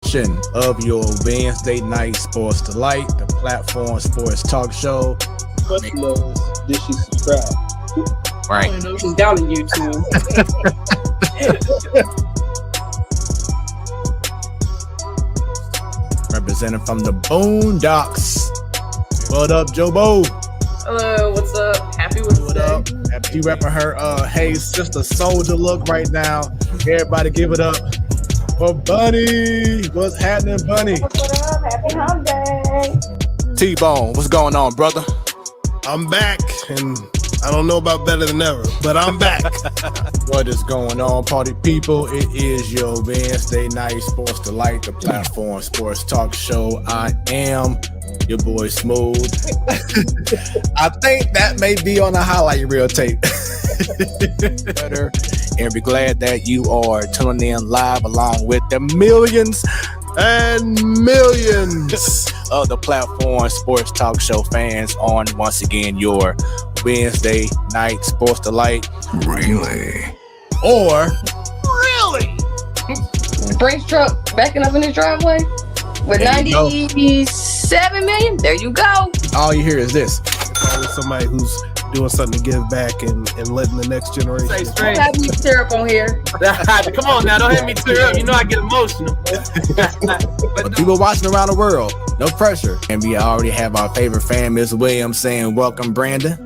edition of your Wednesday night Sports Delight, the platform sports talk show. Question is, did she subscribe? Right. I know she's down on YouTube. Representing from the Boondocks. What up, Jobo? Hello, what's up? Happy Wednesday. What up? She repping her Hey Sister Soldier look right now. Everybody give it up for Bunny. What's happening, Bunny? What up? Happy hump day. T-Bone, what's going on, brother? I'm back, and I don't know about better than ever, but I'm back. What is going on, party people? It is your Wednesday night Sports Delight, the platform sports talk show. I am your boy Smooth. I think that may be on the highlight reel tape. And we're glad that you are tuning in live along with the millions And millions. of the platform sports talk show fans on once again your Wednesday night Sports Delight. Really? Or Brinks truck backing up in his driveway with There you go. 97 million. There you go. all you hear is this. Always somebody who's doing something to give back and letting the next generation. Say Don't straight. have me tear up on here. Come on now, don't have me tear up. You know I get emotional. But people watching around the world, no pressure. And we already have our favorite fan, Ms. Williams, saying welcome, Brandon.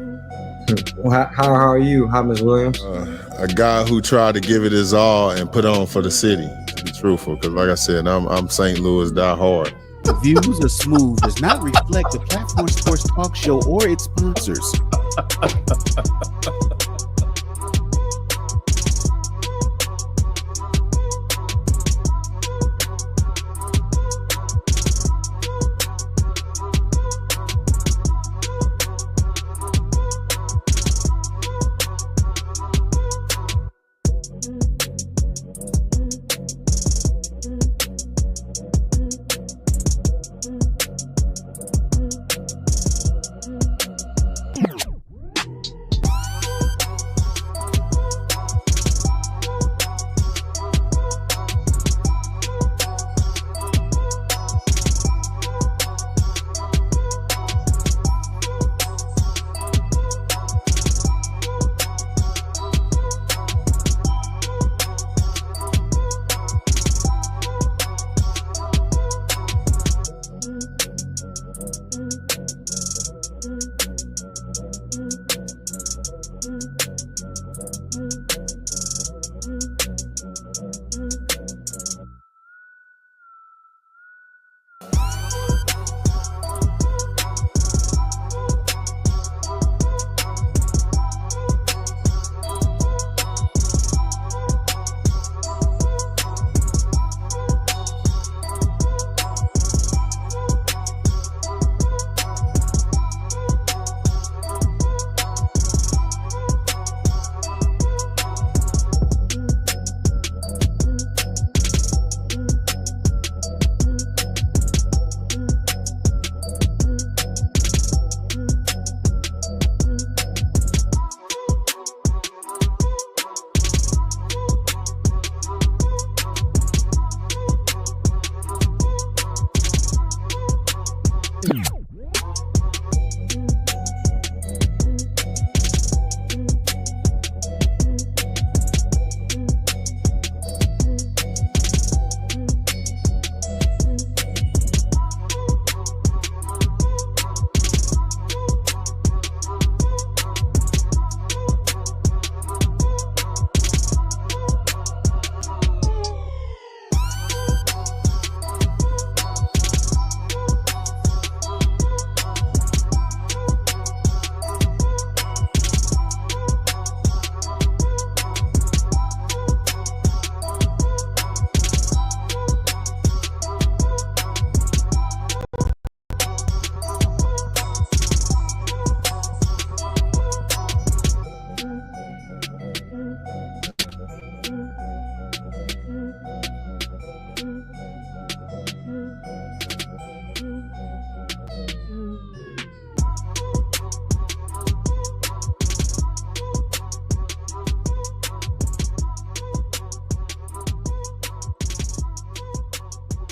Well, how are you? How, Ms. Williams? A guy who tried to give it his all and put on for the city, to be truthful. Because like I said, I'm St. Louis die hard. The views of Smooth does not reflect the platform sports talk show or its sponsors.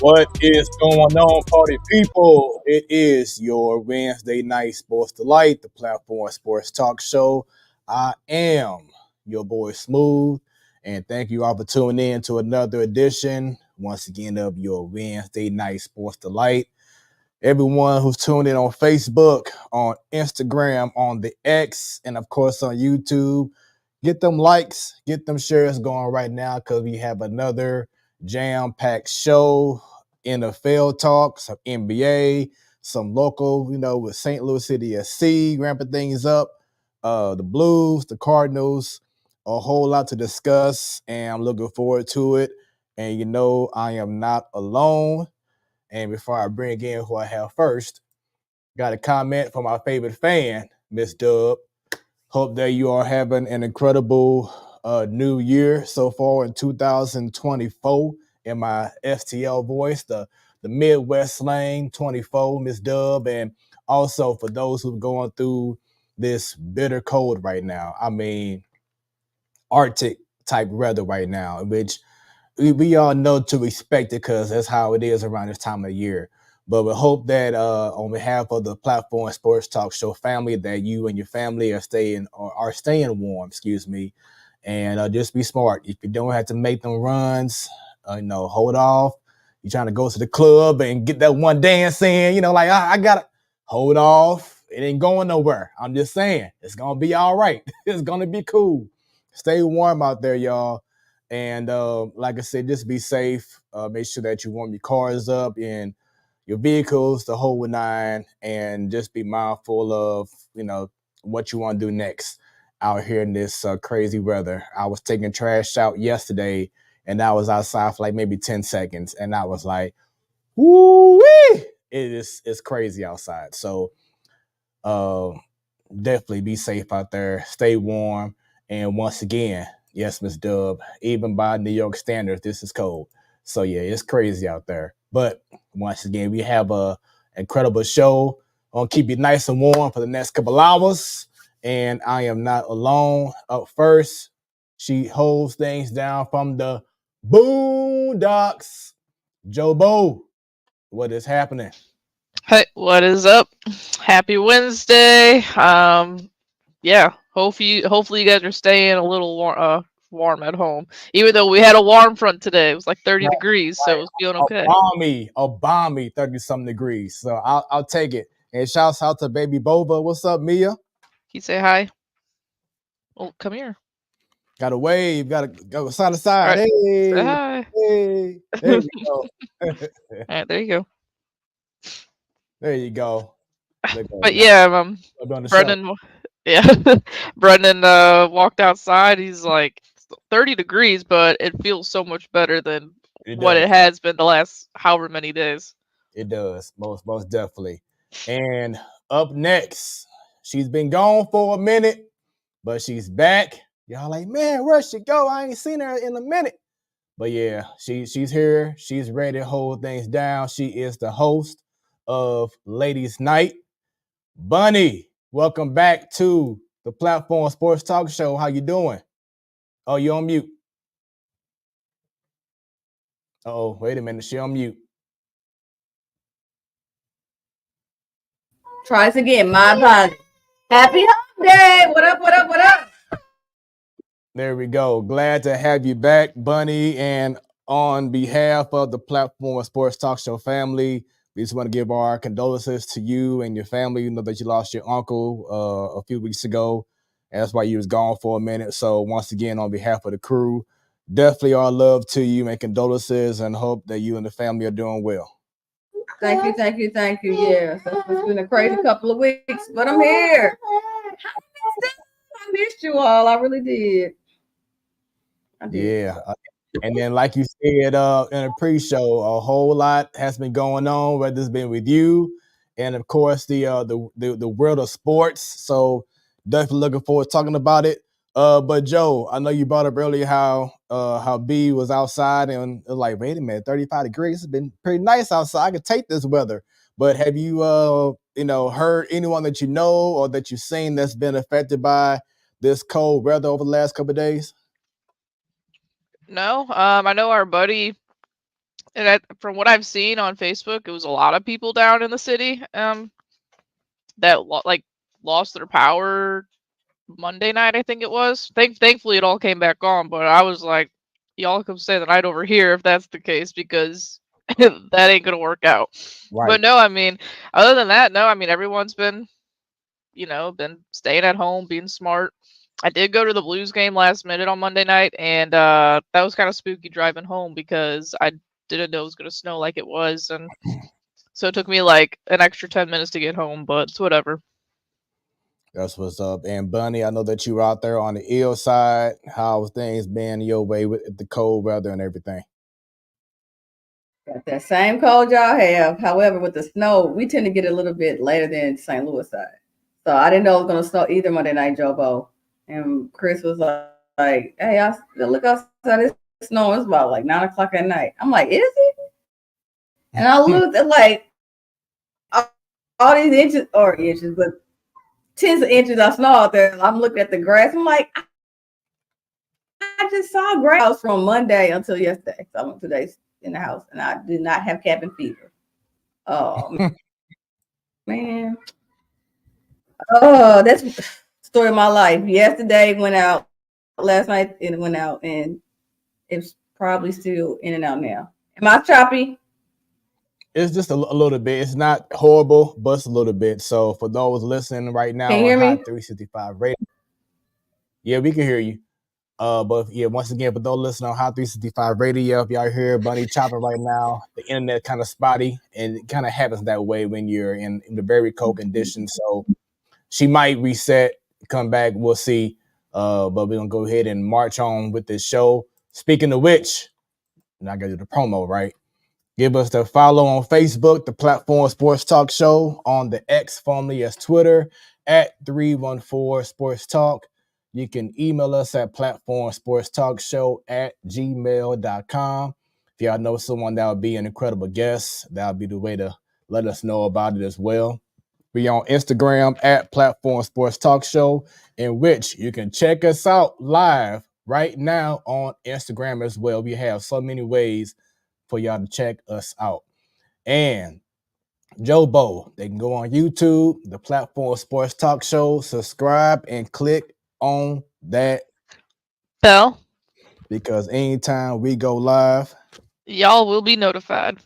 What is going on, party people? It is your Wednesday night Sports Delight, the platform sports talk show. I am your boy Smooth, and thank you all for tuning in to another edition, once again, of your Wednesday night Sports Delight. Everyone who's tuned in on Facebook, on Instagram, on the X, and of course on YouTube, get them likes, get them shares going right now because we have another jam-packed show. NFL talk, some NBA, some local, with St. Louis City SC ramping things up, the Blues, the Cardinals, a whole lot to discuss, and I'm looking forward to it. And I am not alone. And before I bring in who I have first, got a comment from my favorite fan, Miss Dub. Hope that you are having an incredible new year so far in 2024. In my FTL voice, the Midwest slang 24, Miss Dub. And also for those who are going through this bitter cold right now. I mean, Arctic type weather right now, which we all know to respect it because that's how it is around this time of the year. But we hope that on behalf of the Platform Sports Talk Show family, that you and your family are staying warm, and just be smart. If you don't have to make them runs, hold off. You're trying to go to the club and get that one dance in, I gotta hold off. It ain't going nowhere. I'm just saying, it's gonna be all right. It's gonna be cool. Stay warm out there, y'all. And like I said, just be safe. Make sure that you warm your cars up and your vehicles, the whole nine, and just be mindful of, what you want to do next out here in this crazy weather. I was taking trash out yesterday, and I was outside for like maybe 10 seconds, and I was like, woo-wee! It's crazy outside. So definitely be safe out there. Stay warm. And once again, yes, Miss Dub, even by New York standards, this is cold. So yeah, it's crazy out there. But once again, we have a incredible show. I'll keep you nice and warm for the next couple hours. And I am not alone. Up first, she holds things down from the Boondocks. Jobo, what is happening? Hey, what is up? Happy Wednesday. Yeah, hopefully you guys are staying a little warm at home. Even though we had a warm front today, it was like 30 degrees, so it was feeling okay. A balmy 30-something degrees. So I'll take it. And shouts out to baby Boba. What's up, Mia? Can you say hi? Oh, come here. Got to wave. Got to go side to side. Right. Hey, Say hi. hey. There you go. All right, there you go. There you go. But yeah, Brendan. Yeah, Brendan walked outside. He's like 30 degrees, but it feels so much better than what it has been the last however many days. It does, most definitely. And up next, she's been gone for a minute, but she's back. Y'all like, man, where'd she go? I ain't seen her in a minute. But yeah, she's here. She's ready to hold things down. She is the host of Ladies Night. Bunny, welcome back to the Platform Sports Talk Show. How you doing? Oh, you on mute. Uh-oh, wait a minute. She on mute. Tries again. My apologies. Happy Hump Day. What up, what up, what up? There we go. Glad to have you back, Bunny. And on behalf of the Platform Sports Talk Show family, we just want to give our condolences to you and your family. You know that you lost your uncle a few weeks ago, and that's why you was gone for a minute. So once again, on behalf of the crew, definitely our love to you and condolences, and hope that you and the family are doing well. Thank you. Yeah, so it's been a crazy couple of weeks, but I'm here. I missed you all. I really did. Yeah. And then, like you said in a pre-show, a whole lot has been going on, whether it's been with you and, of course, the world of sports. So definitely looking forward to talking about it. But Joe, I know you brought up earlier how B was outside and it was like, wait a minute, 35 degrees. It's been pretty nice outside. I could take this weather. But have you heard anyone that you know or that you've seen that's been affected by this cold weather over the last couple of days? No, I know our buddy And from what I've seen on Facebook, it was a lot of people down in the city that lost their power Monday night, I think it was. Thankfully, it all came back on, but I was like, y'all come stay the night over here if that's the case, because that ain't gonna work out. Right. But no, I mean, other than that, no, I mean, everyone's been staying at home, being smart. I did go to the Blues game last minute on Monday night, and that was kind of spooky driving home because I didn't know it was gonna snow like it was, and so it took me like an extra 10 minutes to get home, but it's whatever. That's what's up. And Bunny, I know that you were out there on the ill side. How things been your way with the cold weather and everything? Got that same cold y'all have. However, with the snow, we tend to get a little bit later than St. Louis side. So I didn't know it was going to snow either Monday night, Jobo. And Chris was like, hey, I look outside, it's snowing. It's about like 9 o'clock at night. I'm like, is it? And I looked at like all these inches, but tens of inches of snow out there. I'm looking at the grass. I'm like, I just saw grass from Monday until yesterday. So I went 2 days in the house, and I did not have cabin fever. Oh, man. Oh, that's the story of my life. Yesterday went out, last night it went out, and it's probably still in and out now. Am I choppy? It's just a little bit. It's not horrible, but it's a little bit. So for those listening right now Can you hear on me? Hot 365 Radio, yeah, we can hear you. But yeah, once again, for those listening on Hot 365 Radio, if y'all hear Bunny chopping right now, the internet kind of spotty, and it kind of happens that way when you're in the very cold conditions. So she might reset, come back. We'll see. But we're gonna go ahead and march on with this show. Speaking of which, and I gotta do the promo, right? Give us the follow on Facebook, the Platform Sports Talk Show, on the X, formerly as Twitter, at 314 Sports Talk. You can email us at platformsportstalkshow@gmail.com. If y'all know someone that would be an incredible guest, that would be the way to let us know about it as well. We on Instagram at Platform Sports Talk Show, in which you can check us out live right now on Instagram as well. We have so many ways for y'all to check us out. And Jobo, they can go on YouTube, the Platform Sports Talk Show, subscribe and click on that bell, because anytime we go live, y'all will be notified.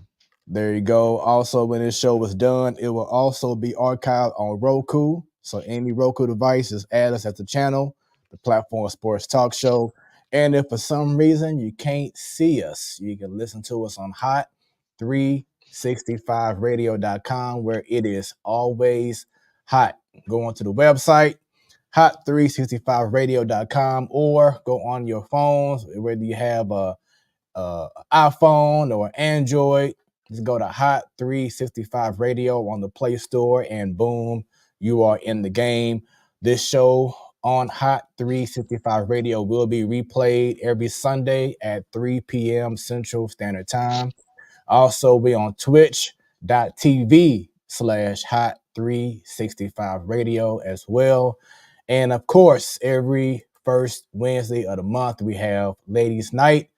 there you go. Also, when this show is done, it will also be archived on Roku. So any Roku device, just add us at the channel, the Platform Sports Talk Show. And if for some reason you can't see us, you can listen to us on Hot 365radio.com, where it is always hot. Go onto the website, hot365radio.com, or go on your phones, whether you have a iPhone or Android. Just go to Hot 365 Radio on the Play Store, and boom, you are in the game. This show on Hot 365 Radio will be replayed every Sunday at 3 p.m. Central Standard Time. Also, we on twitch.tv/Hot 365 Radio as well. And of course, every first Wednesday of the month, we have Ladies Night.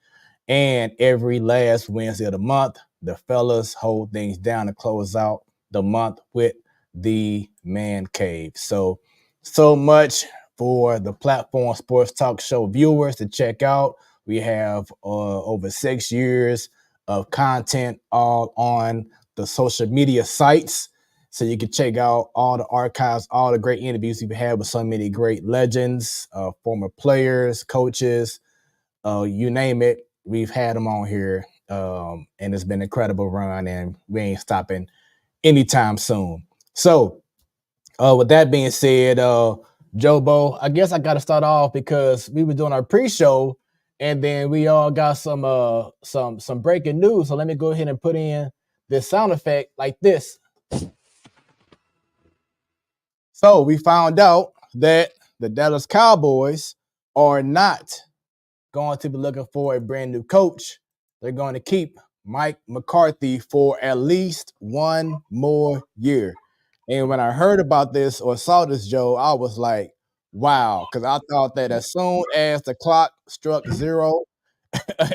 And every last Wednesday of the month, the fellas hold things down to close out the month with the Man Cave. So much for the Platform Sports Talk Show viewers to check out. We have over 6 years of content all on the social media sites. So you can check out all the archives, all the great interviews we've had with so many great legends, former players, coaches, you name it. We've had them on here, and it's been an incredible run, and we ain't stopping anytime soon. So, with that being said, Jobo, I guess I got to start off because we were doing our pre-show, and then we all got some breaking news. So let me go ahead and put in this sound effect like this. So we found out that the Dallas Cowboys are not going to be looking for a brand new coach. They're going to keep Mike McCarthy for at least one more year. And when I heard about this or saw this, Joe, I was like, wow, because I thought that as soon as the clock struck zero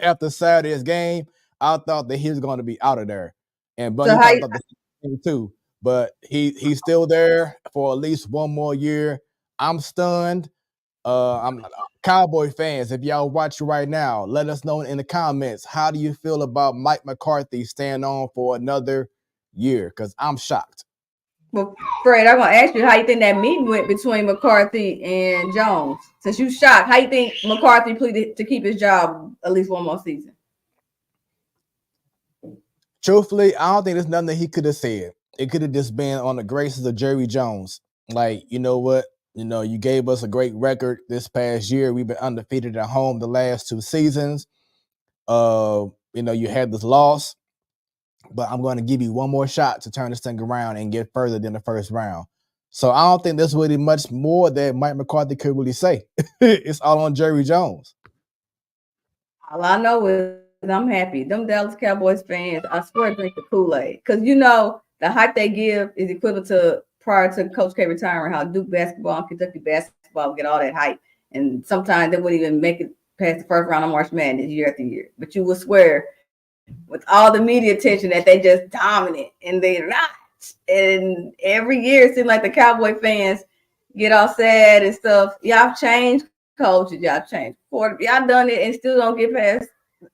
after Saturday's game, I thought that he was going to be out of there, and So Bunny how thought that too. But he's still there for at least one more year. I'm stunned. I'm Cowboy fans. If y'all watching right now, let us know in the comments. How do you feel about Mike McCarthy staying on for another year? Because I'm shocked. Well, Fred, I'm gonna ask you how you think that meeting went between McCarthy and Jones. Since you shocked, how you think McCarthy pleaded to keep his job at least one more season? Truthfully, I don't think there's nothing that he could have said. It could have just been on the graces of Jerry Jones. Like, you know what? You know, you gave us a great record this past year. We've been undefeated at home the last 2 seasons. You know, you had this loss, but I'm going to give you one more shot to turn this thing around and get further than the first round. So I don't think there's really much more that Mike McCarthy could really say. It's all on Jerry Jones. All I know is I'm happy. Them Dallas Cowboys fans, I swear, drink the Kool-Aid. Because, you know, the hype they give is equivalent to prior to Coach K retiring, how Duke basketball and Kentucky basketball get all that hype. And sometimes they wouldn't even make it past the first round of March Madness year after year. But you will swear, with all the media attention, that they just dominant, and they're not. And every year it seems like the Cowboy fans get all sad and stuff. Y'all changed coaches, y'all changed quarter, y'all done it and still don't get past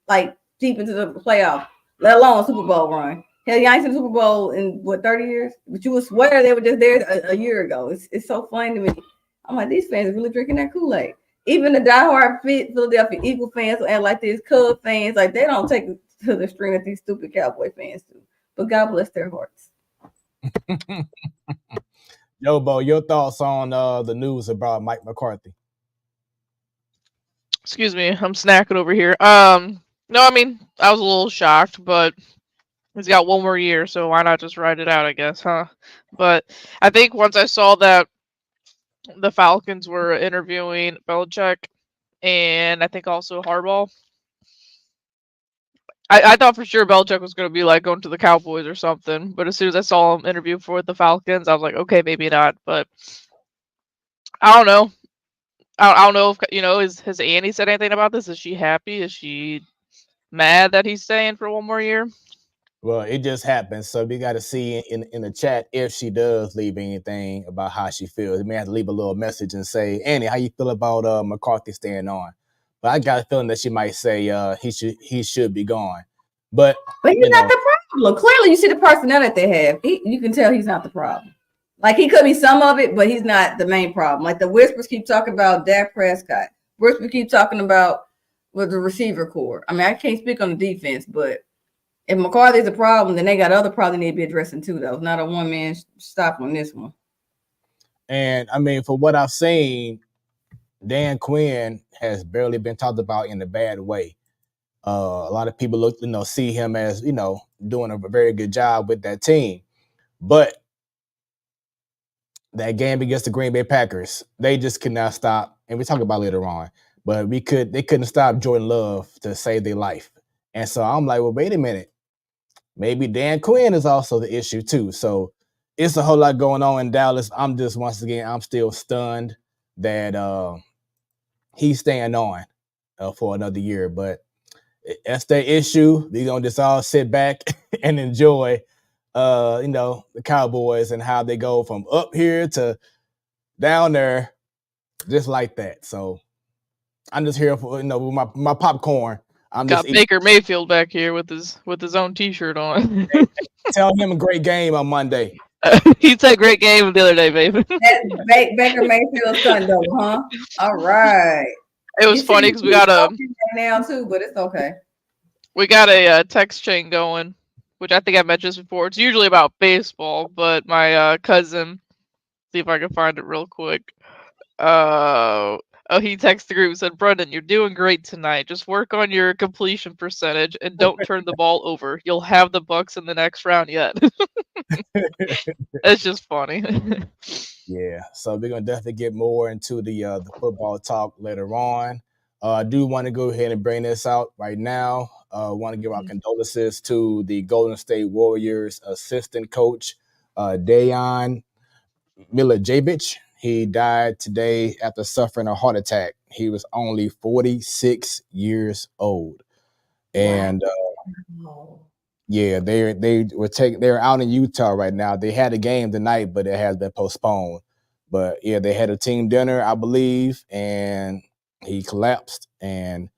like deep into the playoff, let alone a Super Bowl run. Hell, y'all ain't seen the Super Bowl in what 30 years? But you would swear they were just there a year ago. It's so funny to me. I'm like, these fans are really drinking that Kool-Aid. Even the diehard Philadelphia Eagle fans and like these Cub fans, like they don't take it to the string that these stupid Cowboy fans do. But God bless their hearts. Yo, Bo, your thoughts on the news about Mike McCarthy? Excuse me, I'm snacking over here. No, I mean, I was a little shocked, but he's got one more year, so why not just ride it out, I guess, huh? But I think once I saw that the Falcons were interviewing Belichick and I think also Harbaugh, I thought for sure Belichick was going to be like going to the Cowboys or something. But as soon as I saw him interview for the Falcons, I was like, okay, maybe not. But I don't know. I don't know if, you know, has Annie said anything about this? Is she happy? Is she mad that he's staying for one more year? Well, it just happened, so we got to see in the chat if she does leave anything about how she feels. We may have to leave a little message and say, Annie, how you feel about McCarthy staying on? But I got a feeling that she might say he should be gone. But he's not the problem. Clearly, you see the personnel that they have. You can tell he's not the problem. Like, he could be some of it, but he's not the main problem. Like, the whispers keep talking about Dak Prescott. Whispers keep talking about with the receiver core. I mean, I can't speak on the defense, but if McCarthy's a problem, then they got other problems they need to be addressing too, though. Not a one-man stop on this one. And, I mean, for what I've seen, Dan Quinn has barely been talked about in a bad way. A lot of people see him as, doing a very good job with that team. But that game against the Green Bay Packers, they just could not stop. And we talk about later on, but they couldn't stop Jordan Love to save their life. And so I'm like, well, wait a minute. Maybe Dan Quinn is also the issue too. So it's a whole lot going on in Dallas. I'm still stunned that he's staying on for another year. But that's their issue. We're going to just all sit back and enjoy, the Cowboys and how they go from up here to down there just like that. So I'm just here for, with my popcorn. I'm got just Baker Mayfield back here with his own T-shirt on. Tell him a great game on Monday. He said great game the other day, baby. That's Baker Mayfield's son, though, huh? All right. It was funny because we got now too, but it's okay. We got a text chain going, which I think I mentioned before. It's usually about baseball, but my cousin, see if I can find it real quick. He texted the group and said, Brendan, you're doing great tonight. Just work on your completion percentage and don't turn the ball over. You'll have the Bucks in the next round yet. It's just funny. Yeah, so we're gonna definitely get more into the football talk later on. I do want to go ahead and bring this out right now. Want to give our condolences to the Golden State Warriors assistant coach, Dejan Milojevic. He died today after suffering a heart attack. He was only 46 years old. And Yeah, they're out in Utah right now. They had a game tonight, but it has been postponed. But yeah, they had a team dinner, I believe, and he collapsed. And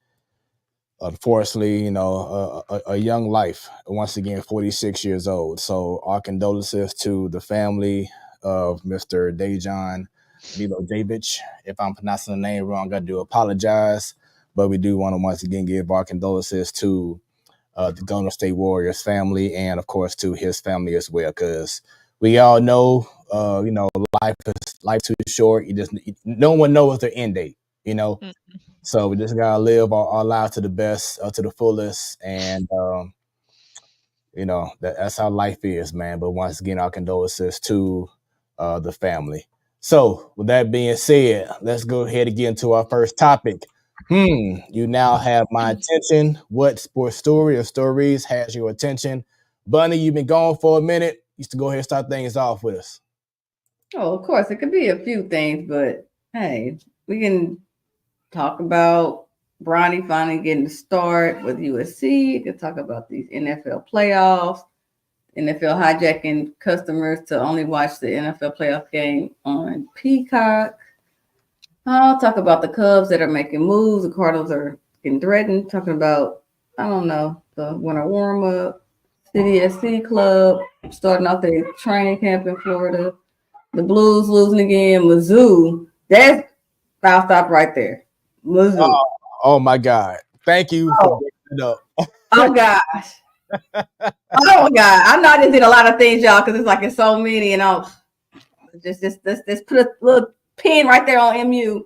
unfortunately, a young life. Once again, 46 years old. So our condolences to the family of Mr. Dejan Milojevic. If I'm pronouncing the name wrong, I do apologize. But we do want to once again give our condolences to the Golden State Warriors family, and of course to his family as well, because we all know, life too short. No one knows their end date, So we just gotta live our lives to the best, to the fullest, and that's how life is, man. But once again, our condolences to the family. So with that being said, let's go ahead and get into our first topic. You now have my attention. What sports story or stories has your attention? Bunny, you've been gone for a minute. Used to go ahead and start things off with us. Oh, of course, it could be a few things, but hey, we can talk about Bronny finally getting to start with USC. You can talk about these NFL playoffs, NFL hijacking customers to only watch the NFL playoff game on Peacock. I'll talk about the Cubs that are making moves. The Cardinals are getting threatened. Talking about, I don't know, the winter warm-up, City SC Club starting off their training camp in Florida. The Blues losing again. Mizzou. I'll stop right there. Mizzou. Oh my God. Thank you for bringing it up. Oh gosh. Oh God. I know I just did a lot of things, y'all, because it's so many, and I'll just put a little pin right there on MU.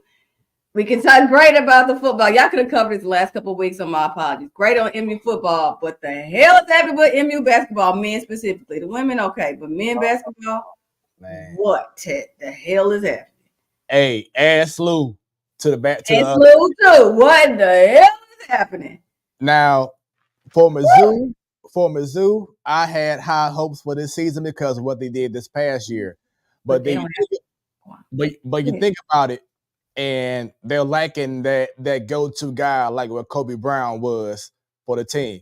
We can talk great about the football. Y'all could have covered this the last couple of weeks, so my apologies. Great on MU football, but the hell is happening with MU basketball, men specifically. The women, okay, but men basketball, man. What the hell is happening? Hey, add Slew to the back. Slew too. What the hell is happening? Now, for Mizzou, I had high hopes for this season because of what they did this past year. But you think about it, and they're lacking that go-to guy like what Kobe Brown was for the team.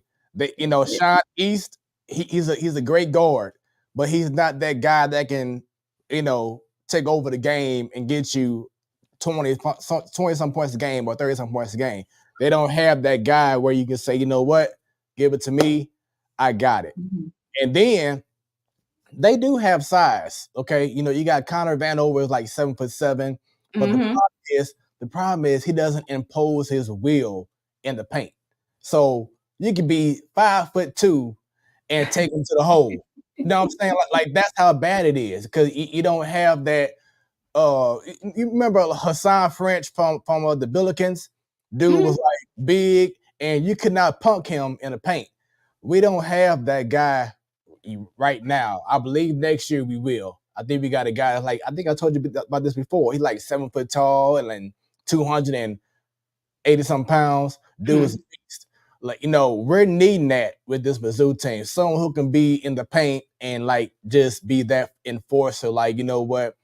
Sean East, he's a great guard, but he's not that guy that can, take over the game and get you 20 some points a game or 30 some points a game. They don't have that guy where you can say, you know what, give it to me, I got it. Mm-hmm. And then they do have size. Okay, you got Connor Vanover is like 7'7", but the problem is he doesn't impose his will in the paint. So you can be 5'2" and take him to the hole. You know what I'm saying? Like that's how bad it is, because you don't have that. You remember Hassan French from the Billikens? Dude was like big, and you could not punk him in the paint. We don't have that guy right now. I believe next year we will. I think we got a guy like, I think I told you about this before. He's like 7 foot tall and like 280 some pounds. Dude is a beast. Like, we're needing that with this Mizzou team. Someone who can be in the paint and like just be that enforcer. Like, you know what?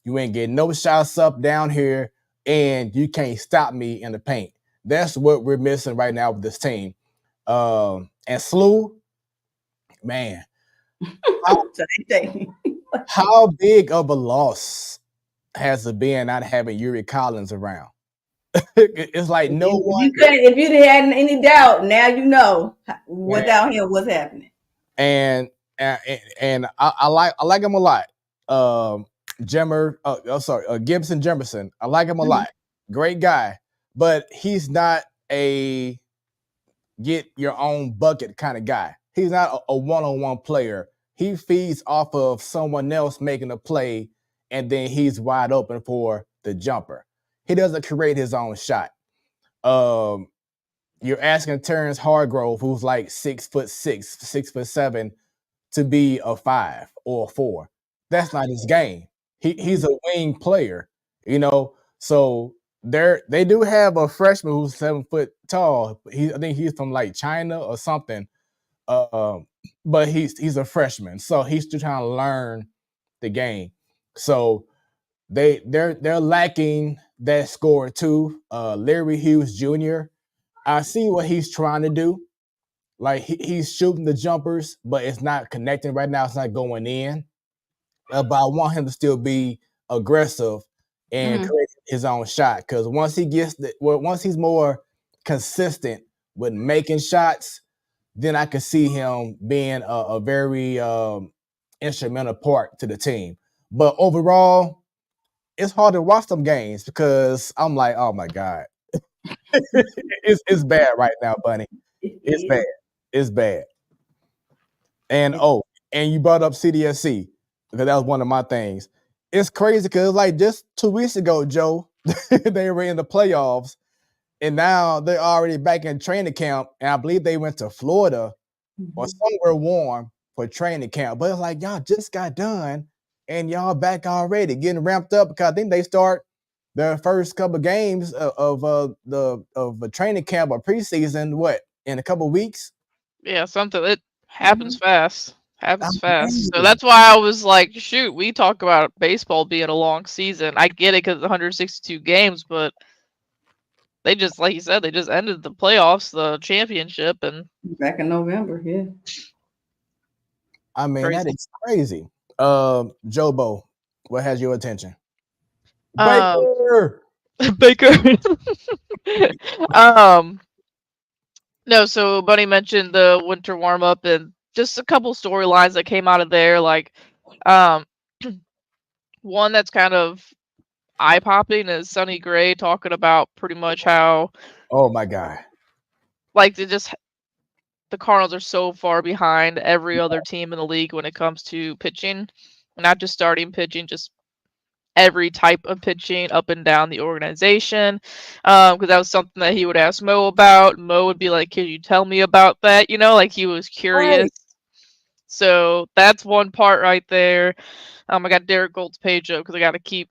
You ain't getting no shots up down here, and you can't stop me in the paint. That's what we're missing right now with this team. And Slew, man, how big of a loss has it been not having Yuri Collins around? It's like no one. If you had any doubt, now you know without him what's happening. And I like him a lot. Gibson Jemerson. I like him a lot. Great guy, but he's not a get your own bucket kind of guy. He's not a one-on-one player. He feeds off of someone else making a play, and then he's wide open for the jumper. He doesn't create his own shot. You're asking Terrence Hargrove, who's like 6'6", 6'7", to be a 5 or a 4. That's not his game. He's a wing player, So they do have a freshman who's 7 foot tall. I think he's from like China or something. But he's a freshman, so he's still trying to learn the game. So they're lacking that scorer too. Larry Hughes Jr. I see what he's trying to do, Like he's shooting the jumpers, but it's not connecting right now. It's not going in. But I want him to still be aggressive and create his own shot. Because once he's more consistent with making shots, then I could see him being a very instrumental part to the team. But overall, it's hard to watch them games because I'm like, oh my God. it's bad right now, Bunny. It's bad. It's bad. And and you brought up CDSC because that was one of my things. It's crazy because like just 2 weeks ago, Joe, they were in the playoffs, and now they're already back in training camp. And I believe they went to Florida or somewhere warm for training camp. But it's like y'all just got done, and y'all back already getting ramped up because I think they start their first couple of games of the training camp or preseason. In a couple of weeks? Yeah, something it happens fast. Happens fast. So Amazing. that's why I was like, shoot, we talk about baseball being a long season. I get it because it's 162 games, but they just, like you said, they just ended the playoffs, the championship, and back in November. Yeah. I mean, crazy. that is crazy. Jobo, what has your attention? Um, Baker. No, so Bunny mentioned the winter warm up and just a couple storylines that came out of there. Like, one that's kind of eye popping is Sonny Gray talking about pretty much how, Oh my God. like, the Cardinals are so far behind every other team in the league when it comes to pitching, not just starting pitching, just every type of pitching up and down the organization. Because that was something that he would ask Mo about. Mo would be like, "Can you tell me about that?" Like he was curious. Right. So that's one part right there. I got Derek Gold's page up because I got to keep.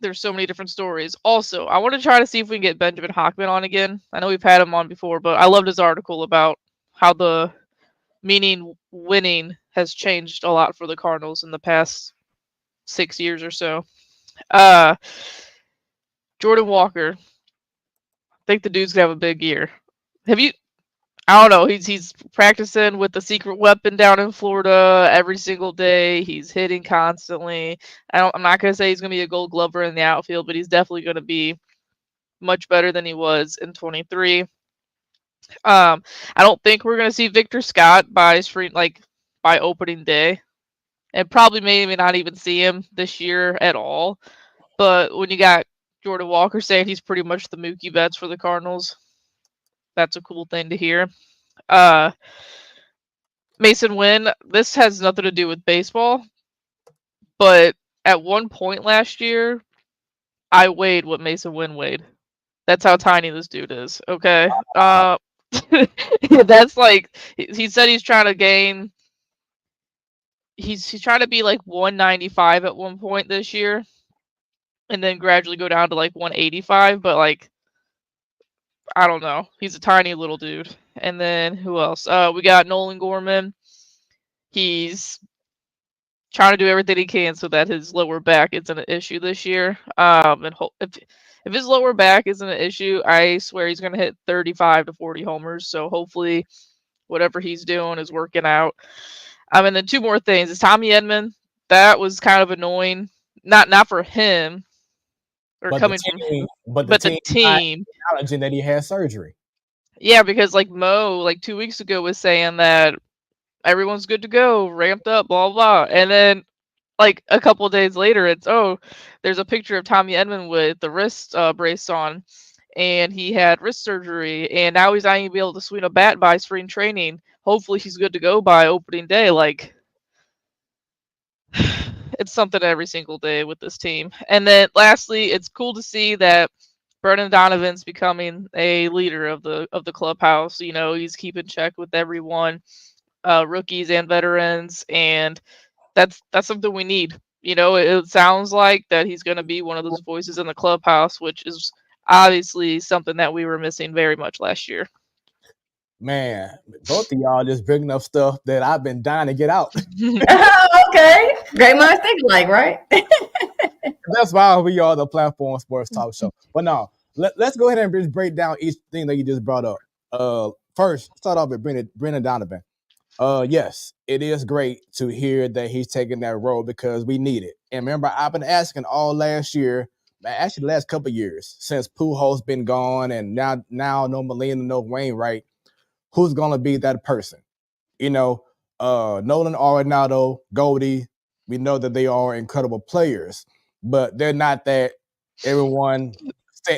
There's so many different stories. Also, I want to try to see if we can get Benjamin Hockman on again. I know we've had him on before, but I loved his article about how the meaning winning has changed a lot for the Cardinals in the past 6 years or so. Jordan Walker. I think the dude's gonna have a big year. I don't know. He's practicing with the secret weapon down in Florida every single day. He's hitting constantly. I'm not gonna say he's gonna be a Gold Glover in the outfield, but he's definitely gonna be much better than he was in 23. I don't think we're gonna see Victor Scott by opening day, and probably maybe not even see him this year at all. But when you got Jordan Walker saying he's pretty much the Mookie Betts for the Cardinals, that's a cool thing to hear. Mason Wynn, this has nothing to do with baseball, but at one point last year, I weighed what Mason Wynn weighed. That's how tiny this dude is. Okay. That's like he said he's trying to gain. He's trying to be like 195 at one point this year, and then gradually go down to like 185. But like, I don't know. He's a tiny little dude. And then who else? We got Nolan Gorman. He's trying to do everything he can so that his lower back isn't an issue this year. And if his lower back isn't an issue, I swear he's going to hit 35 to 40 homers. So hopefully whatever he's doing is working out. And then two more things. Is Tommy Edman. That was kind of annoying. Not for him. Or but coming the team, from him. but The team. Acknowledging that he had surgery. Yeah, because like Mo, like 2 weeks ago, was saying that everyone's good to go, ramped up, blah, blah. And then like a couple of days later, there's a picture of Tommy Edman with the wrist brace on, and he had wrist surgery, and now he's not even be able to swing a bat by spring training. Hopefully he's good to go by opening day. Like, it's something every single day with this team. And then lastly, it's cool to see that Brendan Donovan's becoming a leader of the clubhouse. He's keeping check with everyone, rookies and veterans, and that's something we need. It sounds like that he's going to be one of those voices in the clubhouse, which is obviously something that we were missing very much last year. Man, both of y'all just bringing up stuff that I've been dying to get out. Okay. Great minds think alike, right? That's why we are the Platform Sports Talk Show. But no, let's go ahead and just break down each thing that you just brought up. first start off with Brendan Donovan. Yes, it is great to hear that he's taking that role because we need it. And remember, I've been asking all last year, actually the last couple of years, since Pujols been gone and now no Molina, no Wainwright, who's gonna be that person? You know, Nolan Arenado, Goldie, we know that they are incredible players, but they're not that everyone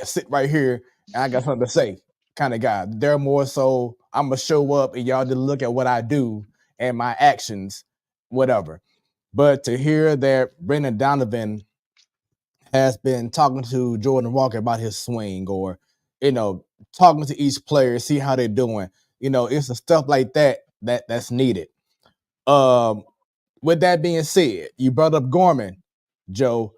sit right here and I got something to say kind of guy. They're more so I'm gonna show up and y'all just look at what I do and my actions, whatever. But to hear that Brendan Donovan has been talking to Jordan Walker about his swing, or talking to each player, see how they're doing. It's the stuff like that's needed. With that being said, you brought up Gorman, Joe.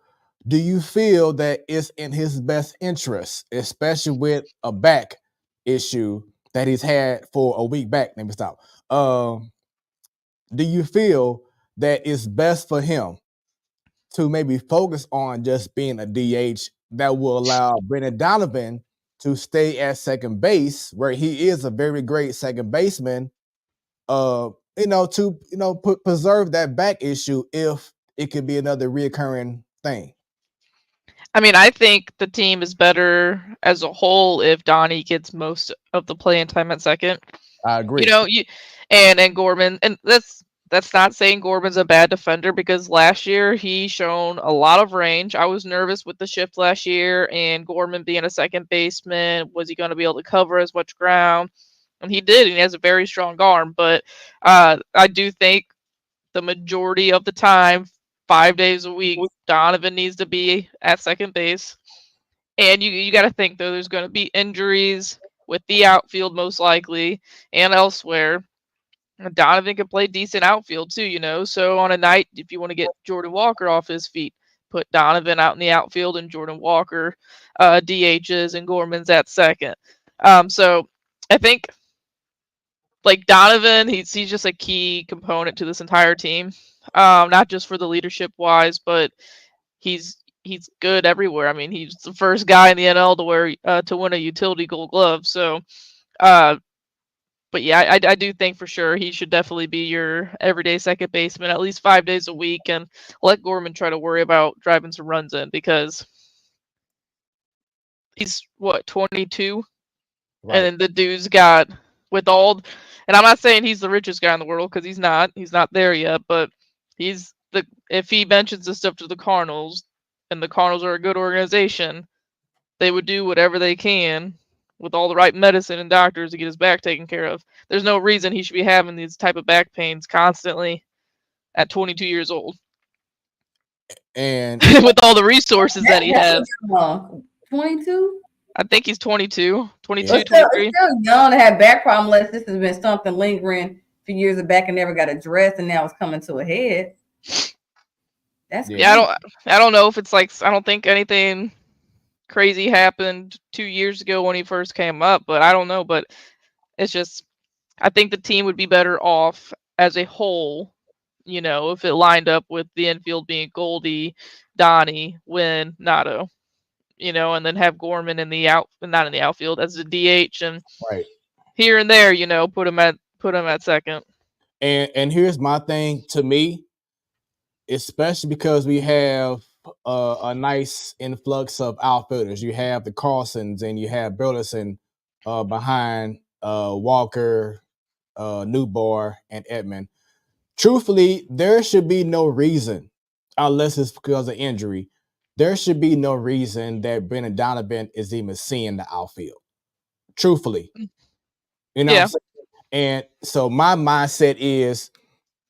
Do you feel that it's in his best interest, especially with a back issue that he's had for a week back? Let me stop. Do you feel that it's best for him to maybe focus on just being a DH that will allow Brendan Donovan to stay at second base, where he is a very great second baseman, to preserve that back issue if it could be another reoccurring thing? I mean, I think the team is better as a whole if Donnie gets most of the playing time at second. I agree. And Gorman, and that's not saying Gorman's a bad defender, because last year he shown a lot of range. I was nervous with the shift last year, and Gorman being a second baseman, was he going to be able to cover as much ground? And he did, and he has a very strong arm. But I do think the majority of the time, 5 days a week, Donovan needs to be at second base. And you got to think, though, there's going to be injuries with the outfield most likely and elsewhere. Donovan can play decent outfield too, so on a night, if you want to get Jordan Walker off his feet, put Donovan out in the outfield and Jordan Walker DHs and Gorman's at second. So I think like Donovan, he's just a key component to this entire team, not just for the leadership wise, but he's good everywhere. I mean, he's the first guy in the NL to win a utility Gold Glove. So, but yeah, I do think for sure he should definitely be your everyday second baseman at least 5 days a week, and let Gorman try to worry about driving some runs in, because he's 22, right. And then the dude's got and I'm not saying he's the richest guy in the world, because he's not there yet, but if he mentions this stuff to the Cardinals, and the Cardinals are a good organization, they would do whatever they can with all the right medicine and doctors to get his back taken care of. There's no reason he should be having these type of back pains constantly at 22 years old. And with all the resources that he has. 22? I think he's 22, 23. It's still young to have back problems, unless this has been something lingering a few years back and never got addressed, and now it's coming to a head. That's I don't know if it's like, I don't think anything crazy happened 2 years ago when he first came up, but I don't know. But it's just, I think the team would be better off as a whole, if it lined up with the infield being Goldie, Donnie, Wynn, Nato, and then have Gorman not in the outfield as the DH, and right here and there, put him at second. And here's my thing, to me, especially because we have a nice influx of outfielders. You have the Carlsons and you have Burleson behind Walker, Newbar, and Edman. Truthfully, there should be no reason, unless it's because of injury, there should be no reason that Brendan Donovan is even seeing the outfield. Truthfully. What I'm saying? And so my mindset is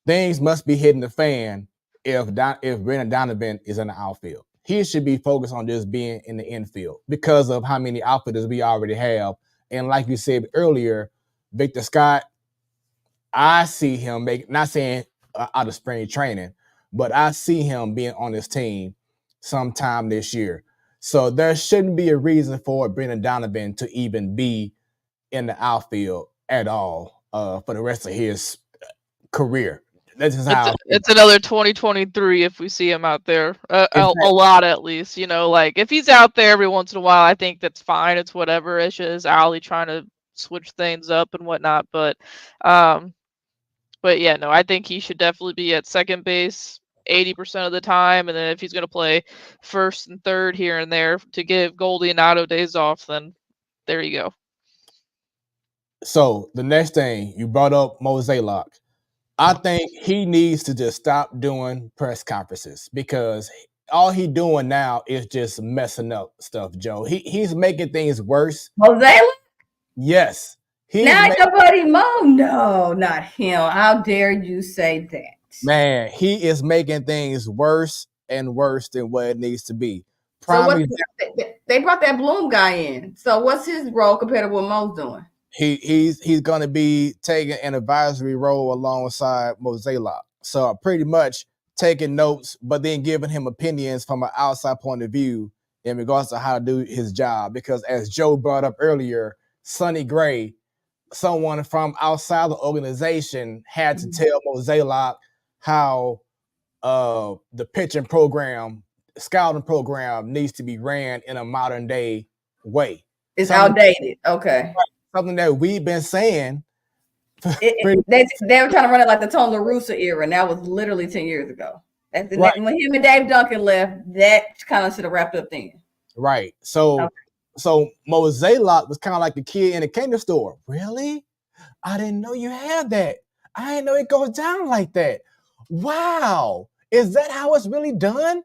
things must be hitting the fan if Brendan Donovan is in the outfield. He should be focused on just being in the infield because of how many outfielders we already have. And like you said earlier, Victor Scott, I see him not saying out of spring training, but I see him being on this team sometime this year. So there shouldn't be a reason for Brendan Donovan to even be in the outfield at all for the rest of his career. That's just how it's another 2023 if we see him out there a lot, at least. Like if he's out there every once in a while, I think that's fine. It's whatever. It's just Ali trying to switch things up and whatnot. But yeah, no, I think he should definitely be at second base 80% of the time, and then if he's going to play first and third here and there to give Goldie and Otto days off, then there you go. So the next thing you brought up, Mo Zaylock. I think he needs to just stop doing press conferences because all he doing now is just messing up stuff, Joe. He's making things worse. Jose? Yes. Not your buddy Mo. No, not him. How dare you say that? Man, he is making things worse and worse than what it needs to be. So they brought that Bloom guy in. So what's his role compared to what Mo's doing? He's going to be taking an advisory role alongside Mo Zaylock. So pretty much taking notes, but then giving him opinions from an outside point of view in regards to how to do his job. Because as Joe brought up earlier, Sonny Gray, someone from outside the organization, had to tell Mo Zaylock how the pitching program, scouting program needs to be ran in a modern day way. It's outdated. Okay. Something that we've been saying. They were trying to run it like the Tony La Russa era, and that was literally 10 years ago. When him and Dave Duncan left, that kind of should have wrapped up then. Right. So Mo Zaylock was kind of like the kid in the candy store. Really? I didn't know you had that. I didn't know it goes down like that. Wow. Is that how it's really done?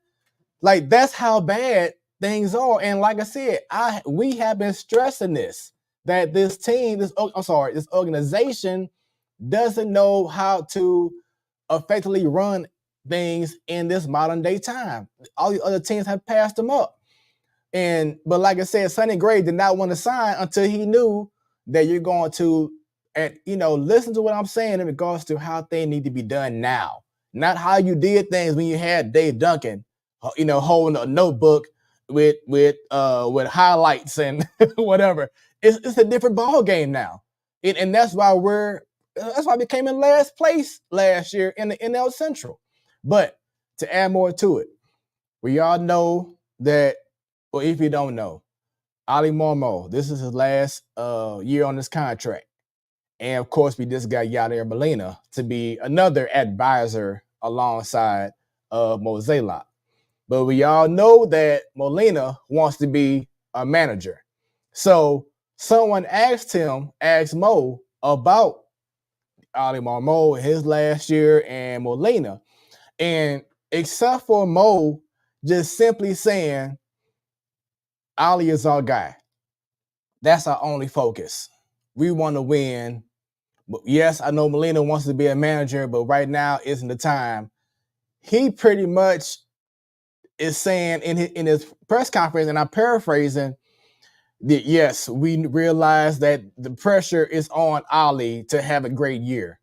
Like, that's how bad things are. And like I said, we have been stressing this. That this team, this organization doesn't know how to effectively run things in this modern day time. All the other teams have passed them up. But like I said, Sonny Gray did not want to sign until he knew that you're going to, listen to what I'm saying in regards to how things need to be done now. Not how you did things when you had Dave Duncan, holding a notebook with highlights and whatever. It's a different ball game now, and that's why we came in last place last year in the NL Central. But to add more to it, we all know that, or if you don't know, Ali Marmol, this is his last year on this contract, and of course we just got Yadier Molina to be another advisor alongside Mo Zaylock. But we all know that Molina wants to be a manager, so someone asked Mo about Ali Marmol, his last year, and Molina. And except for Mo just simply saying, Ali is our guy. That's our only focus. We want to win. But yes, I know Molina wants to be a manager, but right now isn't the time. He pretty much is saying in his press conference, and I'm paraphrasing, yes, we realize that the pressure is on Ali to have a great year.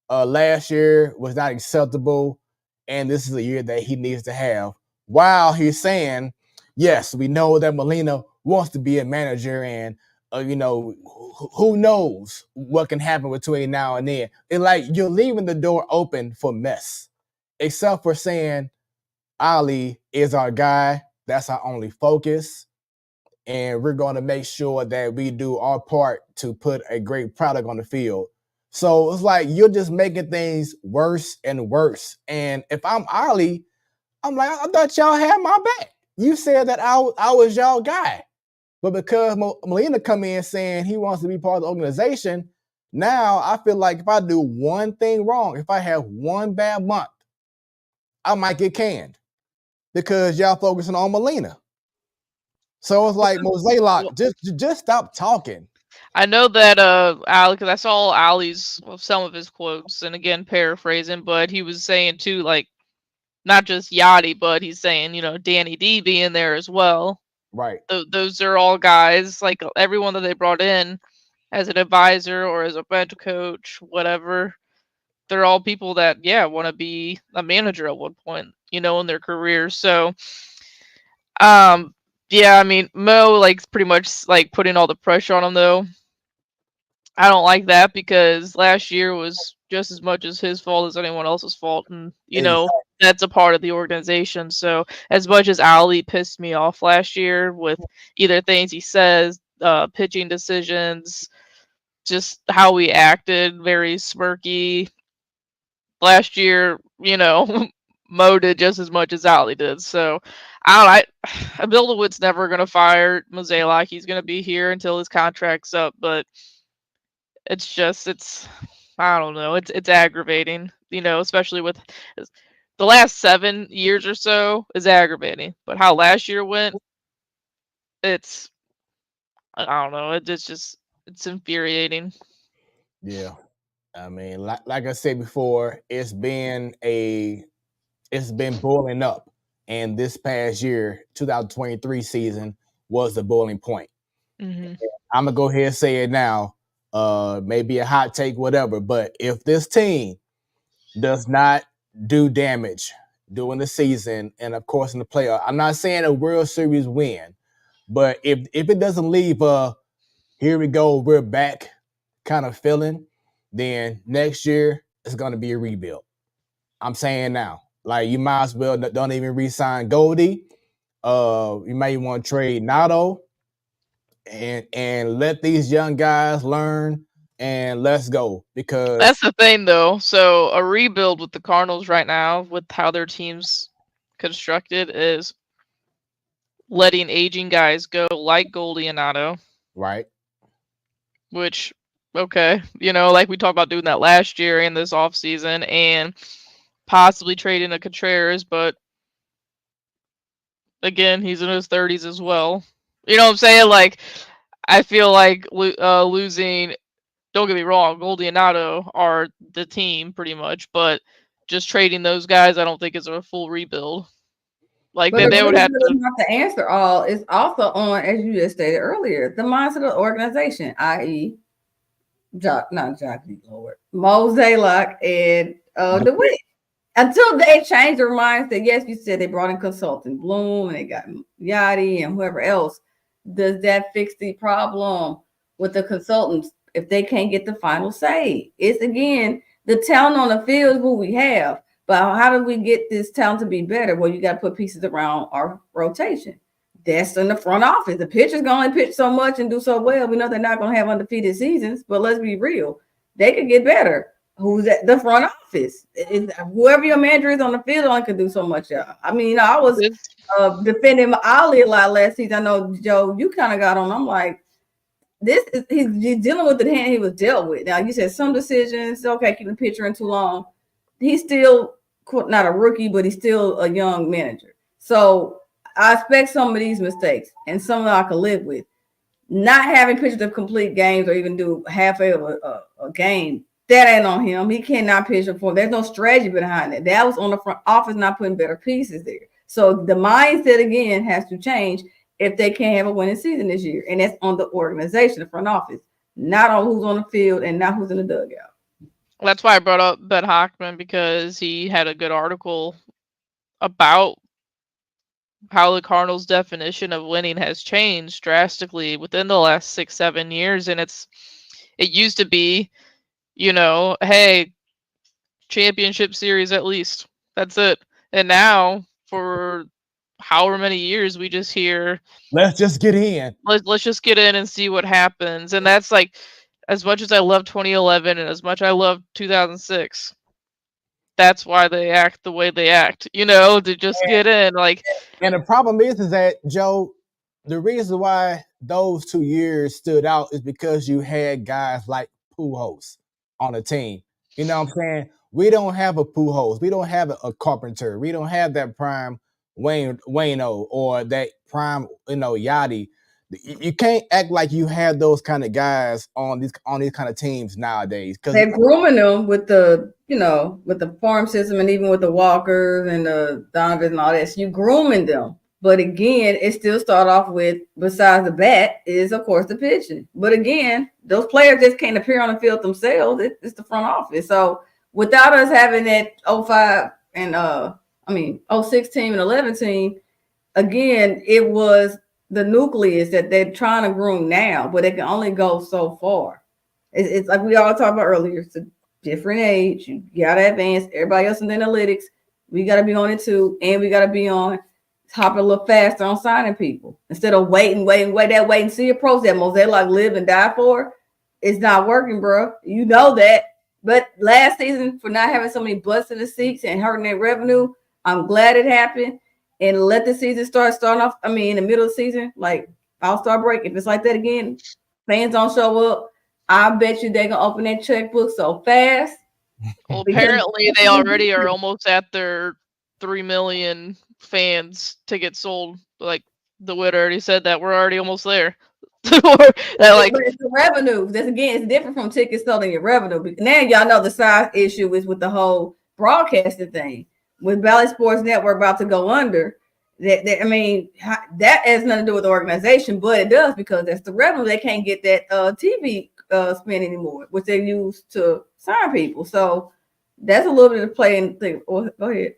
Last year was not acceptable, and this is a year that he needs to have. While he's saying, yes, we know that Molina wants to be a manager, and who knows what can happen between now and then. It's like you're leaving the door open for mess, except for saying Ali is our guy. That's our only focus. And we're going to make sure that we do our part to put a great product on the field. So it's like you're just making things worse and worse. And if I'm Ali, I'm like, I thought y'all had my back. You said that I was y'all guy. But because Molina come in saying he wants to be part of the organization, now I feel like if I do one thing wrong, if I have one bad month, I might get canned because y'all focusing on Molina. So it's like, Mo Zaylock, just stop talking. I know that Ali, because I saw Ali's some of his quotes, and again paraphrasing, but he was saying too, like, not just Yachty, but he's saying, Danny D being there as well. Right. Those are all guys, like everyone that they brought in as an advisor or as a bench coach, whatever. They're all people that, want to be a manager at one point, in their career. So, yeah, I mean, Mo, pretty much, putting all the pressure on him, though. I don't like that because last year was just as much as his fault as anyone else's fault. And, that's a part of the organization. So as much as Ali pissed me off last year with either things he says, pitching decisions, just how we acted, very smirky. Last year, Mo did just as much as Ali did. So I don't. Abdullah never gonna fire Mozeliak. He's gonna be here until his contract's up. But it's I don't know. It's aggravating. Especially with the last 7 years or so is aggravating. But how last year went, it's I don't know. It's infuriating. Yeah. I mean, like I said before, it's been boiling up. And this past year, 2023 season, was the boiling point. Mm-hmm. I'm gonna go ahead and say it now. Maybe a hot take, whatever. But if this team does not do damage during the season, and of course in the playoff, I'm not saying a World Series win, but if it doesn't leave here we go, we're back kind of feeling, then next year it's gonna be a rebuild. I'm saying now, like, you might as well don't even re-sign Goldie. You may want to trade Nato and let these young guys learn, and let's go, because That's the thing, though. So a rebuild with the Cardinals right now, with how their team's constructed, is letting aging guys go, like Goldie and Otto. right. Which, okay, like we talked about doing that last year and this offseason, and possibly trading a Contreras, but again, he's in his 30s as well. You know what I'm saying? Like, I feel like losing. Don't get me wrong, Goldie and Otto are the team pretty much, but just trading those guys, I don't think is a full rebuild. Like, But they would have to. not to answer all. It's also on, as you just stated earlier, the mindset of the organization, i.e., Mo Zaylock and DeWitt. Until they change their mindset, yes, you said they brought in consultant Bloom and they got Yachty and whoever else. Does that fix the problem with the consultants if they can't get the final say? It's, again, the talent on the field is who we have, but how do we get this talent to be better? Well, you got to put pieces around our rotation. That's in the front office. The pitchers going to pitch so much and do so well. We know they're not going to have undefeated seasons, but let's be real. They could get better. Who's at the front office? Whoever your manager is on the field only can do so much. I mean, I was defending Ali a lot last season. I know, Joe, you kind of got on. I'm like, he's dealing with the hand he was dealt with. Now, you said some decisions, okay, keep the pitcher in too long. He's still not a rookie, but he's still a young manager. So I expect some of these mistakes, and some of them I can live with. Not having pitchers to complete games or even do half a game, that ain't on him. He cannot pitch a form. There's no strategy behind it. That was on the front office not putting better pieces there. So the mindset, again, has to change if they can't have a winning season this year. And that's on the organization, the front office, not on who's on the field and not who's in the dugout. That's why I brought up Ben Hockman, because he had a good article about how the Cardinals' definition of winning has changed drastically within the last 6-7 years. And it used to be, hey, championship series at least. That's it. And now, for however many years, we just hear, let's just get in. Let's just get in and see what happens. And that's like, as much as I love 2011 and as much I love 2006, that's why they act the way they act, to just get in. Like, and the problem is that, Joe, the reason why those 2 years stood out is because you had guys like Pujols on the team. You know what I'm saying? We don't have a Pujols. We don't have a Carpenter. We don't have that prime Wayno or that prime, Yachty. You can't act like you have those kind of guys on these kind of teams nowadays. Because they're grooming them with the farm system, and even with the Walkers and the Donovans and all that. So you're grooming them. But again, it still start off with, besides the bat, is of course the pitching. But again, those players just can't appear on the field themselves. It's the front office. So without us having that 05 and 06 team and 11 team, again, it was the nucleus that they're trying to groom now, but it can only go so far. It's like we all talked about earlier. It's a different age. You gotta advance. Everybody else in the analytics, we gotta be on it too, and we gotta be on hopping a little faster on signing people instead of waiting. That wait and see approach that Mosaic live and die for. it's not working, bro. You know that. But last season, for not having so many butts in the seats and hurting their revenue, I'm glad it happened. And let the season starting off. I mean, in the middle of the season, like All-Star break. If it's like that again, fans don't show up. I bet you they're gonna open that checkbook so fast. Well, apparently they already are almost at their 3 million fans tickets sold. Like the Wit already said that we're already almost there. That like, but it's the revenue. That's again, it's different from tickets sold and your revenue. Now y'all know the side issue is with the whole broadcasting thing. With Valley Sports Network about to go under, that I mean, that has nothing to do with the organization, but it does because that's the revenue. They can't get that TV spend anymore, which they use to sign people. So that's a little bit of playing thing. Go ahead.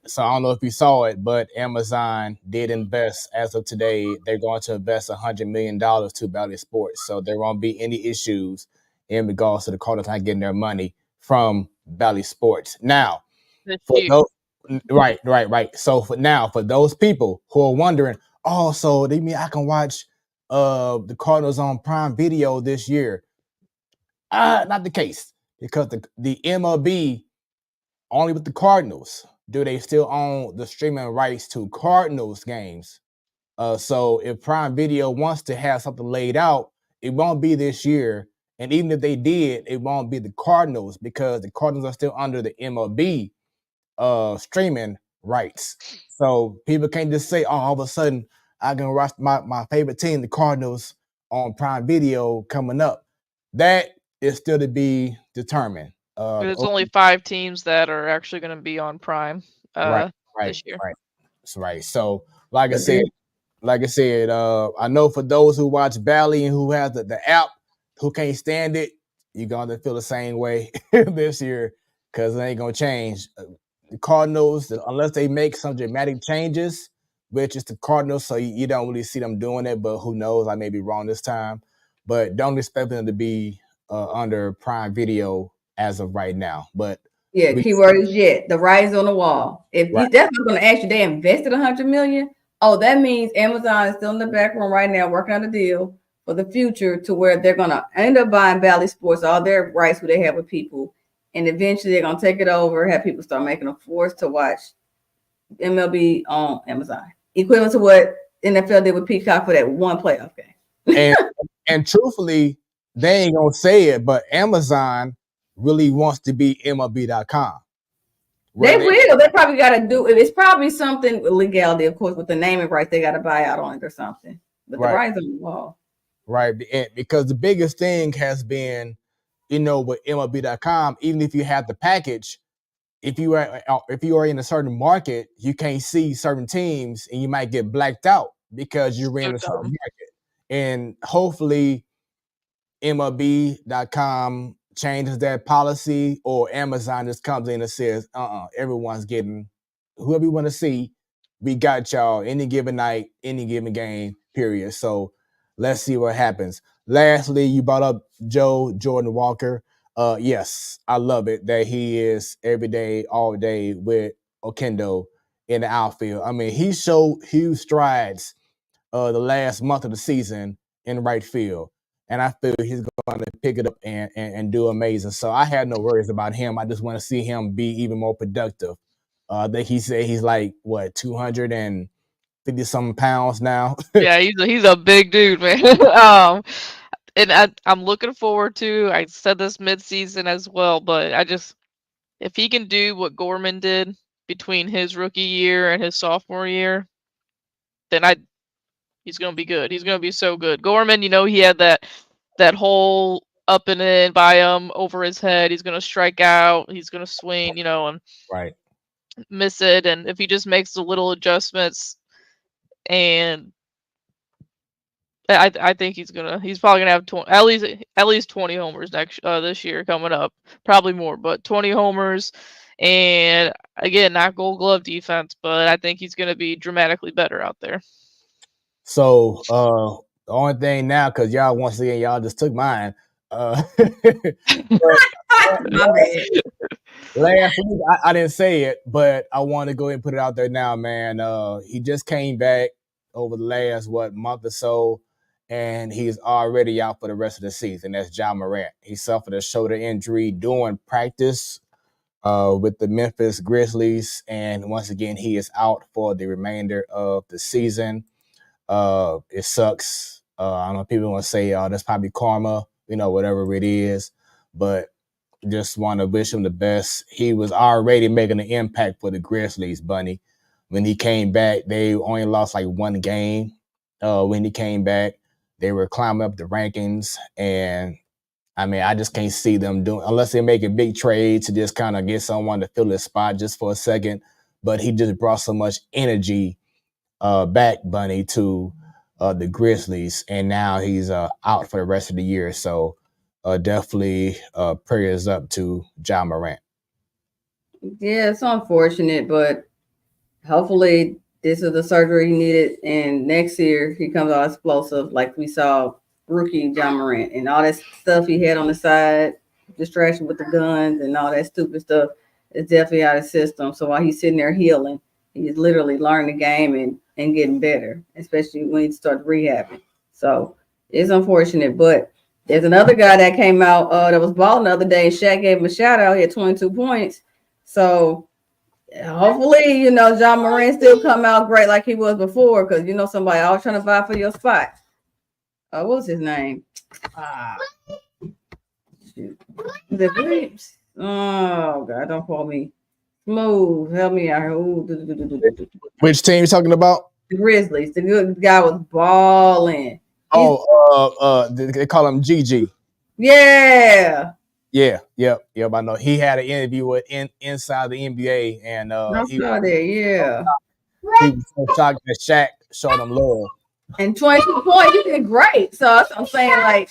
So I don't know if you saw it, but Amazon did invest as of today. They're going to invest $100 million to Valley Sports. So there won't be any issues in regards to the Cardinals not getting their money from Valley Sports. Now, for those, right. So for those people who are wondering, oh, so they mean I can watch the Cardinals on Prime Video this year? Not the case, because the MLB only with the Cardinals do they still own the streaming rights to Cardinals games. So if Prime Video wants to have something laid out, it won't be this year. And even if they did, it won't be the Cardinals because the Cardinals are still under the MLB streaming rights. So people can't just say, oh, all of a sudden I can watch my favorite team, the Cardinals, on Prime Video coming up. That is still to be determined. There's only 5 teams that are actually going to be on Prime this year. Right. So, like I said, I know for those who watch Valley and who has the app, who can't stand it, you're gonna feel the same way this year because it ain't gonna change. The Cardinals, unless they make some dramatic changes, which is the Cardinals, so you don't really see them doing it. But who knows? I may be wrong this time. But don't expect them to be under Prime Video as of right now. But yeah, keyword is yet. The writing's on the wall. If that's not going to ask you, they invested $100 million. Oh, that means Amazon is still in the background right now working on a deal for the future to where they're going to end up buying Valley Sports, all their rights who they have with people, and eventually they're going to take it over, have people start making a force to watch MLB on Amazon, equivalent to what NFL did with Peacock for that one playoff game. and truthfully, they ain't gonna say it, but Amazon really wants to be MLB.com. They will. They probably got to do it. It's probably something with legality, of course, with the naming rights. They got to buy out on it or something. But the rights on the wall. Right. Because the biggest thing has been, with MLB.com, even if you have the package, if you are in a certain market, you can't see certain teams and you might get blacked out because you're in a certain market. And hopefully MLB.com changes that policy, or Amazon just comes in and says, everyone's getting whoever you want to see. We got y'all any given night, any given game, period. So let's see what happens. Lastly, you brought up Jordan Walker. Yes, I love it that he is every day, all day with Okendo in the outfield. I mean, he showed huge strides the last month of the season in right field. And I feel he's going to pick it up and do amazing. So I had no worries about him. I just want to see him be even more productive. I think he said he's like, 250 something pounds now. Yeah, he's a big dude, man. And I'm looking forward to, I said this midseason as well, but if he can do what Gorman did between his rookie year and his sophomore year, then he's going to be good. He's going to be so good. Gorman, he had that whole up and in by him over his head. He's going to strike out. He's going to swing, and miss it. And if he just makes the little adjustments, and I think he's probably gonna have at least 20 homers this year coming up, probably more, but 20 homers, and again, not Gold Glove defense, but I think he's gonna be dramatically better out there. So the only thing now, because y'all once again y'all just took mine. Last week I didn't say it, but I want to go ahead and put it out there now, man. He just came back over the last month or so. and he's already out for the rest of the season. That's Ja Morant. He suffered a shoulder injury during practice with the Memphis Grizzlies, and once again, he is out for the remainder of the season. It sucks. I know people want to say, that's probably karma, whatever it is, but just want to wish him the best. He was already making an impact for the Grizzlies, Bunny. When he came back, they only lost like one game. When he came back, they were climbing up the rankings, and I mean, I just can't see them doing, unless they make a big trade to just kind of get someone to fill his spot just for a second. But he just brought so much energy back, Bunny, to the Grizzlies, and now he's out for the rest of the year. So definitely prayers up to Ja Morant. Yeah, it's unfortunate, but hopefully this is the surgery he needed, and next year he comes out explosive like we saw rookie Ja Morant, and all that stuff he had on the side, distraction with the guns and all that stupid stuff is definitely out of his system. So while he's sitting there healing, he's literally learning the game and getting better, especially when he started rehabbing. So it's unfortunate, but there's another guy that came out that was balling the other day. Shaq gave him a shout out. He had 22 points. So hopefully, Ja Morant still come out great like he was before, because somebody always trying to vie for your spot. What was his name? The Grips. Oh God, don't call me. Smoooth, help me out here. Which team you talking about? The Grizzlies. The good guy was balling. They call him GG. Yeah. Yep. I know he had an interview with inside the NBA, and he was so shocked that Shaq showed him love. And 22 points, you did great. So that's what I'm saying. Like,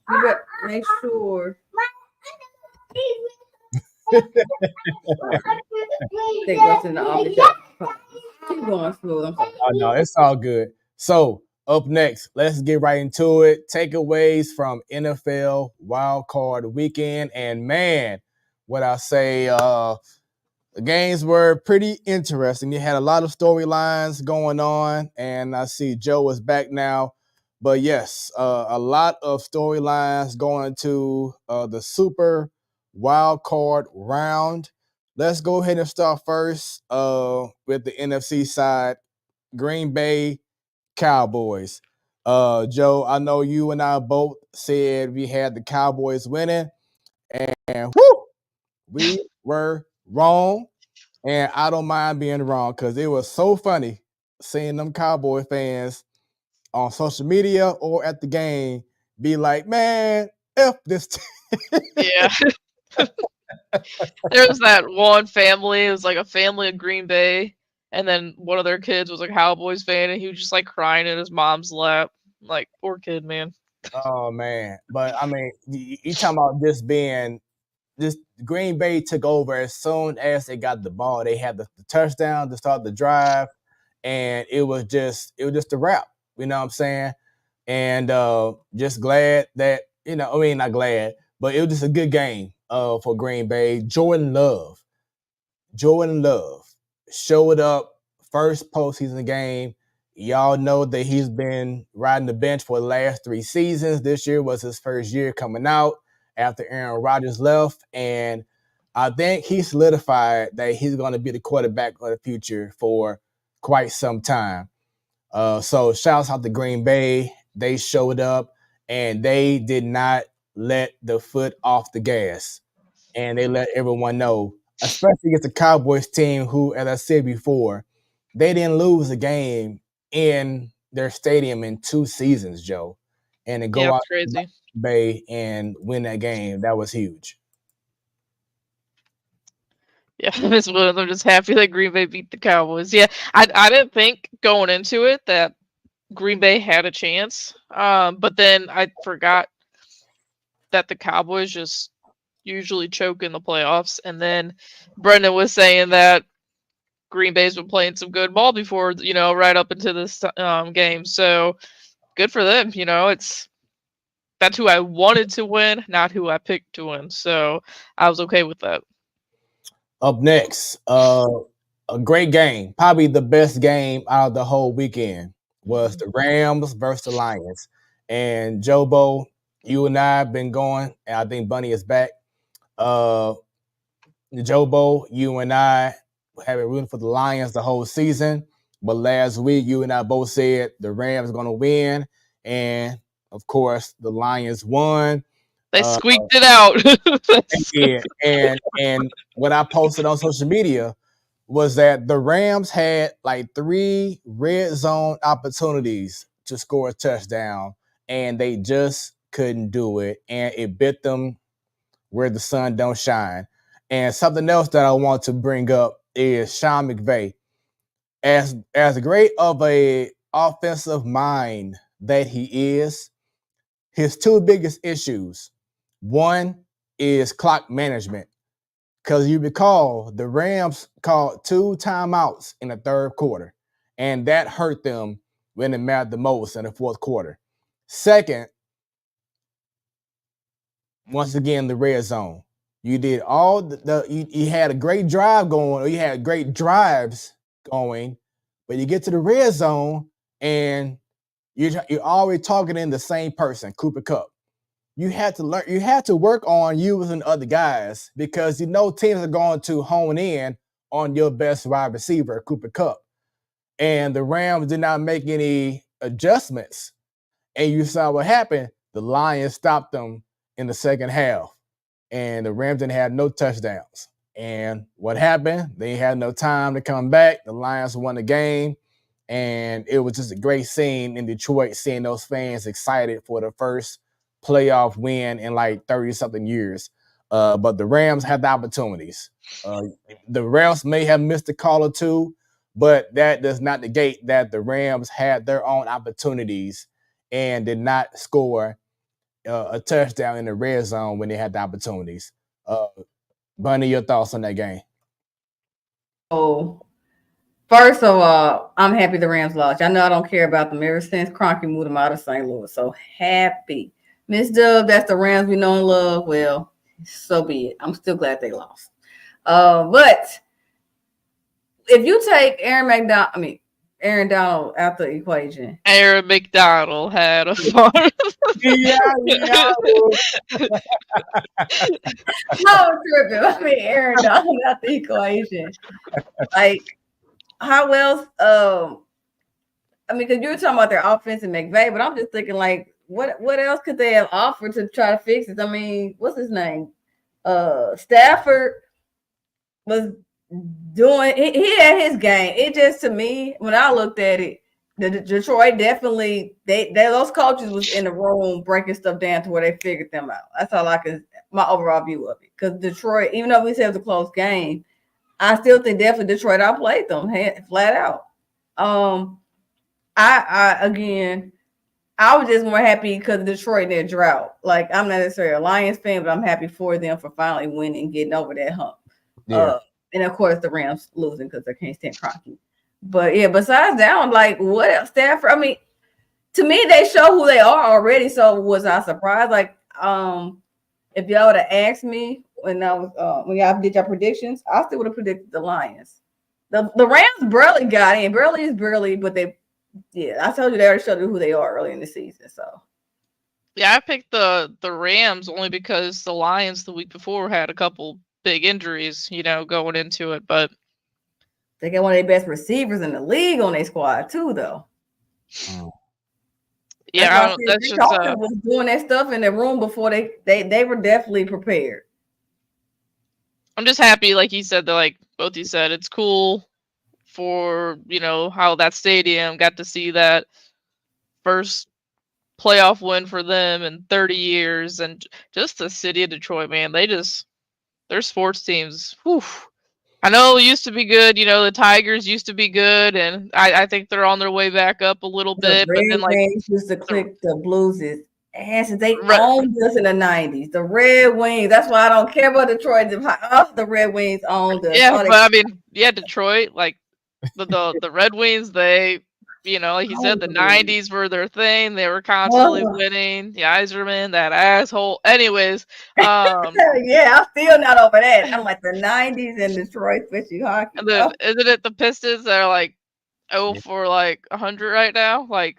you better make sure. They go to the office. Keep going, Smoooth. Oh no, it's all good. So up next, let's get right into it. Takeaways from NFL Wild Card Weekend, and man, what I say, the games were pretty interesting. You had a lot of storylines going on, and I see Joe is back now. But yes, a lot of storylines going to the Super Wild Card round. Let's go ahead and start first with the NFC side. Green Bay Cowboys. Joe, I know you and I both said we had the Cowboys winning, and whoo, we were wrong. And I don't mind being wrong because it was so funny seeing them Cowboy fans on social media or at the game be like, man, F this team. Yeah. There was that one family, it was like a family of Green Bay, and then one of their kids was a Cowboys fan, and he was just like crying in his mom's lap. Like, poor kid, man. Oh, man. But I mean, you talking about this being this Green Bay took over as soon as they got the ball. They had the touchdown to start the drive, and it was just a wrap. You know what I'm saying? And just glad that, not glad, but it was just a good game for Green Bay. Jordan Love showed up first postseason game. Y'all know that he's been riding the bench for the last 3 seasons. This year was his first year coming out after Aaron Rodgers left, and I think he solidified that he's going to be the quarterback of the future for quite some time. So shouts out to Green Bay. They showed up, and they did not let the foot off the gas, and they let everyone know, especially against the Cowboys team who, as I said before, they didn't lose a game in their stadium in 2 seasons, Joe. And to go out crazy. Bay and win that game, that was huge. Yeah, Miss Williams, I'm just happy that Green Bay beat the Cowboys. Yeah, I didn't think going into it that Green Bay had a chance, but then I forgot that the Cowboys just usually choke in the playoffs, and then Brendan was saying that Green Bay's been playing some good ball before, right up into this game. So good for them. That's who I wanted to win, not who I picked to win. So I was okay with that. Up next, a great game, probably the best game out of the whole weekend was the Rams versus the Lions. And Jobo, you and I have been going, and I think Bunny is back. Jobo, you and I have been rooting for the Lions the whole season. But last week, you and I both said the Rams are going to win. And, of course, the Lions won. They squeaked it out. and what I posted on social media was that the Rams had like 3 red zone opportunities to score a touchdown, and they just couldn't do it. And it bit them where the sun don't shine. And something else that I want to bring up is Sean McVay. As great of a offensive mind that he is, his 2 biggest issues. One is clock management. Because you recall, the Rams called 2 timeouts in the third quarter, and that hurt them when it mattered the most in the fourth quarter. Second, once again, the red zone. You did all you had a great drive going, or you had great drives going, but you get to the red zone and you're always targeting the same person, Cooper Kupp. You had to work on using other guys because teams are going to hone in on your best wide receiver, Cooper Kupp. And the Rams did not make any adjustments. And you saw what happened. The Lions stopped them in the second half. And the Rams didn't have no touchdowns. And what happened? They had no time to come back. The Lions won the game. And it was just a great scene in Detroit, seeing those fans excited for the first playoff win in like 30-something years. But the Rams had the opportunities. The Rams may have missed a call or two, but that does not negate that the Rams had their own opportunities and did not score a touchdown in the red zone when they had the opportunities. Bunny, your thoughts on that game? Oh, first of all, I'm happy the Rams lost. I know I don't care about them ever since Kroenke moved them out of St. Louis. So happy. Miss Dub, that's the Rams we know and love. Well, so be it. I'm still glad they lost. But if you take Aaron Donald out the equation. Aaron McDonald had a farm. Yeah. No, I'm tripping. Aaron Donald out the equation. Like, how else? Because you were talking about their offense and McVay, but I'm just thinking, like, what else could they have offered to try to fix it? What's his name? Stafford was doing. He had his game. It just, to me, when I looked at it, the Detroit definitely those coaches was in the room breaking stuff down to where they figured them out. That's all my overall view of it. Because Detroit, even though we said it was a close game, I still think definitely Detroit outplayed them flat out. I was just more happy because of Detroit in their drought. Like, I'm not necessarily a Lions fan, but I'm happy for them for finally winning and getting over that hump. Yeah. And of course the Rams losing because they can't stand Kroenke. But yeah, besides that one, like, what else? Stafford, to me, they show who they are already. So was I surprised? Like, if y'all would have asked me when y'all did your predictions, I still would have predicted the Lions. The Rams barely got in. Barely is barely, but I told you they already showed you who they are early in the season. So yeah, I picked the Rams only because the Lions the week before had a couple big injuries, going into it, but they got one of their best receivers in the league on their squad too, though. Yeah, that's just was doing that stuff in the room before they were definitely prepared. I'm just happy, like you said, that like both you said, it's cool for how that stadium got to see that first playoff win for them in 30 years, and just the city of Detroit, man, their sports teams. Whew, I know it used to be good. The Tigers used to be good, and I think they're on their way back up a little bit. But then, like, used to click the Blues' asses. They owned us in the 90s. The Red Wings. That's why I don't care about Detroit. The Red Wings owned us. Yeah, but Detroit, like the Red Wings, they, like you said, the 90s were their thing. They were constantly winning. The Iserman, that asshole. Anyways, yeah, I'm still not over that. I'm like the 90s in Detroit, especially hockey. Isn't it the Pistons that are like for like 100 right now? Like,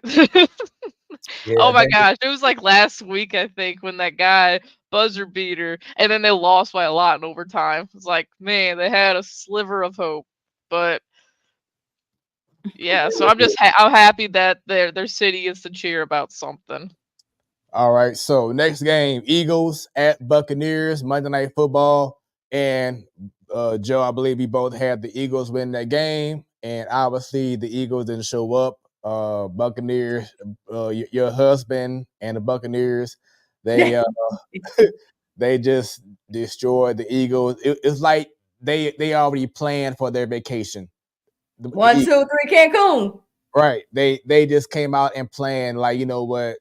Yeah, Oh my gosh, it was like last week I think when that guy buzzer beater, and then they lost by a lot in overtime. It's like, man, they had a sliver of hope, but yeah. So I'm just I'm happy that their city gets to cheer about something. All right, so next game, Eagles at Buccaneers, Monday Night Football. And Joe, I believe we both had the Eagles win that game. And obviously the Eagles didn't show up. Buccaneers, your husband and the Buccaneers, they they just destroyed the Eagles. It's like they already planned for their vacation. 1, 2, 3, Cancun. Right. They just came out and planned like, you know what,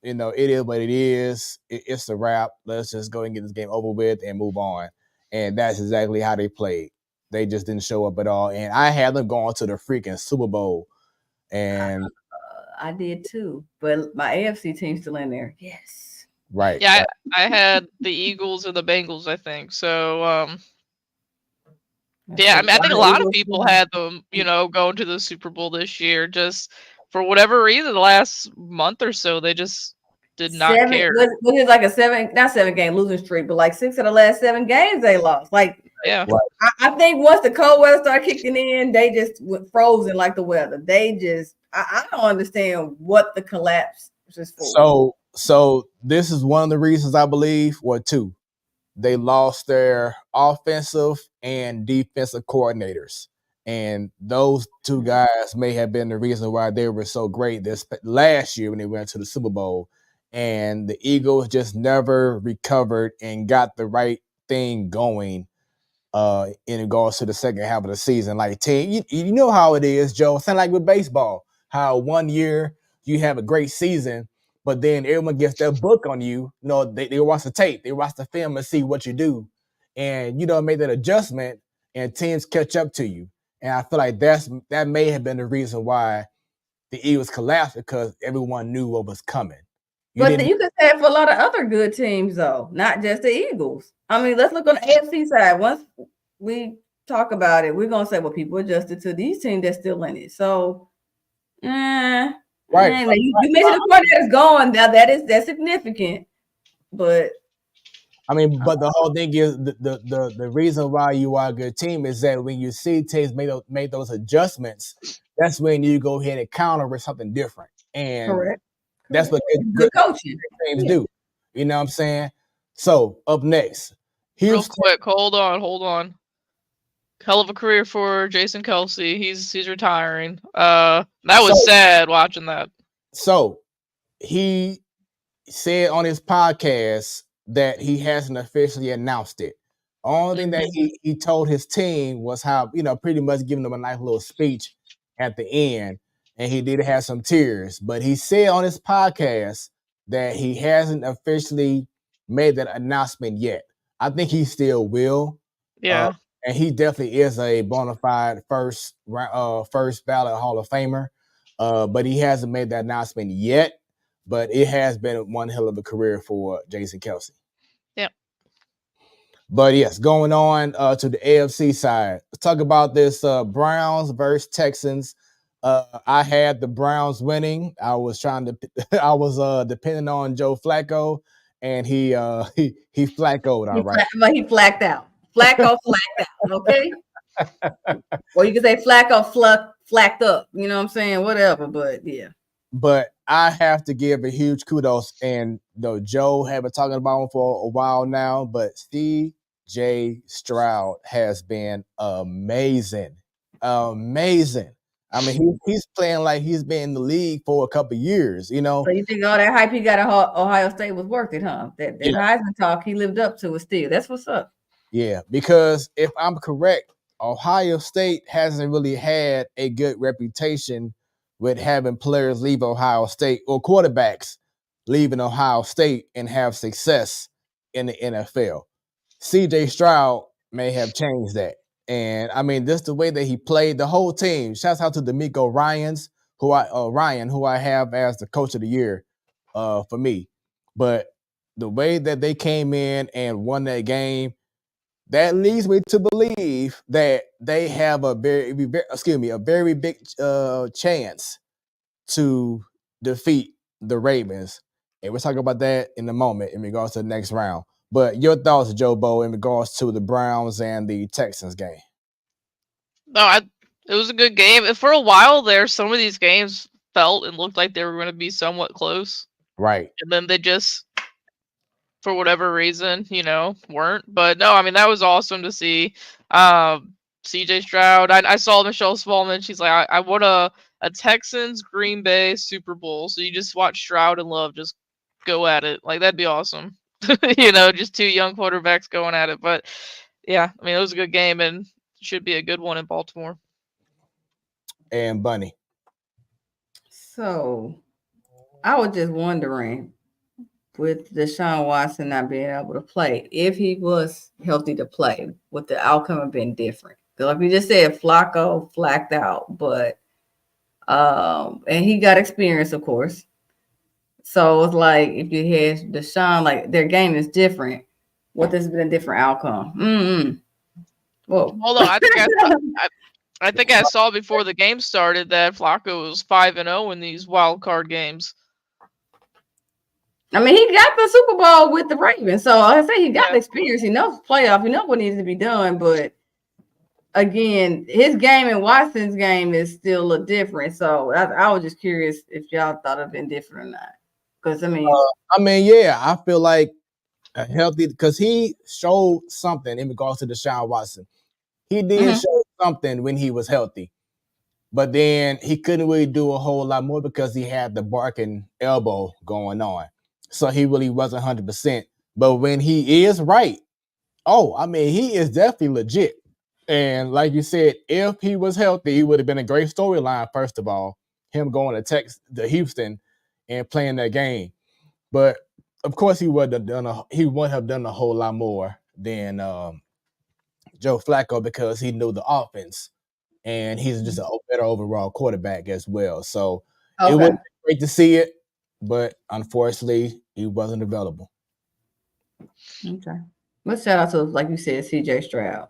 it is what it is. It's a wrap. Let's just go and get this game over with and move on. And that's exactly how they played. They just didn't show up at all. And I had them going to the freaking Super Bowl. And I did too. But my AFC team's still in there. Yes. Right. Yeah, I had the Eagles or the Bengals, I think. So yeah, I mean, I think a lot of people had them, going to the Super Bowl this year. Just for whatever reason, the last month or so, they just did not care. Was it like a not 7-game losing streak, but like 6 of the last 7 games they lost. Like, yeah, I think once the cold weather started kicking in, they just went frozen like the weather. They just, I don't understand what the collapse is for. So this is one of the reasons I believe, or two. They lost their offensive and defensive coordinators. And those two guys may have been the reason why they were so great this last year when they went to the Super Bowl. And the Eagles just never recovered and got the right thing going in regards to the second half of the season. Like, team, you know how it is, Joe. Sound like with baseball, how 1 year you have a great season, but then everyone gets their book on you. They watch the tape, they watch the film and see what you do. And you don't make that adjustment and teams catch up to you. And I feel like that may have been the reason why the Eagles collapsed, because everyone knew what was coming. You could say it for a lot of other good teams, though, not just the Eagles. I mean, let's look on the AFC side. Once we talk about it, we're going to say, well, people adjusted to these teams that's still in it. So, right. You mentioned the part that is gone. Now, that's significant. But I mean, but the whole thing is the reason why you are a good team is that when you see teams made those adjustments, that's when you go ahead and counter with something different. And correct. That's what good coaching teams do. You know what I'm saying? So up next, real quick, hold on. Hell of a career for Jason Kelce. He's retiring. That was sad watching that. So he said on his podcast that he hasn't officially announced it. Only thing that he told his team was how, pretty much giving them a nice little speech at the end. And he did have some tears, but he said on his podcast that he hasn't officially made that announcement yet. I think he still will. Yeah. And he definitely is a bona fide first ballot Hall of Famer. But he hasn't made that announcement yet. But it has been one hell of a career for Jason Kelce. Yep. But yes, going on to the AFC side. Let's talk about this Browns versus Texans. I had the Browns winning. I was depending on Joe Flacco, and he flaccoed, all right. But he flacked out. Flacco flacked out, okay? Or you could say Flacco flacked up. You know what I'm saying? Whatever, but yeah. But I have to give a huge kudos, and Joe have been talking about him for a while now, but C.J. Stroud has been amazing. Amazing. I mean, he's playing like he's been in the league for a couple of years, So you think all that hype he got at Ohio State was worth it, huh? That Heisman talk he lived up to it still. That's what's up. Yeah, because if I'm correct, Ohio State hasn't really had a good reputation with having players leave Ohio State, or quarterbacks leaving Ohio State and have success in the NFL. C.J. Stroud may have changed that. And I mean, this the way that he played the whole team. Shouts out to D'Amico Ryans, who I have as the coach of the year for me. But the way that they came in and won that game, that leads me to believe that they have a very big chance to defeat the Ravens, and we'll talk about that in a moment in regards to the next round. But your thoughts, Joe Bo, in regards to the Browns and the Texans game? No, it was a good game. For a while there, some of these games felt and looked like they were going to be somewhat close. Right. And then they just, for whatever reason, weren't. But no, I mean, that was awesome to see. CJ Stroud. I saw Michelle Smallman. She's like, I want a Texans Green Bay Super Bowl. So you just watch Stroud and Love just go at it. Like, that'd be awesome. Just two young quarterbacks going at it. But yeah, I mean, it was a good game and should be a good one in Baltimore. And Bunny. So I was just wondering, with Deshaun Watson not being able to play, if he was healthy to play, would the outcome have been different? Because like we just said, Flacco flacked out, but and he got experience, of course. So it's like if you had Deshaun, like their game is different. What has been a different outcome? Whoa. Hold on, I think I saw before the game started that Flacco was 5-0 in these wild card games. I mean, he got the Super Bowl with the Ravens, so I say he got the experience. He knows playoff. He knows what needs to be done. But again, his game and Watson's game is still a different. So I was just curious if y'all thought it'd been different or not. Because yeah, I feel like a healthy, because he showed something in regards to Deshaun Watson. He did show something when he was healthy, but then he couldn't really do a whole lot more because he had the barking elbow going on. So he really wasn't 100%. But when he is right, he is definitely legit. And like you said, if he was healthy, he would have been a great storyline, first of all, him going to Houston and playing that game. But of course, he wouldn't have done a whole lot more than Joe Flacco, because he knew the offense, and he's just a better overall quarterback as well. So it was great to see it, but unfortunately, he wasn't available. Okay. Let's shout out to, like you said, CJ Stroud.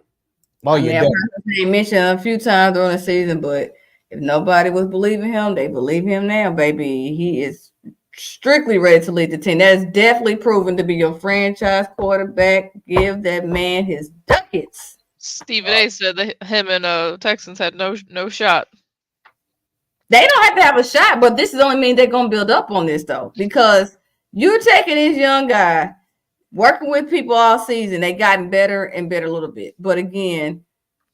I've heard his name mentioned a few times during the season, but if nobody was believing him, they believe him now, baby. He is strictly ready to lead the team. That is definitely proven to be your franchise quarterback. Give that man his ducats. Stephen A said that him and Texans had no shot. They don't have to have a shot, but this is only mean they're gonna build up on this though, because you're taking this young guy, working with people all season. They gotten better and better a little bit, but again,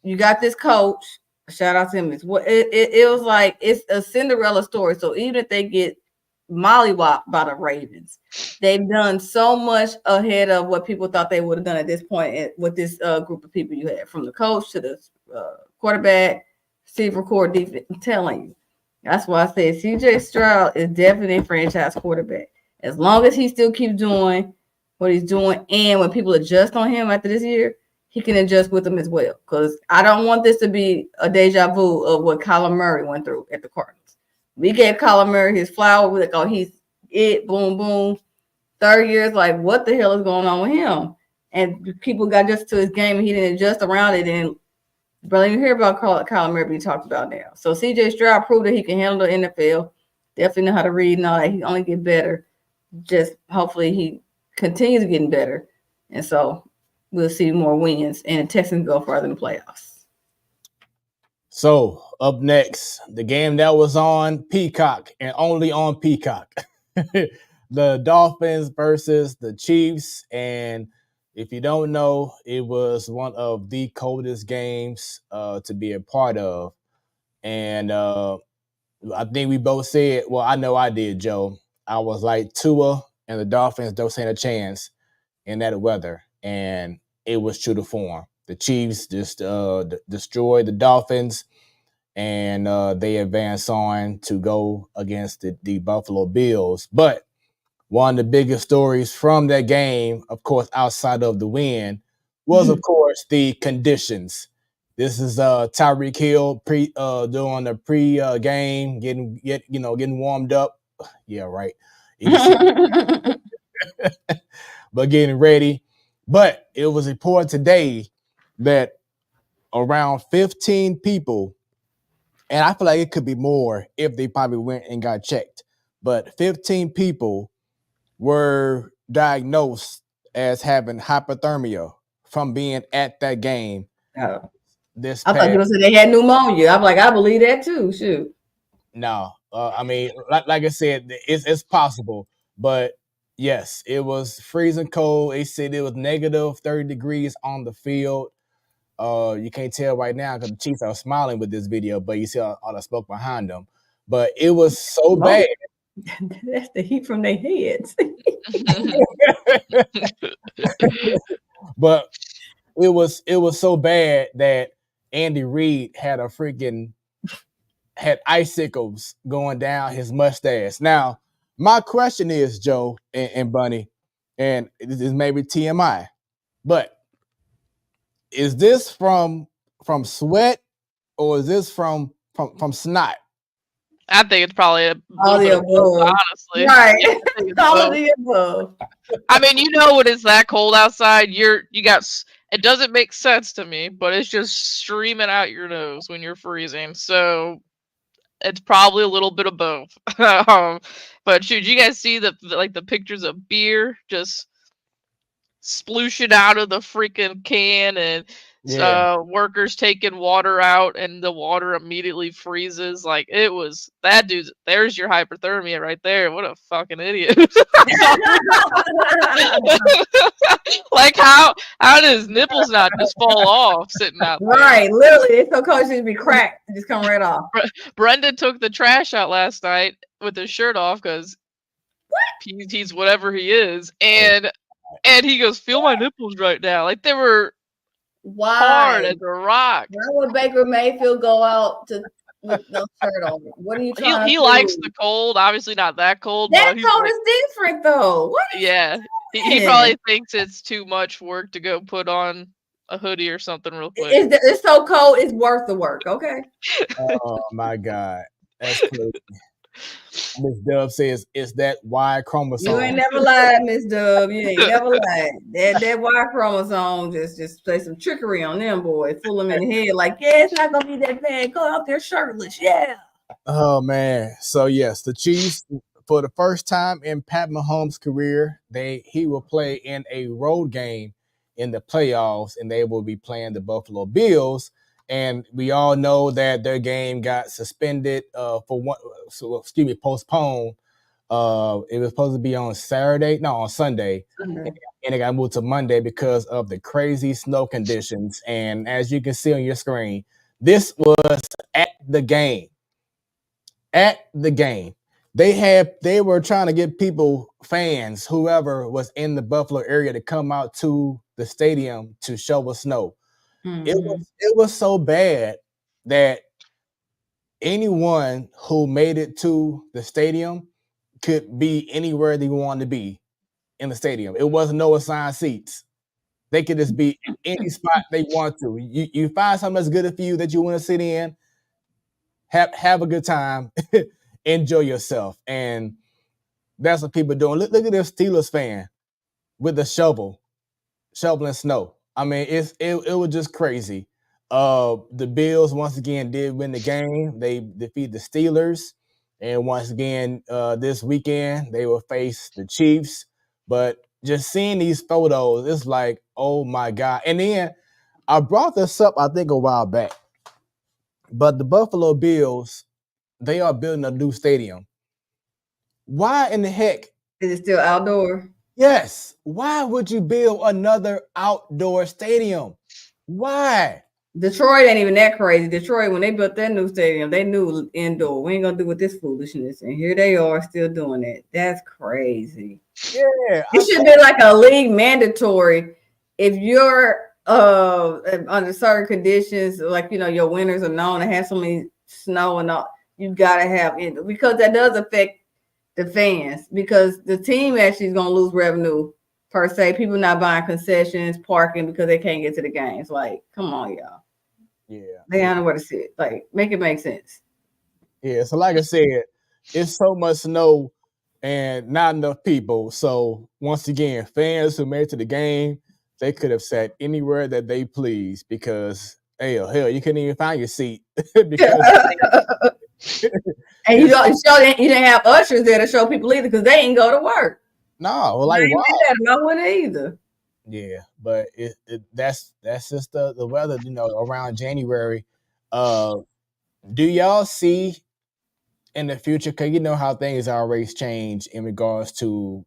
you got this coach. Shout out to him. It was like it's a Cinderella story. So even if they get mollywopped by the Ravens, they've done so much ahead of what people thought they would have done at this point with this group of people you had, from the coach to the quarterback, receiver core, defense. I'm telling you, that's why I said CJ Stroud is definitely a franchise quarterback. As long as he still keeps doing what he's doing, and when people adjust on him after this year, he can adjust with them as well. Because I don't want this to be a deja vu of what Kyler Murray went through at the Cardinals. We gave Kyler Murray his flower. We're like, he's it, boom, boom. Third year is like, what the hell is going on with him? And people got just to his game, and he didn't adjust around it. And barely even hear about Kyler Murray being talked about now. So CJ Stroud proved that he can handle the NFL. Definitely know how to read and all that. He only get better. Just hopefully he continues getting better. And so we'll see more wins, and the Texans go further in the playoffs. So up next, the game that was on Peacock and only on Peacock. The Dolphins versus the Chiefs. And if you don't know, it was one of the coldest games to be a part of. And I think we both said, well, I know I did, Joe. I was like, Tua and the Dolphins don't stand a chance in that weather. And it was true to form. The Chiefs just destroyed the Dolphins, and they advanced on to go against the Buffalo Bills. But one of the biggest stories from that game, of course, outside of the win, was, of course, the conditions. This is Tyreek Hill doing the pre-game, getting warmed up. Yeah, right. But getting ready. But it was reported today that around 15 people, and I feel like it could be more if they probably went and got checked, but 15 people were diagnosed as having hypothermia from being at that game. Oh. This I thought you past, said they had pneumonia. I'm like, I believe that too. Shoot. no, I mean, like I said, it's possible, but yes, it was freezing cold. They said it was negative 30 degrees on the field. You can't tell right now because the Chiefs are smiling with this video, but you see all the smoke behind them. But it was so bad. That's the heat from their heads. But it was so bad that Andy Reid had icicles going down his mustache. Now, my question is, Joe and Bunny, and this is maybe TMI, but is this from sweat or is this from snot? I think it's probably all the above, honestly. Right. Yeah, all of the above. I mean, when it's that cold outside, it doesn't make sense to me, but it's just streaming out your nose when you're freezing. So it's probably a little bit of both. But shoot, you guys see the pictures of beer just splooshing out of the freaking can and workers taking water out and the water immediately freezes. Like, it was that dude's. There's your hypothermia right there. What a fucking idiot. Like, how did his nipples not just fall off sitting out there? Right, literally, it's so cold it should be cracked. It just come right off. Brendan took the trash out last night with his shirt off because he's whatever he is, and he goes, "Feel my nipples right now." Like, they were hard as a rock. Why would Baker Mayfield go out with no shirt on? What are you trying to do? He likes the cold. Obviously not that cold. That but cold is different, though. What? Yeah, he probably thinks it's too much work to go put on a hoodie or something real quick. It's so cold. It's worth the work. Okay. Oh my God, that's crazy. Miss Dub says it's that Y chromosome. You ain't never lied, Miss Dub. You ain't never lied. That Y chromosome just play some trickery on them, boy. Fool them in the head like, yeah, it's not gonna be that bad. Go out there shirtless, yeah. Oh man. So yes, the Chiefs, for the first time in Pat Mahomes' career, he will play in a road game in the playoffs, and they will be playing the Buffalo Bills. And we all know that their game got suspended postponed. It was supposed to be on Sunday, and it got moved to Monday because of the crazy snow conditions. And as you can see on your screen, this was at the game. At the game, they were trying to get fans, whoever was in the Buffalo area, to come out to the stadium to shovel snow. Mm-hmm. It was so bad that anyone who made it to the stadium could be anywhere they wanted to be in the stadium. It wasn't no assigned seats. They could just be any spot they want to. You find something that's good for you that you want to sit in, have a good time, enjoy yourself. And that's what people are doing. Look at this Steelers fan with the shoveling snow. I mean, it was just crazy. The Bills once again did win the game. They defeat the Steelers, and once again this weekend they will face the Chiefs. But just seeing these photos, it's like, oh my God! And then I brought this up, I think, a while back. But the Buffalo Bills, they are building a new stadium. Why in the heck is it still outdoor? Yes. Why would you build another outdoor stadium? Why? Detroit ain't even that crazy. Detroit, when they built that new stadium, they knew indoor. We ain't gonna do with this foolishness. And here they are still doing it. That's crazy. Yeah. It should be like a league mandatory. If you're under certain conditions, like your winters are known to have so many snow and all, you gotta have it, because that does affect the fans, because the team actually is going to lose revenue per se. People not buying concessions, parking because they can't get to the games. Like, come on, y'all. Yeah. They don't know where to sit. Like, make it make sense. Yeah. So like I said, it's so much snow and not enough people. So once again, fans who made it to the game, they could have sat anywhere that they please, because hell, you couldn't even find your seat because And you didn't have ushers there to show people either because they ain't go to work. No, well, like wow. I wouldn't either. Yeah, but that's just the weather, around January. Do y'all see in the future? Because you know how things always change in regards to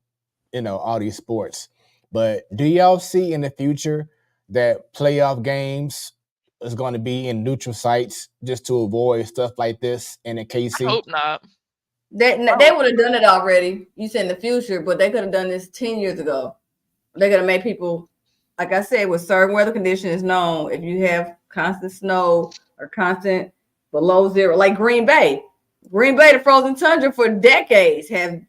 all these sports. But do y'all see in the future that playoff games is going to be in neutral sites just to avoid stuff like this in the KC? I hope not. They would have done it already. You said in the future, but they could have done this 10 years ago. They're gonna make people, like I said, with certain weather conditions known. If you have constant snow or constant below zero, like Green Bay, the frozen tundra for decades. Have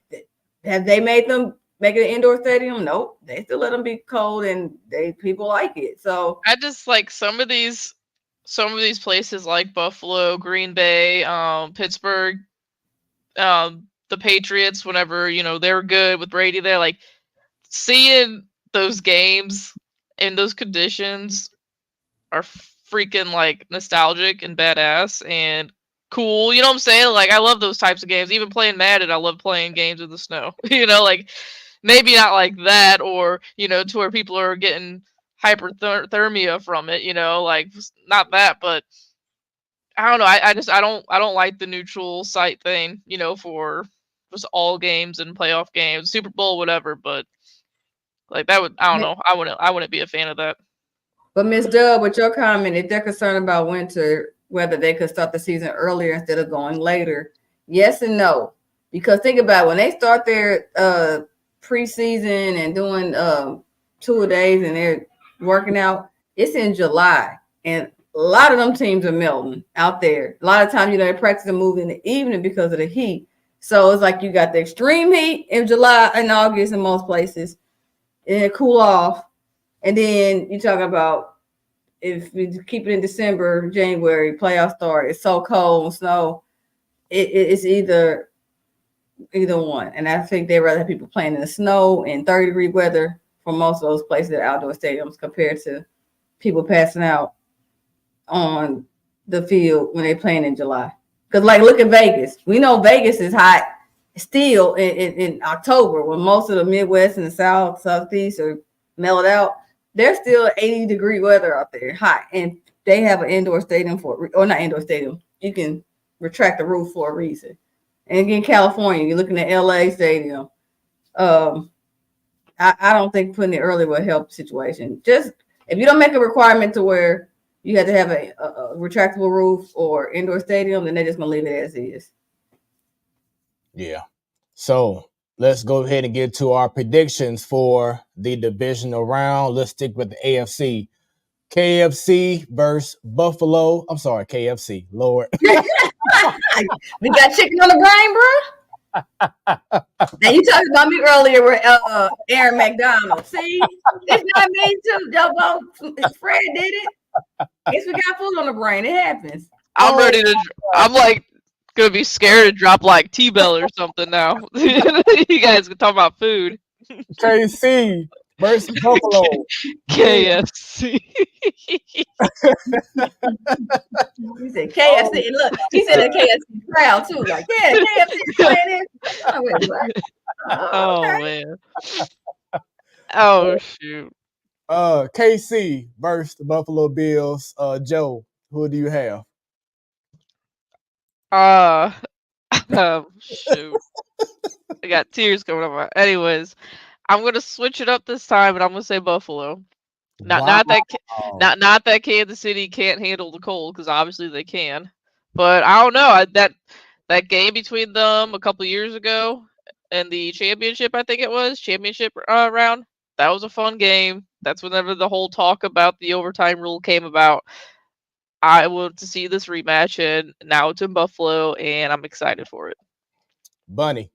they made them make it an indoor stadium? Nope. They still let them be cold, and people like it. So I just like some of these places like Buffalo, Green Bay, Pittsburgh, the Patriots. Whenever they're good with Brady, they're like seeing those games in those conditions are freaking like nostalgic and badass and cool. You know what I'm saying? Like I love those types of games. Even playing Madden, I love playing games in the snow. Like maybe not like that, or to where people are getting hyperthermia from it. Like not that, but I don't know. I don't like the neutral site thing. For just all games and playoff games, Super Bowl, whatever. But like that would, I don't know. I wouldn't be a fan of that. But Ms. Dub, with your comment, if they're concerned about winter, whether they could start the season earlier instead of going later, yes and no. Because think about it, when they start their preseason and doing 2 days and they're working out, it's in July. And a lot of them teams are melting out there. A lot of times, they practice and move in the evening because of the heat. So it's like you got the extreme heat in July and August in most places, and it cool off. And then you talk about if you keep it in December, January, playoff start, it's so cold and snow. It's either one. And I think they'd rather have people playing in the snow and 30-degree weather for most of those places at outdoor stadiums compared to people passing out on the field when they're playing in July. Because like look at Vegas. We know Vegas is hot still in October when most of the Midwest and the Southeast are mellowed out. There's still 80-degree weather out there, hot, and they have an indoor stadium or not indoor stadium. You can retract the roof for a reason. And again, California, you're looking at LA stadium. I don't think putting it early will help the situation. Just if you don't make a requirement to where you have to have a retractable roof or indoor stadium, then they're just gonna leave it as is. Yeah. So let's go ahead and get to our predictions for the divisional round. Let's stick with the AFC. KFC versus Buffalo. I'm sorry, KFC. Lord. We got chicken on the brain, bro. Now you talked about me earlier with Aaron McDonald. See, it's not me too, Jobo. Fred did it. Guess we got food on the brain. It happens. I'm ready to. I'm like gonna be scared to drop like T-Bell or something now. You guys can talk about food. KC versus Buffalo. KFC. He said KFC. And look, he said a KFC crowd too. Like, yeah, KFC is playing this. Oh, wait, what? Oh Okay. man. Oh shoot. KC versus the Buffalo Bills. Joe, who do you have? Shoot. I got tears coming up. Anyways, I'm gonna switch it up this time, and I'm gonna say Buffalo. Not that Kansas City can't handle the cold, because obviously they can. But I don't know. That game between them a couple years ago in the championship, I think it was championship round. That was a fun game. That's whenever the whole talk about the overtime rule came about. I want to see this rematch, and now it's in Buffalo, and I'm excited for it. Bunny.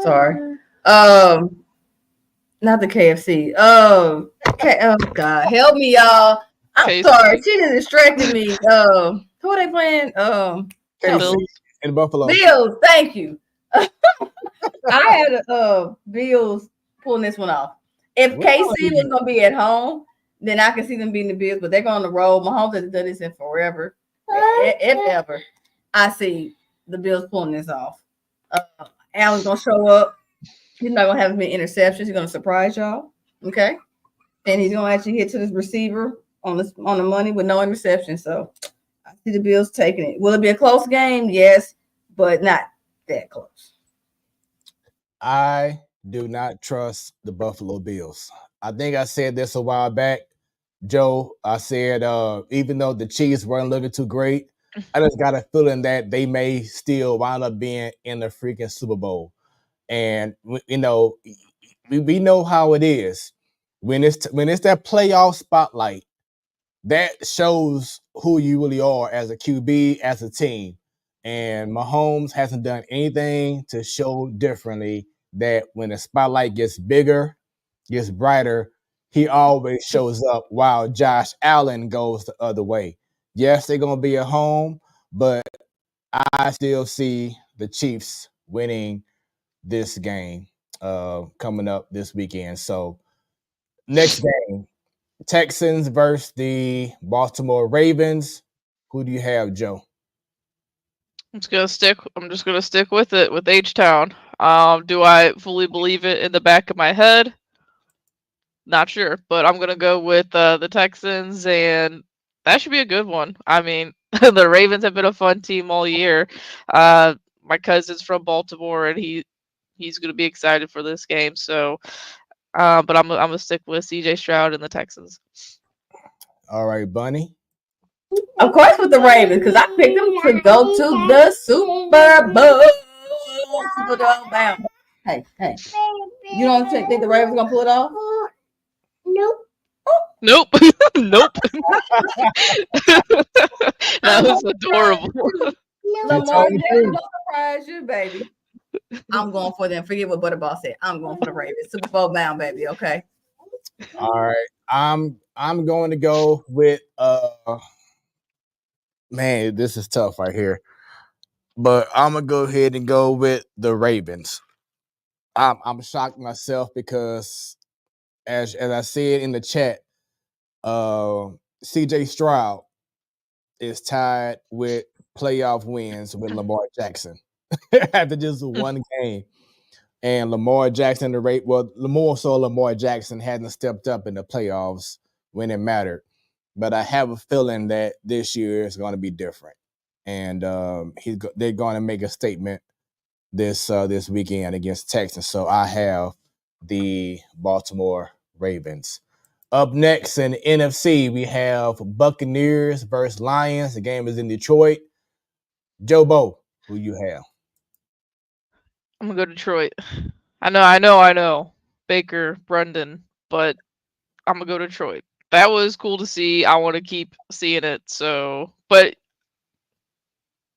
Sorry. Not the KFC. Oh God, help me, y'all. I'm sorry. She just distracted me. Who are they playing? KC in Buffalo. Bills. Thank you. I had Bills pulling this one off. If KC was gonna be at home, then I can see them beating the Bills, but they're going on the road. Mahomes has done this in forever. If ever. I see the Bills pulling this off. Allen's gonna show up. He's not gonna have as many interceptions. He's gonna surprise y'all. Okay, and he's gonna actually hit to this receiver on the money with no interception. So I see the Bills taking it. Will it be a close game? Yes, but not that close. I do not trust the Buffalo Bills. I think I said this a while back, Joe. I said even though the Chiefs weren't looking too great, I just got a feeling that they may still wind up being in the freaking Super Bowl. And we know how it is when it's that playoff spotlight. That shows who you really are as a QB, as a team. And Mahomes hasn't done anything to show differently that when the spotlight gets bigger, gets brighter, he always shows up while Josh Allen goes the other way. Yes, they're going to be at home, but I still see the Chiefs winning this game coming up this weekend. So next game, Texans versus the Baltimore Ravens. Who do you have, Joe? I'm just gonna stick with it with H-Town. Do I fully believe it in the back of my head? Not sure, but I'm gonna go with the Texans, and that should be a good one. I mean, the Ravens have been a fun team all year. My cousin's from Baltimore, and he's gonna be excited for this game. So, but I'm gonna stick with CJ Stroud and the Texans. All right, Bunny. Of course, with the Ravens, because I picked them to go to the Super Bowl. Super Bowl bound. Hey. You don't think the Ravens gonna pull it off? Nope. Nope. That was adorable. Lamar Jackson gonna surprise you, baby. I'm going for them. Forget what Butterball said. I'm going for the Ravens. Super Bowl bound, baby. Okay. All right. I'm going to go with man, this is tough right here. But I'm gonna go ahead and go with the Ravens. I'm shocked myself because as I said in the chat, CJ Stroud is tied with playoff wins with Lamar Jackson after just one game. And Lamar Jackson, Lamar Jackson hadn't stepped up in the playoffs when it mattered. But I have a feeling that this year is going to be different. And they're going to make a statement this weekend against Texans. So I have the Baltimore Ravens. Up next in the NFC, we have Buccaneers versus Lions. The game is in Detroit. Joe Bo, who you have? I'm gonna go Detroit. I know. Baker, Brendan, but I'm gonna go Detroit. That was cool to see. I want to keep seeing it. So, but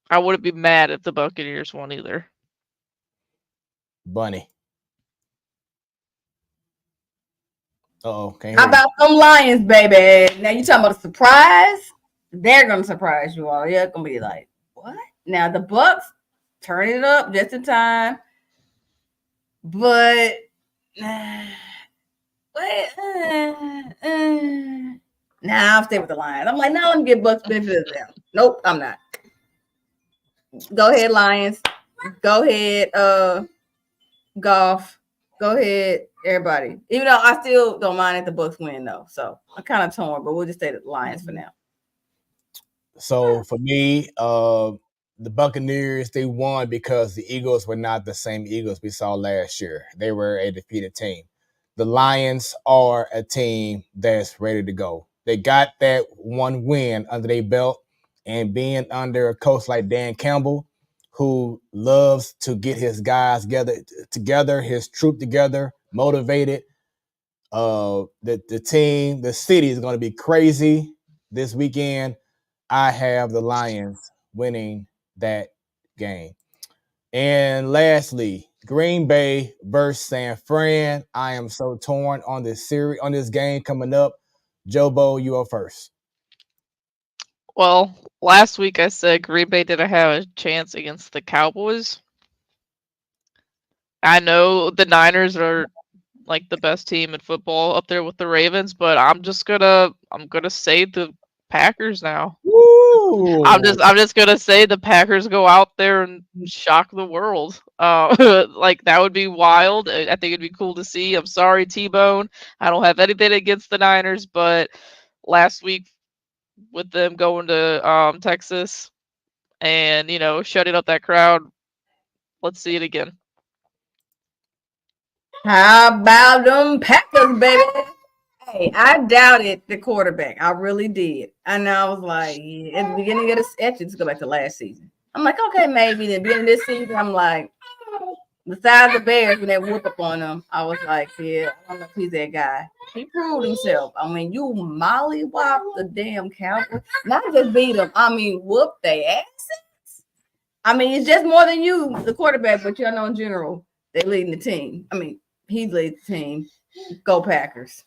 I wouldn't be mad if the Buccaneers won either. Bunny. Uh-oh. How about them Lions, baby? Now you talking about a surprise? They're gonna surprise you all. Yeah, it's gonna be like, what? Now the Bucks turn it up just in time, but nah, I'll stay with the Lions. I'm like, now let me get Bucks benefit of them. Nope, I'm not. Go ahead, Lions. Go ahead, Golf. Go ahead, everybody. Even though I still don't mind if the Bucks win, though. So I'm kind of torn, but we'll just stay with the Lions for now. So for me, the Buccaneers, they won because the Eagles were not the same Eagles we saw last year. They were a defeated team. The Lions are a team that's ready to go. They got that one win under their belt, and being under a coach like Dan Campbell, who loves to get his guys together, his troop together, motivated. The team, the city is going to be crazy this weekend. I have the Lions winning that game. And lastly, Green Bay versus San Fran. I am so torn on this series, on this game coming up. Joe Bo, you are first. Well, last week I said Green Bay didn't have a chance against the Cowboys. I know the Niners are like the best team in football up there with the Ravens, but I'm gonna say the Packers now. Woo! I'm just gonna say the Packers go out there and shock the world. Like that would be wild. I think it'd be cool to see. I'm sorry, T-Bone. I don't have anything against the Niners, but last week with them going to Texas and shutting up that crowd, let's see it again. How about them Packers, baby? Hey, I doubted the quarterback. I really did. And I was like, yeah, at the beginning of this, actually, let's go back to last season. I'm like, okay, maybe. Then beginning of this season, I'm like, besides the Bears, when they whoop up on them, I was like, yeah, I don't know if he's that guy. He proved himself. I mean, you mollywop the damn Cowboys. Not just beat them, I mean, whoop their asses. I mean, it's just more than you, the quarterback, but y'all know in general, they're leading the team. I mean, he leads the team. Go Packers.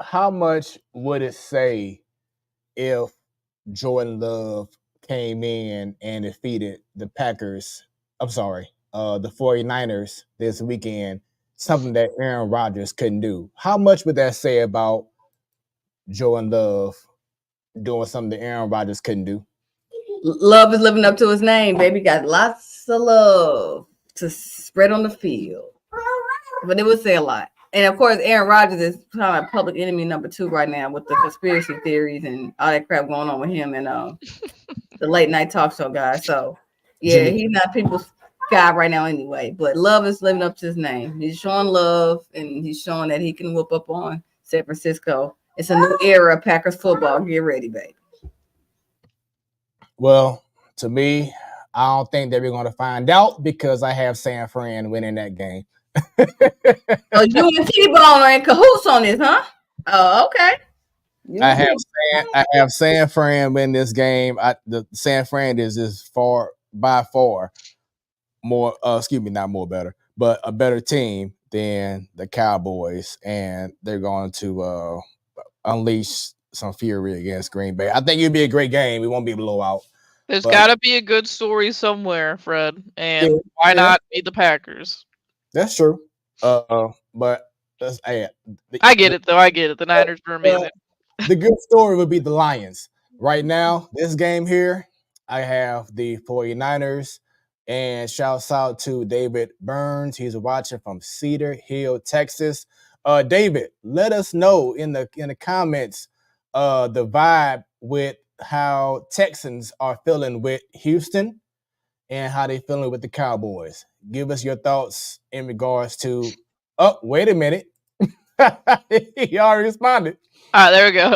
How much would it say if Jordan Love came in and defeated the Packers? I'm sorry, the 49ers this weekend, something that Aaron Rodgers couldn't do. How much would that say about Jordan Love doing something that Aaron Rodgers couldn't do? Love is living up to his name, baby. Got lots of love to spread on the field. But it would say a lot. And of course, Aaron Rodgers is kind of public enemy number 2 right now with the conspiracy theories and all that crap going on with him and the late night talk show guy. So yeah, he's not people's guy right now anyway. But Love is living up to his name. He's showing love and he's showing that he can whoop up on San Francisco. It's a new era of Packers football. Get ready, baby. Well, to me, I don't think that we're going to find out because I have San Fran winning that game. Oh, you and T-Bone are in cahoots on this, huh? Oh, okay. I have San Fran win this game. The San Fran is by far more. Not more better, but a better team than the Cowboys, and they're going to unleash some fury against Green Bay. I think it'll be a great game. It won't be a blowout. There's got to be a good story somewhere, Fred, and why not be the Packers? That's true. But I get it though. I get it. The Niners were amazing. The good story would be the Lions. Right now, this game here, I have the 49ers, and shouts out to David Burns. He's watching from Cedar Hill, Texas. David, let us know in the comments the vibe with how Texans are feeling with Houston and how they feeling with the Cowboys. Give us your thoughts in regards to. Oh, wait a minute. He already responded. All right, there we go.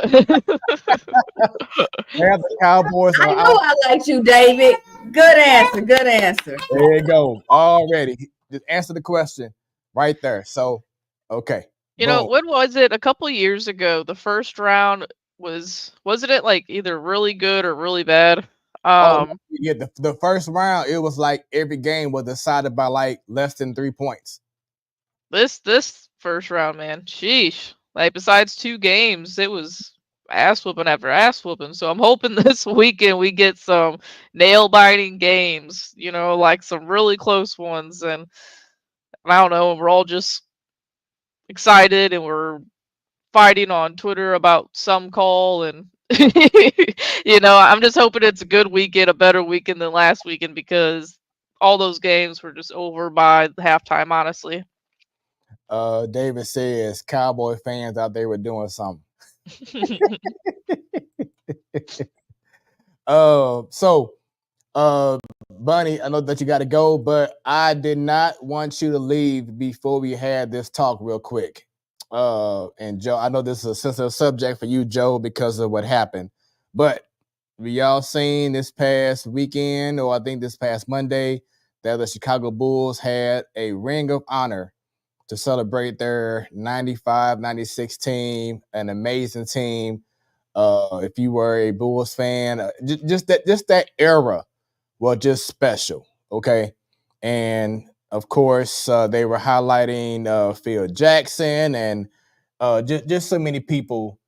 The Cowboys. I know I liked you, David. Good answer. Good answer. There you go. Already. Just answer the question right there. So, okay. You know, when was it? A couple years ago, the first round wasn't it like either really good or really bad? The first round, it was like every game was decided by like less than 3 points. This first round, man, sheesh. Like besides 2 games, it was ass whooping after ass whooping. So I'm hoping this weekend we get some nail biting games, like some really close ones. And I don't know, we're all just excited and we're fighting on Twitter about some call. And, I'm just hoping it's a good weekend, a better weekend than last weekend because all those games were just over by halftime, honestly. David says Cowboy fans out there were doing something. Bunny, I know that you got to go, but I did not want you to leave before we had this talk real quick. And Joe, I know this is a sensitive subject for you, Joe, because of what happened. But we all seen this past weekend, or I think this past Monday, that the Chicago Bulls had a Ring of Honor to celebrate their 95-96 team, an amazing team. If you were a Bulls fan, just that era was just special, okay? And, of course, they were highlighting Phil Jackson and just so many people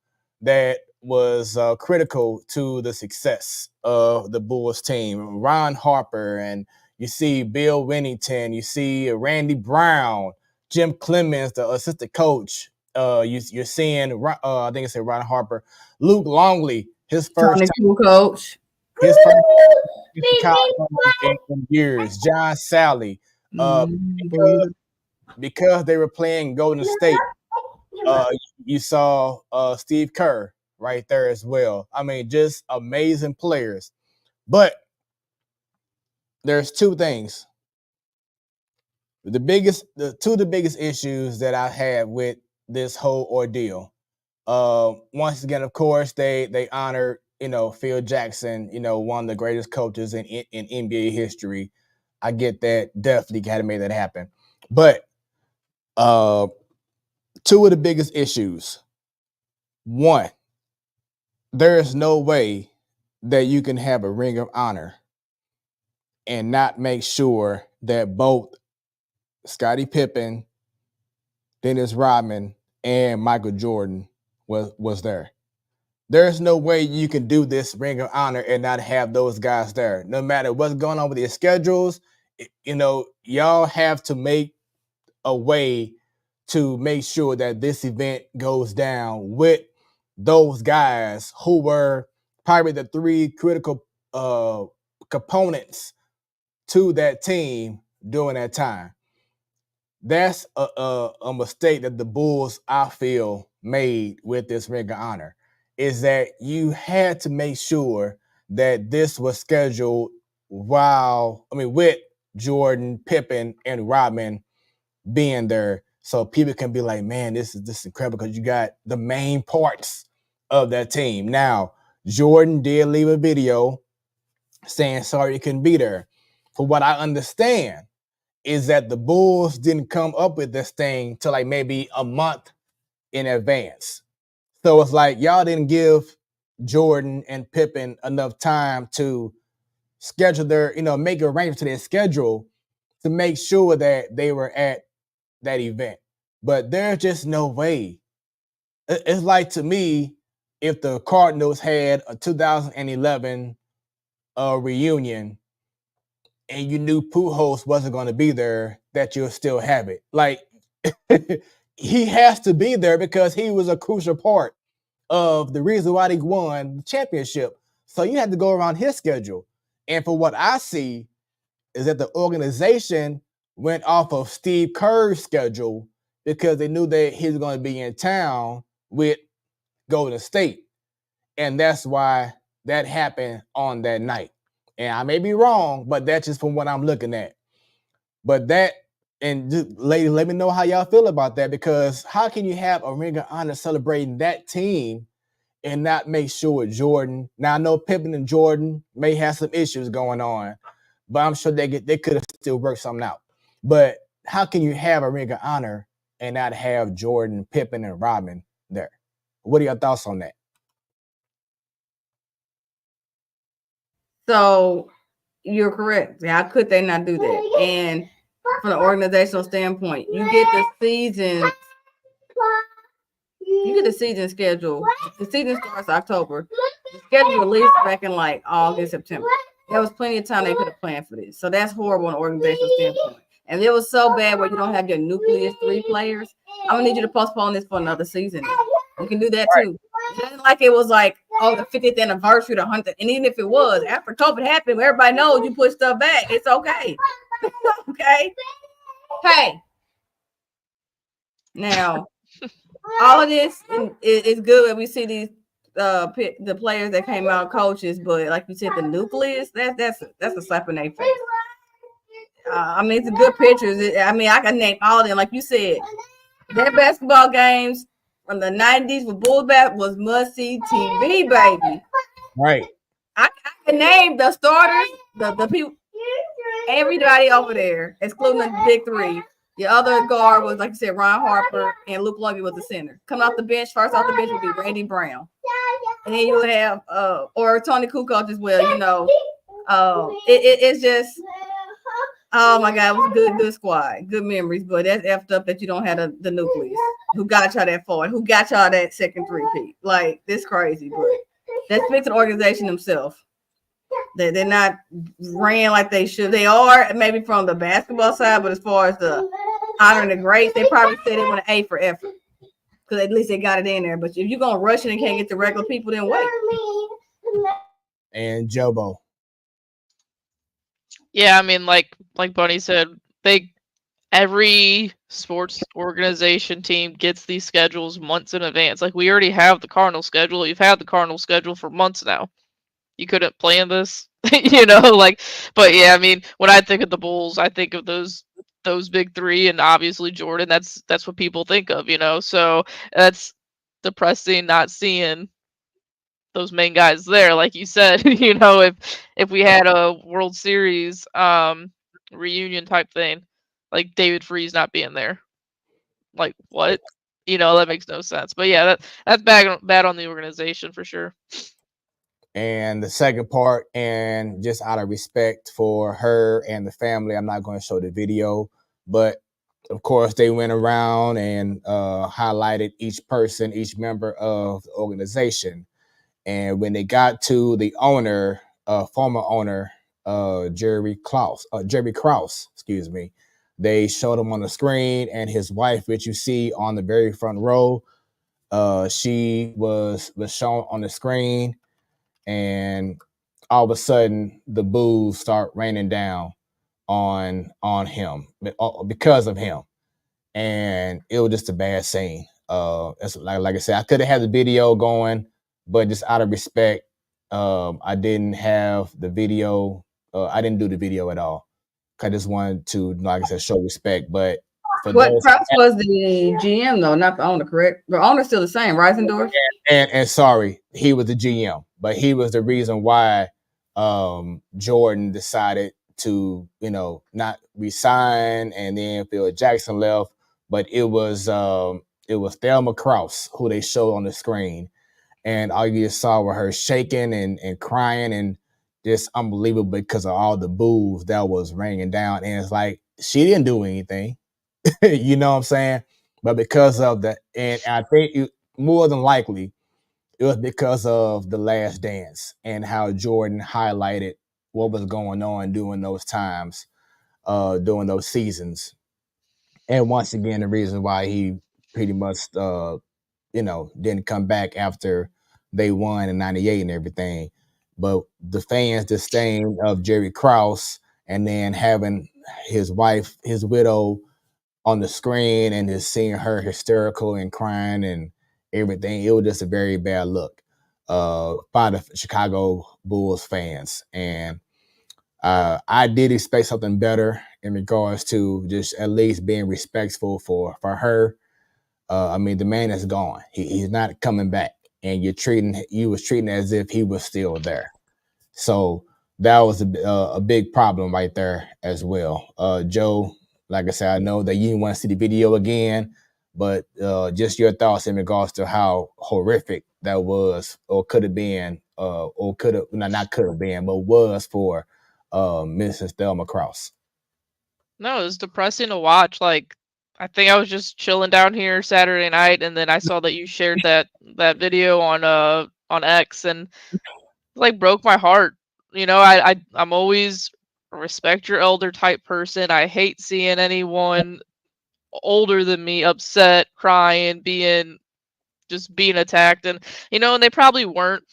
that was critical to the success of the Bulls team. Ron Harper, and you see Bill Wennington, you see Randy Brown, Jim Clemens, the assistant coach. You're seeing, I think it's Ron Harper, Luke Longley, his first Tony Cool coach. his first in Chicago in years. John Sally, because they were playing Golden State. You saw Steve Kerr right there as well. I mean, just amazing players. But there's two things. Two of the biggest issues that I had with this whole ordeal. Once again, of course, they honored, Phil Jackson, one of the greatest coaches in NBA history. I get that. Definitely had to make that happen. But two of the biggest issues. One, there is no way that you can have a Ring of Honor and not make sure that both Scottie Pippen, Dennis Rodman, and Michael Jordan was there. There's no way you can do this Ring of Honor and not have those guys there. No matter what's going on with your schedules, y'all have to make a way to make sure that this event goes down with those guys who were probably the three critical components to that team during that time. That's a mistake that the Bulls, I feel, made with this Ring of Honor, is that you had to make sure that this was scheduled with Jordan, Pippen, and Rodman being there, so people can be like, man, this is incredible because you got the main parts of that team. Now, Jordan did leave a video saying sorry he couldn't be there. For what I understand is that the Bulls didn't come up with this thing till like maybe a month in advance. So it's like y'all didn't give Jordan and Pippen enough time to schedule their, make arrangements to their schedule to make sure that they were at that event. But there's just no way. It's like, to me, if the Cardinals had a 2011 reunion and you knew Pujols wasn't going to be there, that you'll still have it. Like, he has to be there because he was a crucial part of the reason why they won the championship. So you have to go around his schedule. And for what I see is that the organization went off of Steve Kerr's schedule because they knew that he was going to be in town with Golden State. And that's why that happened on that night. And I may be wrong, but that's just from what I'm looking at. But that, and just, ladies, let me know how y'all feel about that, because how can you have a Ring of Honor celebrating that team and not make sure Jordan? Now, I know Pippen and Jordan may have some issues going on, but I'm sure they could have still worked something out. But how can you have a Ring of Honor and not have Jordan, Pippen, and Rodman there? What are your thoughts on that? So you're correct. How could they not do that? And from an organizational standpoint, you get the season schedule. The season starts October. The schedule released back in like August, September. There was plenty of time they could have planned for this. So that's horrible on an organizational standpoint. And it was so bad where you don't have your nucleus 3 players. I'm gonna need you to postpone this for another season. You can do that too. It wasn't like it was like, the 50th anniversary, the 100th. And even if it was, after COVID happened, everybody knows you put stuff back. It's okay. Okay. Hey. Now, all of this is good when we see these the players that came out coaches, but like you said, the nucleus, that's a slap in their face. I mean, it's a good pictures. I mean, I can name all of them. Like you said, their basketball games from the 90s with Bulls bat was must-see TV, baby. Right. I can name the starters, the people, everybody over there, excluding the big 3. The other guard was, like you said, Ron Harper, and Luke Longley was the center. Coming off the bench, first off the bench would be Randy Brown. And then you would have, or Tony Kukoc as well, it's just, oh my God, it was a good squad, good memories, but that's effed up that you don't have the nucleus who got y'all that far, who got y'all that second 3-peat. Like, this crazy, but that speaks to the organization themselves. They're not ran like they should. They are maybe from the basketball side, but as far as the honoring the greats, they probably say they want an A for effort because at least they got it in there. But if you're gonna rush it and can't get the regular people, then wait. and Jobo. Yeah, I mean, like Bunny said, every sports organization team gets these schedules months in advance. Like, we already have the Cardinal schedule. You've had the Cardinal schedule for months now. You couldn't plan this, like. But yeah, I mean, when I think of the Bulls, I think of those big three, and obviously Jordan. That's what people think of, So that's depressing not seeing those main guys there, like you said. If we had a World Series reunion type thing, like David Freese not being there, like what? That makes no sense. But yeah, that's bad on the organization for sure. And the second part, and just out of respect for her and the family, I'm not going to show the video, but of course they went around and highlighted each person, each member of the organization. And when they got to the owner, former owner, Jerry Krause, excuse me, they showed him on the screen, and his wife, which you see on the very front row, she was shown on the screen, and all of a sudden the boos start raining down on him because of him, and it was just a bad scene. It's like I said, I could have had the video going, but just out of respect, I didn't have the video. I didn't do the video at all. I just wanted to, like I said, show respect. But for Krause was the GM though, not the owner, correct? The owner's still the same, Reisendorf. And sorry, he was the GM, but he was the reason why Jordan decided to, not resign, and then Phil Jackson left. But it was Thelma Krause who they showed on the screen, and all you saw were her shaking and crying, and just unbelievable because of all the boos that was raining down. And it's like she didn't do anything, you know what I'm saying? But because of and I think more than likely it was because of The Last Dance and how Jordan highlighted what was going on during those times, during those seasons. And once again, the reason why he pretty much, didn't come back after they won in '98 and everything. But the fans disdain of Jerry Krause, and then having his wife, his widow, on the screen, and just seeing her hysterical and crying and everything, it was just a very bad look by the Chicago Bulls fans. And I did expect something better in regards to just at least being respectful for her. I mean, the man is gone. He's not coming back, and you was treating as if he was still there. So that was a big problem right there as well. Joe, like I said, I know that you didn't want to see the video again, but just your thoughts in regards to how horrific that was, or could have been, or could have, not could have been, but was for Mrs. Thelma Krause. No, it was depressing to watch. Like, I think I was just chilling down here Saturday night, and then I saw that you shared that video on X, and like broke my heart. I'm always a respect your elder type person. I hate seeing anyone older than me upset, crying, being attacked. And and they probably weren't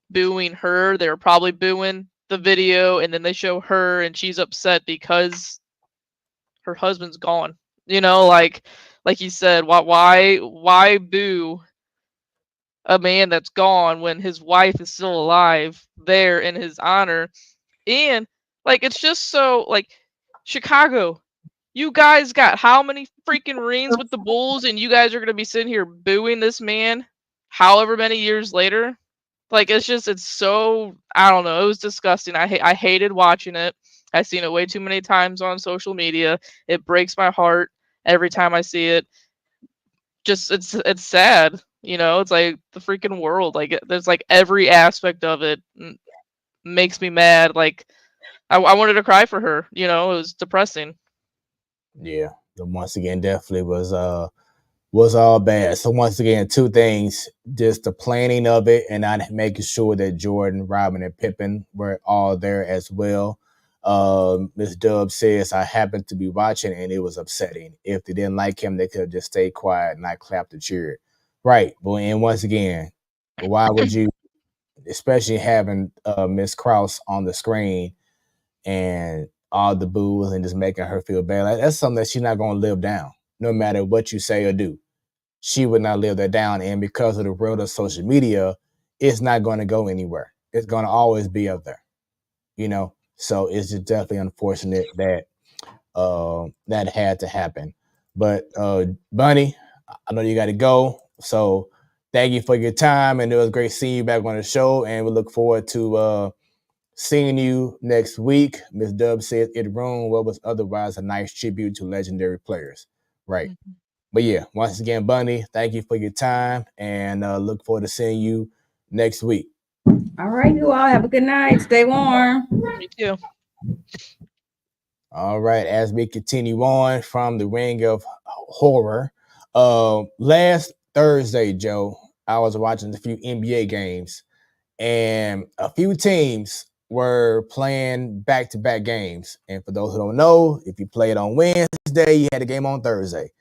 booing her. They were probably booing the video, and then they show her and she's upset because her husband's gone. Like you said, why boo a man that's gone when his wife is still alive there in his honor? And like, it's just so, like, Chicago, you guys got how many freaking rings with the Bulls, and you guys are going to be sitting here booing this man however many years later? Like, it's so, I don't know, it was disgusting. I hated watching it. I've seen it way too many times on social media. It breaks my heart every time I see it. Just, it's sad. It's like the freaking world. Like, there's like every aspect of it makes me mad. Like, I wanted to cry for her. It was depressing. Yeah, once again, definitely was all bad. So once again, two things: just the planning of it, and not making sure that Jordan, Robin, and Pippen were all there as well. Miss Dub says, I happened to be watching, and it was upsetting. If they didn't like him, they could have just stayed quiet and not clapped or cheered. Right. But and once again, why would you especially having Miss Krause on the screen and all the boos and just making her feel bad. Like, that's something that she's not going to live down, no matter what you say or do. She would not live that down. And because of the world of social media, it's not going to go anywhere. It's going to always be up there, you know? So it's just definitely unfortunate that that had to happen. But Bunny, I know you got to go. So thank you for your time. And it was great seeing you back on the show. And we look forward to seeing you next week. Miss Dub says it ruined what was otherwise a nice tribute to legendary players. Right. Mm-hmm. But yeah, once again, Bunny, thank you for your time. And look forward to seeing you next week. All right, you all have a good night. Stay warm. You too. All right, as we continue on from the ring of horror, last Thursday, Joe, I was watching a few NBA games, and a few teams were playing back-to-back games. And for those who don't know, if you played on Wednesday, you had a game on Thursday.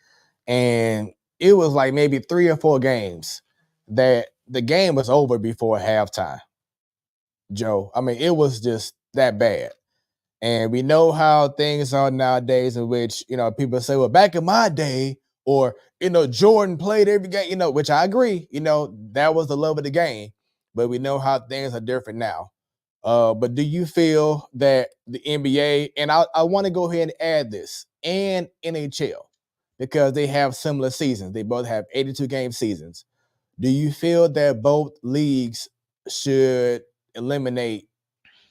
And it was like maybe 3 or 4 games that the game was over before halftime, Joe. I mean, it was just that bad. And we know how things are nowadays, in which, you know, people say, well, back in my day, or, you know, Jordan played every game, you know, which I agree, you know, that was the love of the game. But we know how things are different now. But do you feel that the NBA, and I want to go ahead and add this, and NHL, because they have similar seasons. They both have 82-game seasons. Do you feel that both leagues should eliminate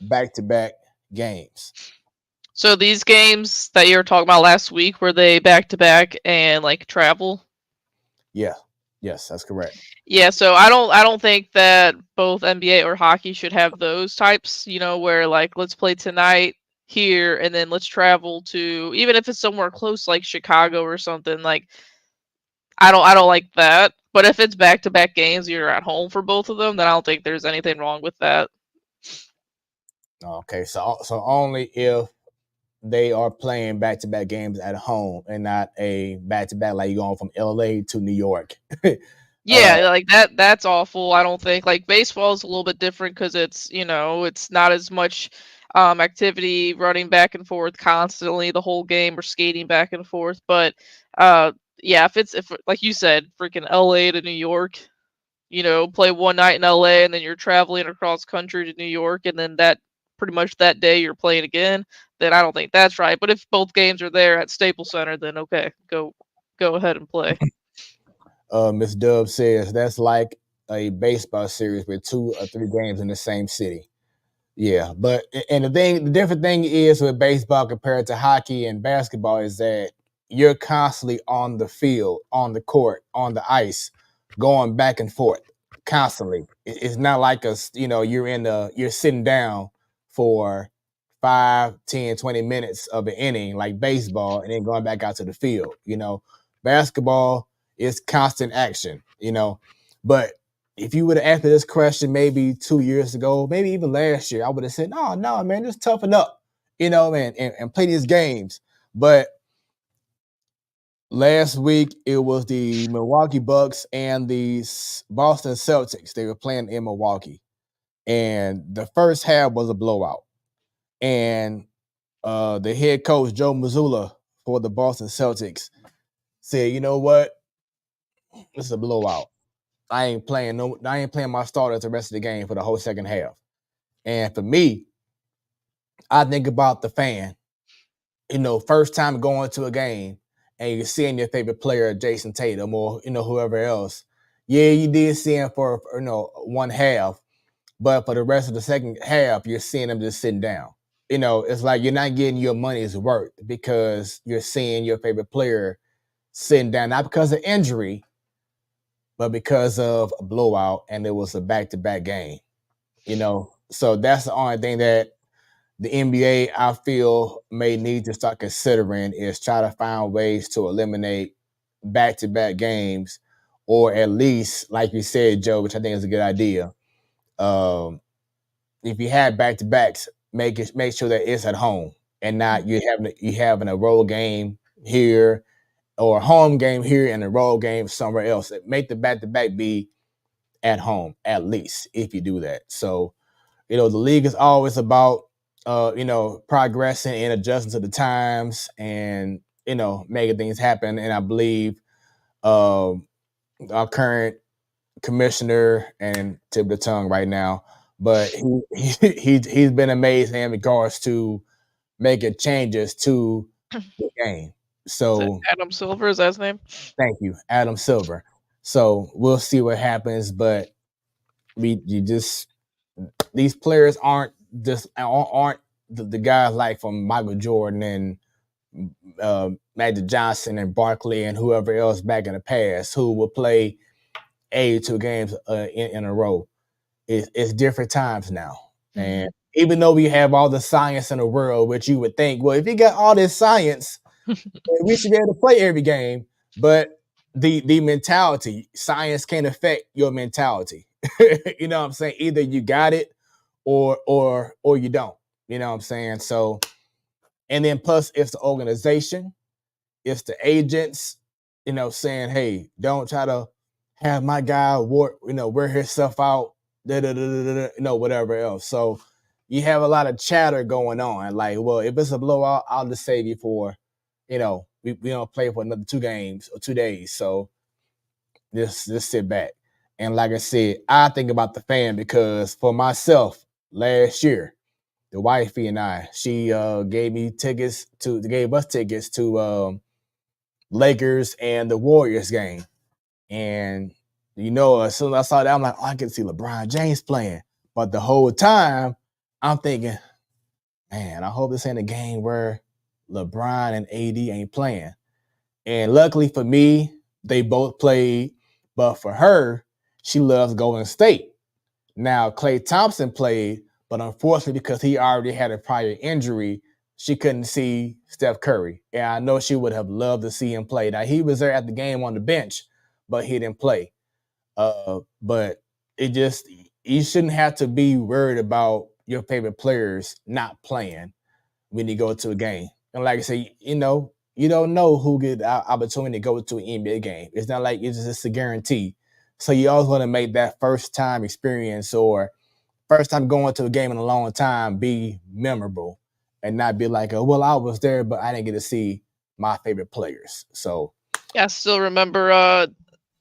back-to-back games? So these games that you were talking about last week, were they back to back and like travel? Yeah. Yes, that's correct. Yeah, so I don't think that both NBA or hockey should have those types, you know, where like let's play tonight here and then let's travel to, even if it's somewhere close like Chicago or something, like I don't like that. But if it's back to back games, you're at home for both of them, then I don't think there's anything wrong with that. Okay, so only if they are playing back-to-back games at home and not a back-to-back like you're going from LA to New York. Yeah, like that's awful. I don't think, like, baseball is a little bit different because it's, you know, it's not as much activity running back and forth constantly the whole game or skating back and forth. But yeah, if like you said, freaking LA to New York, you know, play one night in LA and then you're traveling across country to New York and then that pretty much that day you're playing again, then I don't think that's right. But if both games are there at Staples Center, then okay, go ahead and play. Miss Dub says that's like a baseball series with 2 or 3 games in the same city. Yeah, but and the different thing is with baseball compared to hockey and basketball is that you're constantly on the field, on the court, on the ice, going back and forth constantly. It's not like you know, you're sitting down for 5, 10, 20 minutes of an inning like baseball and then going back out to the field. You know, basketball is constant action, you know. But if you would have asked me this question maybe 2 years ago, maybe even last year, I would have said, no, man, just toughen up, you know, man, and play these games. But last week, it was the Milwaukee Bucks and the Boston Celtics. They were playing in Milwaukee. And the first half was a blowout. And the head coach, Joe Mazzulla, for the Boston Celtics, said, you know what? This is a blowout. I ain't playing my starters the rest of the game for the whole second half. And for me, I think about the fan, you know, first time going to a game and you're seeing your favorite player, Jason Tatum, or, you know, whoever else. Yeah, you did see him for, you know, one half, but for the rest of the second half, you're seeing him just sitting down. You know, it's like you're not getting your money's worth because you're seeing your favorite player sitting down, not because of injury, but because of a blowout, and it was a back-to-back game, you know. So that's the only thing that the NBA, I feel, may need to start considering is try to find ways to eliminate back-to-back games, or at least, like you said, Joe, which I think is a good idea. If you have back-to-backs, make sure that it's at home and not you having a road game here or a home game here and a road game somewhere else. Make the back-to-back be at home, at least, if you do that. So, the league is always about, progressing and adjusting to the times and, making things happen. And I believe our current commissioner, and tip the tongue right now, but he's been amazing in regards to making changes to the game. So Adam Silver is that his name? thank you, Adam Silver. So we'll see what happens, but these players aren't the guys like from Michael Jordan and Magic Johnson and Barkley and whoever else back in the past who will play 82 games in a row. It's different times now. And even though we have all the science in the world, which you would think, well, if you got all this science, we should be able to play every game. But the mentality, science can't affect your mentality. You know what I'm saying? Either you got it or you don't. You know what I'm saying? So, and then plus it's the organization, it's the agents, saying, hey, don't try to have my guy wear himself out, whatever else. So you have a lot of chatter going on. Like, well, if it's a blowout, I'll just save you for, we don't play for another 2 games or 2 days. So just sit back. And like I said, I think about the fan because for myself, last year, the wifey and I, she gave us tickets to Lakers and the Warriors game. And as soon as I saw that, I'm like, I can see LeBron James playing. But the whole time, I'm thinking, man, I hope this ain't a game where LeBron and AD ain't playing. And luckily for me, they both played. But for her, she loves Golden State. Now, Klay Thompson played, but unfortunately, because he already had a prior injury, she couldn't see Steph Curry. And I know she would have loved to see him play. Now, he was there at the game on the bench, but he didn't play. But you shouldn't have to be worried about your favorite players not playing when you go to a game. And like I say, you don't know who get the opportunity to go to an NBA game. It's not like it's just a guarantee. So you always want to make that first time experience or first time going to a game in a long time be memorable and not be like, well, I was there, but I didn't get to see my favorite players. So yeah, I still remember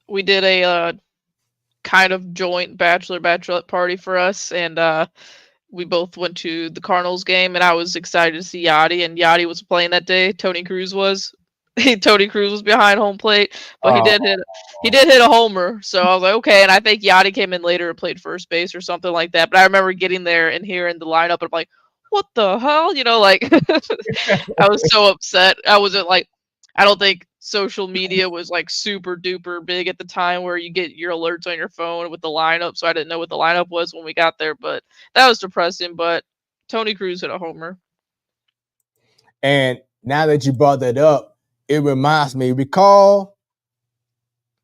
we did a kind of joint bachelorette party for us, and we both went to the Cardinals game, and I was excited to see Yachty, and Yachty was playing that day. Tony Cruz was. Tony Cruz was behind home plate, but he did hit a homer. So I was like, okay. And I think Yachty came in later and played first base or something like that. But I remember getting there and hearing the lineup, and I'm like, what the hell? I was so upset. I wasn't like, I don't think social media was like super duper big at the time where you get your alerts on your phone with the lineup. So I didn't know what the lineup was when we got there, but that was depressing. But Tony Cruz hit a homer. And now that you brought that up, it reminds me, recall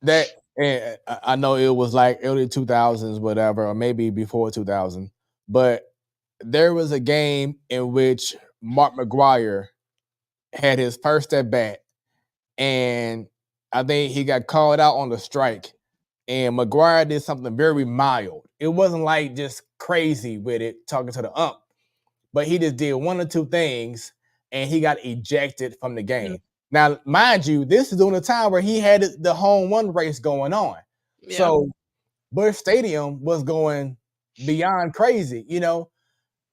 that, and I know it was like early 2000s, whatever, or maybe before 2000, but there was a game in which Mark McGwire had his first at bat, and I think he got called out on the strike, and McGwire did something very mild. It wasn't like just crazy with it, talking to the ump, but he just did 1 or 2 things, and he got ejected from the game. Now, mind you, this is during the time where he had the home run race going on. Yeah. So Busch Stadium was going beyond crazy,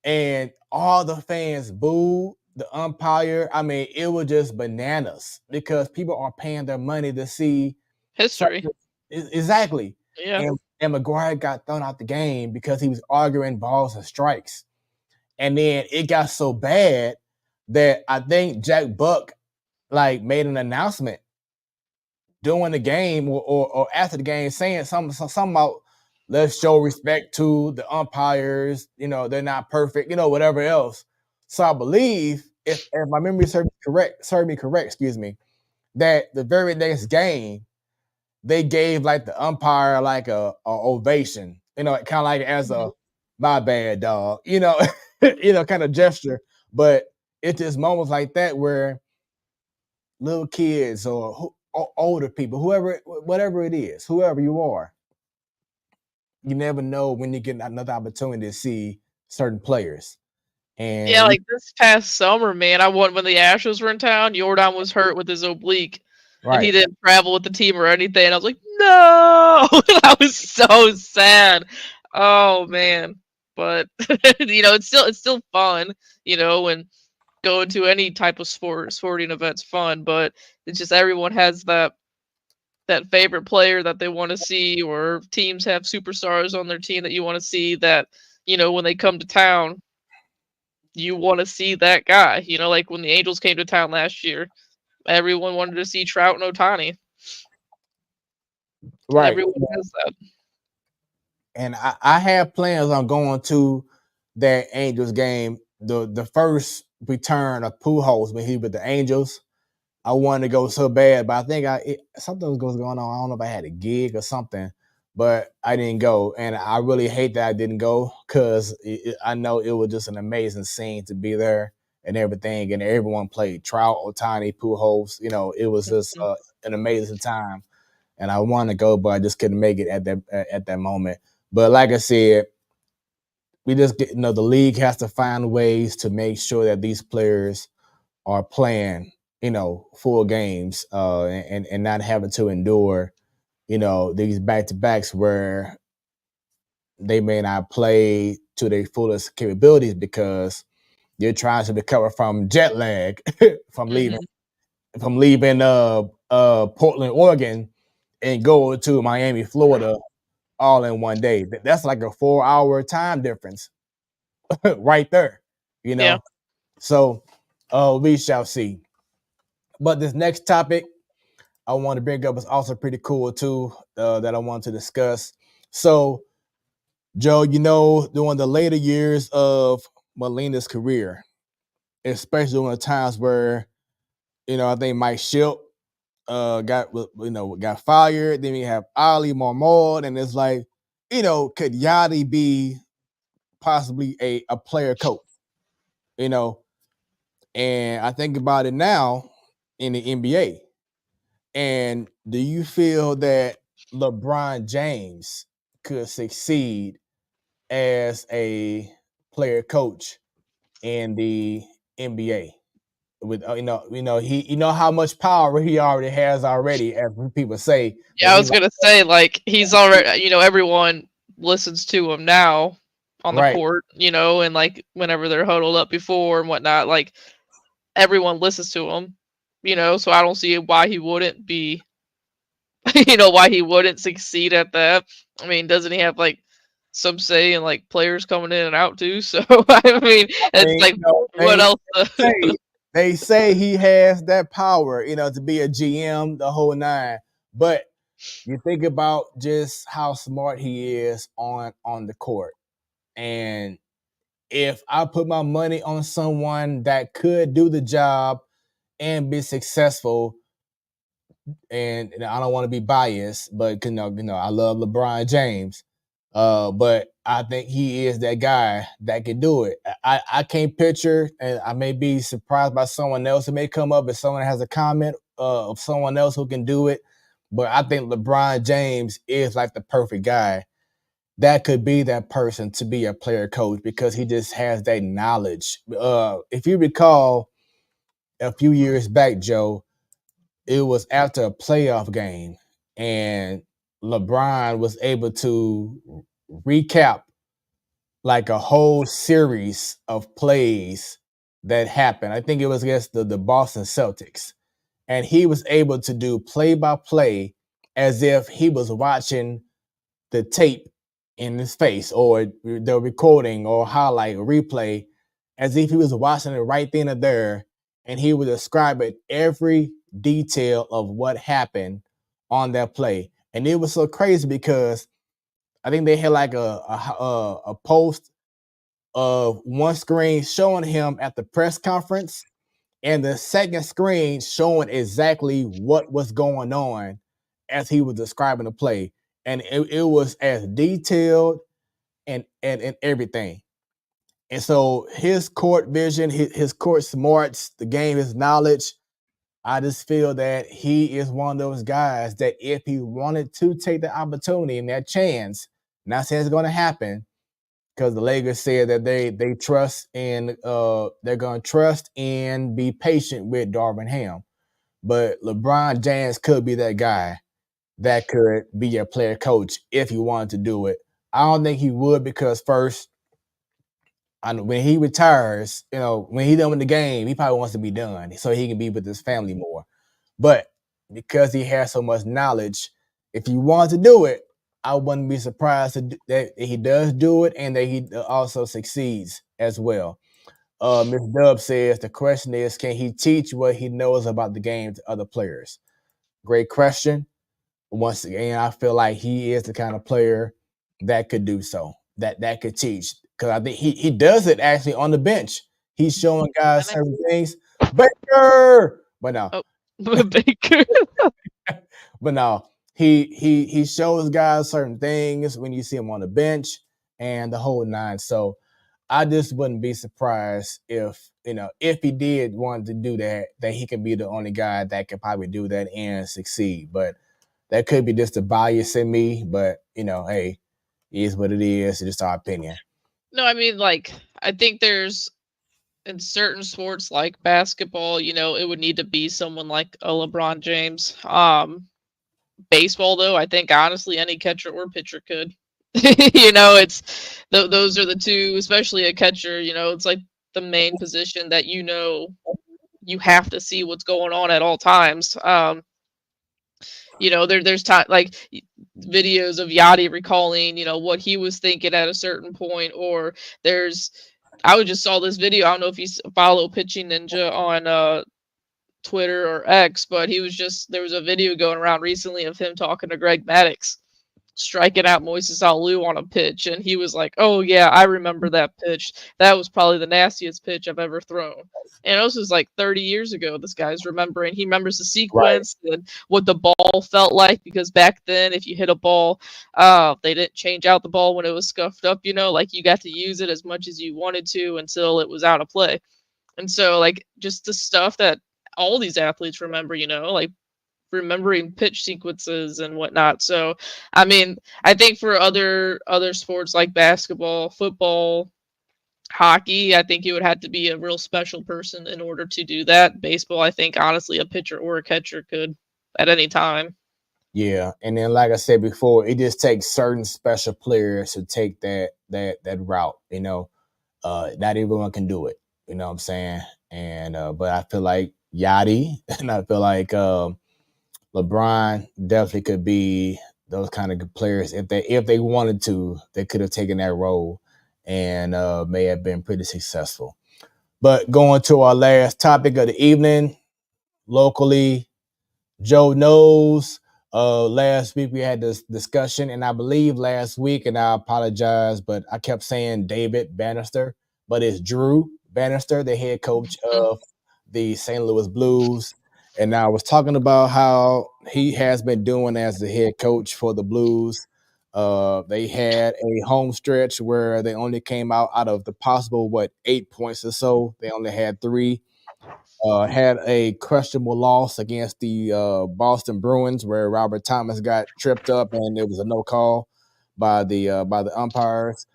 and all the fans booed the umpire. I mean, it was just bananas because people are paying their money to see history. Exactly. Yeah. And McGwire got thrown out the game because he was arguing balls and strikes. And then it got so bad that I think Jack Buck made an announcement during the game or after the game saying something about let's show respect to the umpires, they're not perfect, whatever else. So I believe if my memory served me correct, that the very next game they gave the umpire a ovation, kind of like as a my bad dog, kind of gesture. But it's just moments like that where little kids or older people, whoever, whatever it is, whoever you are, you never know when you get another opportunity to see certain players. And Yeah, like this past summer, man, I won when the Astros were in town. Jordan was hurt with his oblique, and he right, didn't travel with the team or anything. And I was like, no, I was so sad. Oh man, but it's still fun, and going to any type of sporting event's fun. But it's just everyone has that favorite player that they want to see, or teams have superstars on their team that you want to see. That when they come to town, you want to see that guy. Like when the Angels came to town last year, everyone wanted to see Trout and Ohtani. right. Everyone has that. And I have plans on going to that Angels game. The first return of Pujols when he with the Angels. I wanted to go so bad, but I think something was going on. I don't know if I had a gig or something, but I didn't go. And I really hate that I didn't go because I know it was just an amazing scene to be there and everything. And everyone played Trout, Ohtani, Pujols. It was just an amazing time. And I wanted to go, but I just couldn't make it at that moment. But like I said, we just get, the league has to find ways to make sure that these players are playing, full games, and not having to endure, these back-to-backs where they may not play to their fullest capabilities because you're trying to recover from jet lag from leaving Portland, Oregon, and go to Miami, Florida, all in one day. That's like a 4-hour time difference right there, Yeah. So we shall see. But this next topic I want to bring up is also pretty cool too, that I want to discuss. So, Joe, during the later years of Molina's career, especially during the times where, I think Mike Shildt got fired. Then we have Ali Marmol, and it's like, could Yachty be possibly a player coach? And I think about it now in the NBA. And do you feel that LeBron James could succeed as a player coach in the NBA? With he how much power he already has already, as people say. Yeah, I was gonna say, like, he's already, everyone listens to him now on the Right. court, and like whenever they're huddled up before and whatnot, like everyone listens to him, so I don't see why he wouldn't be, why he wouldn't succeed at that. I mean, doesn't he have like some say in like players coming in and out too? So I mean, it's like, what else? They say he has that power, to be a GM, the whole nine. But you think about just how smart he is on the court. And if I put my money on someone that could do the job and be successful, and I don't want to be biased, but I love LeBron James. But I think he is that guy that can do it. I can't picture, and I may be surprised by someone else who may come up if someone has a comment of someone else who can do it. But I think LeBron James is like the perfect guy that could be that person to be a player coach because he just has that knowledge. If you recall a few years back, Joe, it was after a playoff game and LeBron was able to recap like a whole series of plays that happened. I think it was against the Boston Celtics. And he was able to do play by play as if he was watching the tape in his face or the recording or highlight or replay as if he was watching it right then and there. And he would describe it every detail of what happened on that play. And it was so crazy because I think they had like a post of one screen showing him at the press conference and the second screen showing exactly what was going on as he was describing the play. And it was as detailed and everything. And so his court vision, his court smarts, the game, his knowledge, I just feel that he is one of those guys that if he wanted to take the opportunity and that chance, Not saying it's going to happen, because the Lakers said that they trust and they're going to trust and be patient with Darvin Ham. But LeBron James could be that guy that could be your player coach if he wanted to do it. I don't think he would, because first, when he retires, when he's done with the game, he probably wants to be done so he can be with his family more. But because he has so much knowledge, if he wants to do it, I wouldn't be surprised that he does do it and that he also succeeds as well. Ms. Dub says the question is, can he teach what he knows about the game to other players? Great question. Once again, I feel like he is the kind of player that could do so, that could teach. Because I think he does it actually on the bench. He's showing guys certain things. Baker! But no. Oh, Baker. But no, he shows guys certain things when you see him on the bench and the whole nine. So I just wouldn't be surprised if he did want to do that he could be the only guy that could probably do that and succeed. But that could be just a bias in me. But hey, it is what it is. It's just our opinion. No, I mean, like, I think there's in certain sports like basketball, it would need to be someone like a LeBron James. Baseball, though, I think honestly any catcher or pitcher could. It's those are the two, especially a catcher. It's like the main position that you have to see what's going on at all times. There's time like videos of Yachty recalling, what he was thinking at a certain point, or I just saw this video. I don't know if you follow Pitching Ninja on Twitter or X, but there was a video going around recently of him talking to Greg Maddux, striking out Moises Alou on a pitch, and he was like, "Oh yeah, I remember that pitch. That was probably the nastiest pitch I've ever thrown." And this was like 30 years ago. This guy's remembering. He remembers the sequence and what the ball felt like, because back then, if you hit a ball, they didn't change out the ball when it was scuffed up. Like you got to use it as much as you wanted to until it was out of play. And so, like, just the stuff that all these athletes remember, like remembering pitch sequences and whatnot. So, I mean, I think for other sports like basketball, football, hockey, I think you would have to be a real special person in order to do that. Baseball, I think honestly a pitcher or a catcher could at any time. Yeah, and then like I said before, it just takes certain special players to take that route. Not everyone can do it. You know what I'm saying? And but I feel like Yachty and I feel like LeBron definitely could be those kind of players. If they wanted to, they could have taken that role and may have been pretty successful. But going to our last topic of the evening, locally, Joe knows. Last week we had this discussion, and I believe last week, and I apologize, but I kept saying David Bannister, but it's Drew Bannister, the head coach of the St. Louis Blues. And I was talking about how he has been doing as the head coach for the Blues. They had a home stretch where they only came out of the possible, 8 points or so. They only had 3. Had a questionable loss against the Boston Bruins, where Robert Thomas got tripped up and it was a no call by the umpires,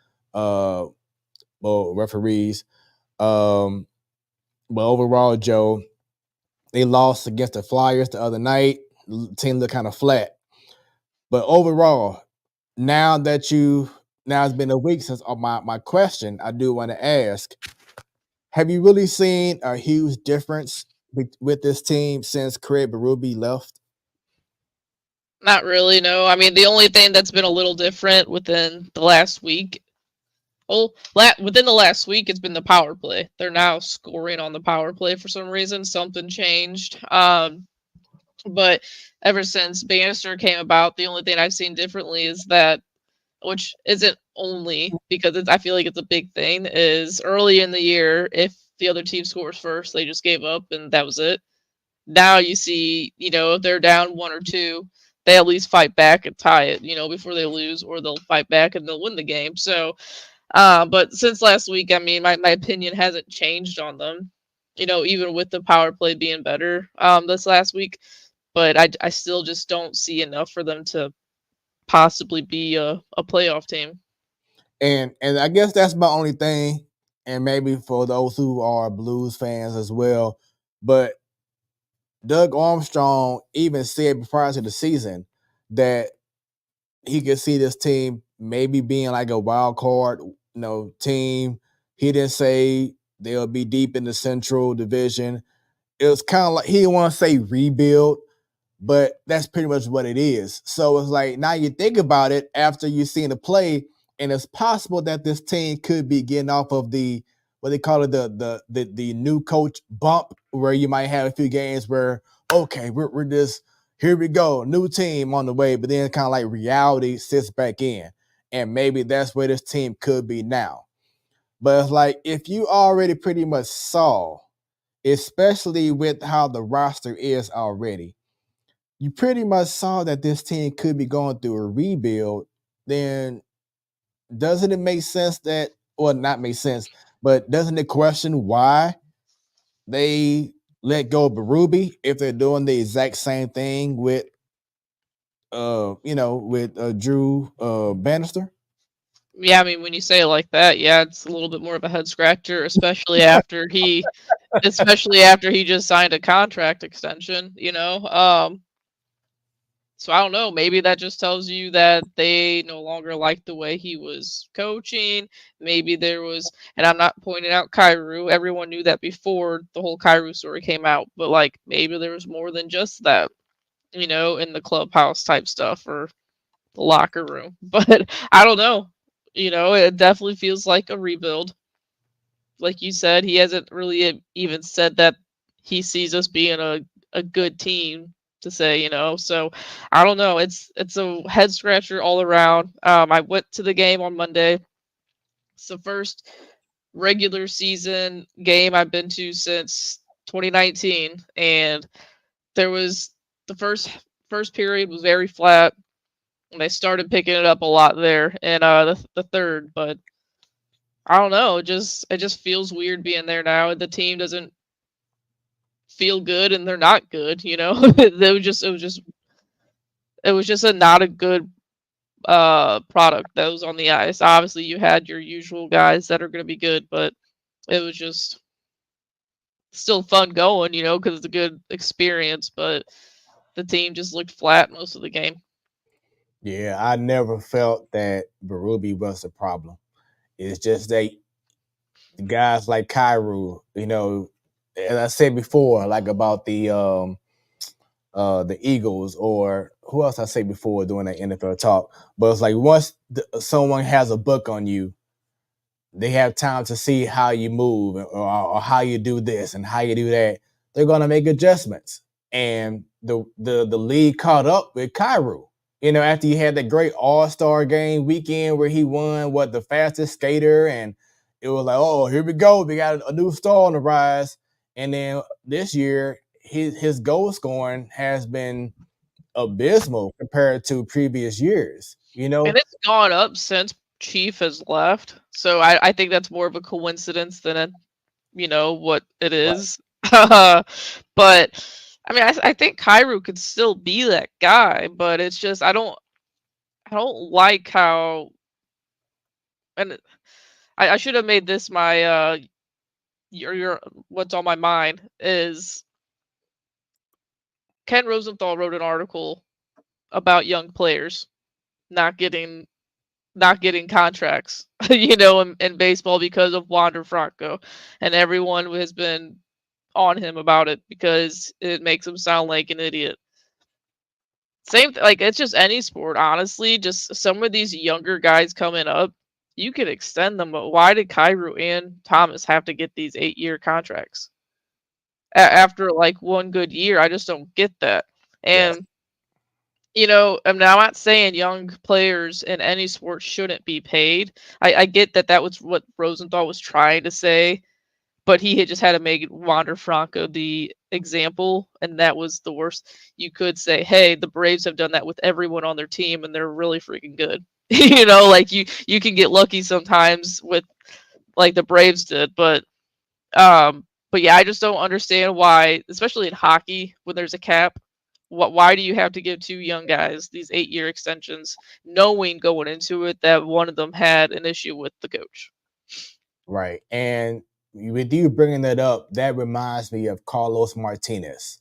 referees. But overall, Joe, they lost against the Flyers the other night. The team looked kind of flat. But overall, now it's been a week since my question, I do want to ask, have you really seen a huge difference with this team since Craig Berube left? Not really, no. I mean, the only thing that's been a little different within the last week, within the last week, it's been the power play. They're now scoring on the power play for some reason. Something changed. But ever since Bannister came about, the only thing I've seen differently is that, which isn't only because I feel like it's a big thing, is early in the year, if the other team scores first, they just gave up and that was it. Now you see, if they're down 1 or 2, they at least fight back and tie it, before they lose, or they'll fight back and they'll win the game. So, but since last week, I mean, my opinion hasn't changed on them, even with the power play being better this last week. But I still just don't see enough for them to possibly be a playoff team. And I guess that's my only thing, and maybe for those who are Blues fans as well. But Doug Armstrong even said prior to the season that he could see this team maybe being like a wild card, team. He didn't say they'll be deep in the Central Division. It was kind of like he didn't want to say rebuild, but that's pretty much what it is. So it's like now you think about it after you've seen the play, and it's possible that this team could be getting off of the what they call it the new coach bump, where you might have a few games where okay we're just here we go, new team on the way, but then kind of like reality sits back in, and maybe that's where this team could be now. But it's like if you already pretty much saw, especially with how the roster is already, you pretty much saw that this team could be going through a rebuild, then doesn't it make sense that, or not make sense, but doesn't it question why they let go of Berube if they're doing the exact same thing with, Drew Bannister? Yeah, I mean, when you say it like that, yeah, it's a little bit more of a head scratcher, especially after he just signed a contract extension, So I don't know, maybe that just tells you that they no longer like the way he was coaching. Maybe there was, and I'm not pointing out Kairu. Everyone knew that before the whole Kairu story came out, but like maybe there was more than just that, in the clubhouse type stuff or the locker room. But I don't know. It definitely feels like a rebuild. Like you said, he hasn't really even said that he sees us being a good team to say, So I don't know. It's a head scratcher all around. I went to the game on Monday. It's the first regular season game I've been to since 2019, and there was the first period was very flat, and I started picking it up a lot there in the third, but I don't know. It just feels weird being there now. The team doesn't feel good, and they're not good. It was just a not a good product that was on the ice. Obviously, you had your usual guys that are going to be good, but it was just still fun going, because it's a good experience. But the team just looked flat most of the game. Yeah, I never felt that Berube was the problem. It's just that guys like Kairu, as I said before, like about the Eagles, or who else I say before doing that NFL talk. But it's like once someone has a book on you, they have time to see how you move, or how you do this and how you do that. They're gonna make adjustments. And the league caught up with Kairu. After he had that great All-Star game weekend where he won the fastest skater, and it was like, oh, here we go. We got a new star on the rise. And then this year, his goal scoring has been abysmal compared to previous years. And it's gone up since Chief has left. So I think that's more of a coincidence than what it is. But I mean, I think Kairu could still be that guy, but it's just I don't like how, and I should have made this my your what's on my mind is Ken Rosenthal wrote an article about young players not getting contracts, in baseball because of Wander Franco, and everyone has been on him about it because it makes him sound like an idiot. Like it's just any sport, honestly. Just some of these younger guys coming up, you could extend them, but why did Kairu and Thomas have to get these 8-year contracts after like one good year? I just don't get that. And I'm not saying young players in any sport shouldn't be paid. I get that was what Rosenthal was trying to say, but he had just had to make Wander Franco the example, and that was the worst. You could say, hey, the Braves have done that with everyone on their team, and they're really freaking good. Like you can get lucky sometimes with like the Braves did, but yeah, I just don't understand why, especially in hockey, when there's a cap, why do you have to give two young guys these 8-year extensions, knowing going into it that one of them had an issue with the coach? Right. And with you bringing that up, that reminds me of Carlos Martinez,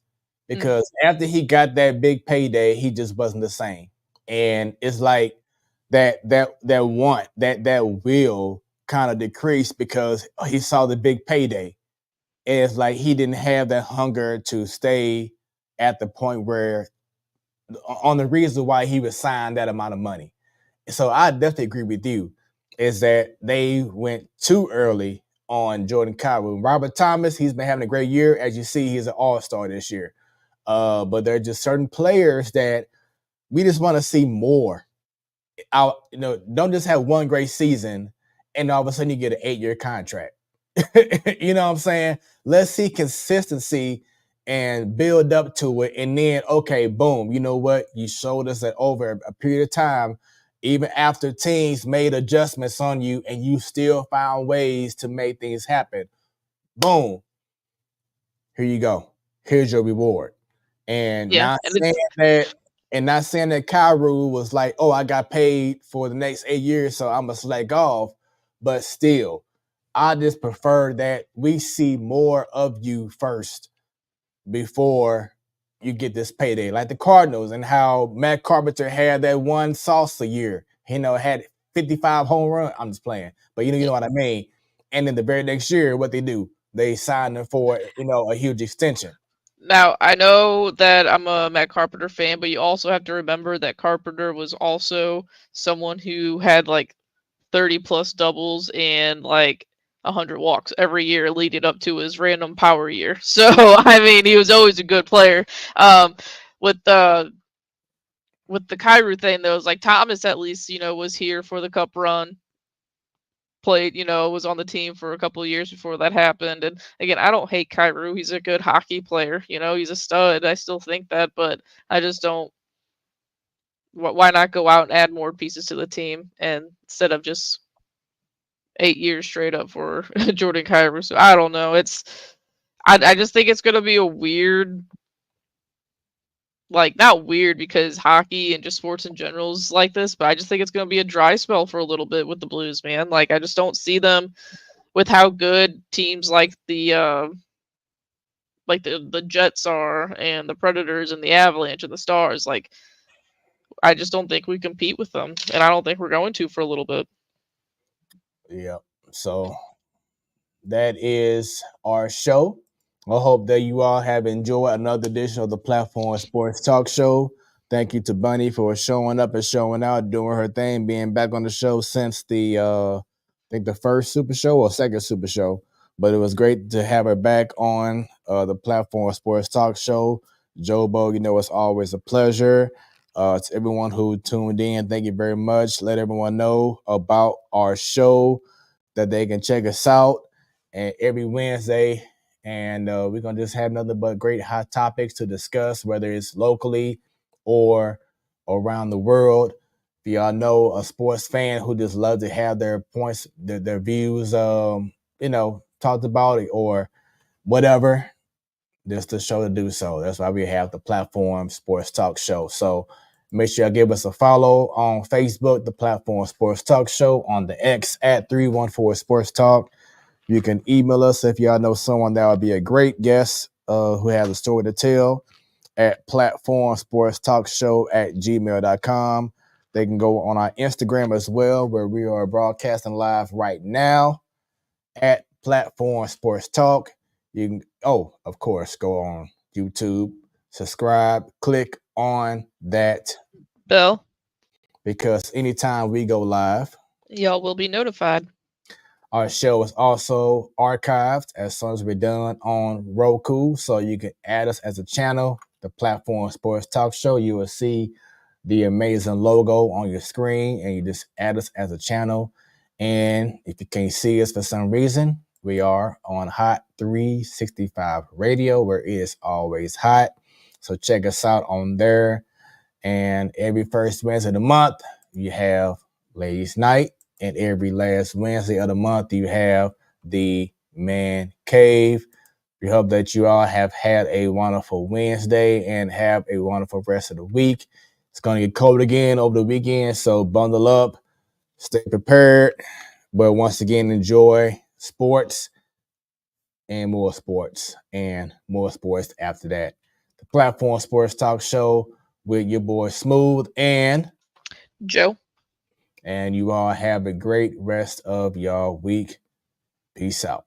because after he got that big payday, he just wasn't the same. And it's like that will kind of decreased because he saw the big payday. And it's like he didn't have that hunger to stay at the point where on the reason why he was signed that amount of money. So I definitely agree with you, is that they went too early on Jordan Cairo. Robert Thomas, he's been having a great year. As you see, he's an all-star this year. But there are just certain players that we just want to see more out. Don't just have one great season and all of a sudden you get an 8-year contract. You know what I'm saying? Let's see consistency and build up to it. And then, okay, boom, you know what? You showed us that over a period of time, even after teams made adjustments on you and you still found ways to make things happen. Boom. Here you go. Here's your reward. And not saying that Cairo was like, oh, I got paid for the next 8 years, so I'm going to slack off. But still, I just prefer that we see more of you first before you get this payday. Like the Cardinals and how Matt Carpenter had that one salsa year, had 55 home runs. I'm just playing, but you know what I mean? And then the very next year, what they do, they signed him for, a huge extension. Now, I know that I'm a Matt Carpenter fan, but you also have to remember that Carpenter was also someone who had like 30 plus doubles and like 100 walks every year leading up to his random power year. So, I mean, he was always a good player. With the Cairo thing, though, it was like Thomas at least, was here for the cup run. Played, was on the team for a couple of years before that happened. And again, I don't hate Cairo. He's a good hockey player. He's a stud. I still think that, but I just don't. Why not go out and add more pieces to the team and instead of just 8 years straight up for Jordan Cairo? So I don't know. I just think it's gonna be a weird, like not weird because hockey and just sports in general is like this, but I just think it's gonna be a dry spell for a little bit with the Blues, man. Like I just don't see them with how good teams like the Jets are and the Predators and the Avalanche and the Stars. Like I just don't think we compete with them, and I don't think we're going to for a little bit. Yeah. So that is our show. I hope that you all have enjoyed another edition of the Platform Sports Talk Show. Thank you to Bunny for showing up and showing out, doing her thing, being back on the show since the I think the first Super Show or second Super Show. But it was great to have her back on the Platform Sports Talk Show. Jobo, it's always a pleasure. To everyone who tuned in, thank you very much. Let everyone know about our show, that they can check us out and every Wednesday. And we're going to just have nothing but great hot topics to discuss, whether it's locally or around the world. If y'all know a sports fan who just loves to have their points, their views, talked about it or whatever, this is the show to do so. That's why we have the Platform Sports Talk Show. So make sure you give us a follow on Facebook, the Platform Sports Talk Show, on the X at 314 Sports Talk. You can email us if y'all know someone that would be a great guest who has a story to tell at platformsportstalkshow@gmail.com. They can go on our Instagram as well, where we are broadcasting live right now at Platform Sports Talk. You can, of course, go on YouTube, subscribe, click on that bell, because anytime we go live, y'all will be notified. Our show is also archived as soon as we're done on Roku, so you can add us as a channel, the Platform Sports Talk Show. You will see the amazing logo on your screen, and you just add us as a channel. And if you can't see us for some reason, we are on Hot 365 Radio, where it is always hot. So check us out on there. And every first Wednesday of the month, you have Ladies Night. And every last Wednesday of the month, you have the Man Cave. We hope that you all have had a wonderful Wednesday and have a wonderful rest of the week. It's going to get cold again over the weekend, so bundle up, stay prepared. But once again, enjoy sports and more sports after that. The Platform Sports Talk Show with your boy Smooth and Joe. And you all have a great rest of y'all week. Peace out.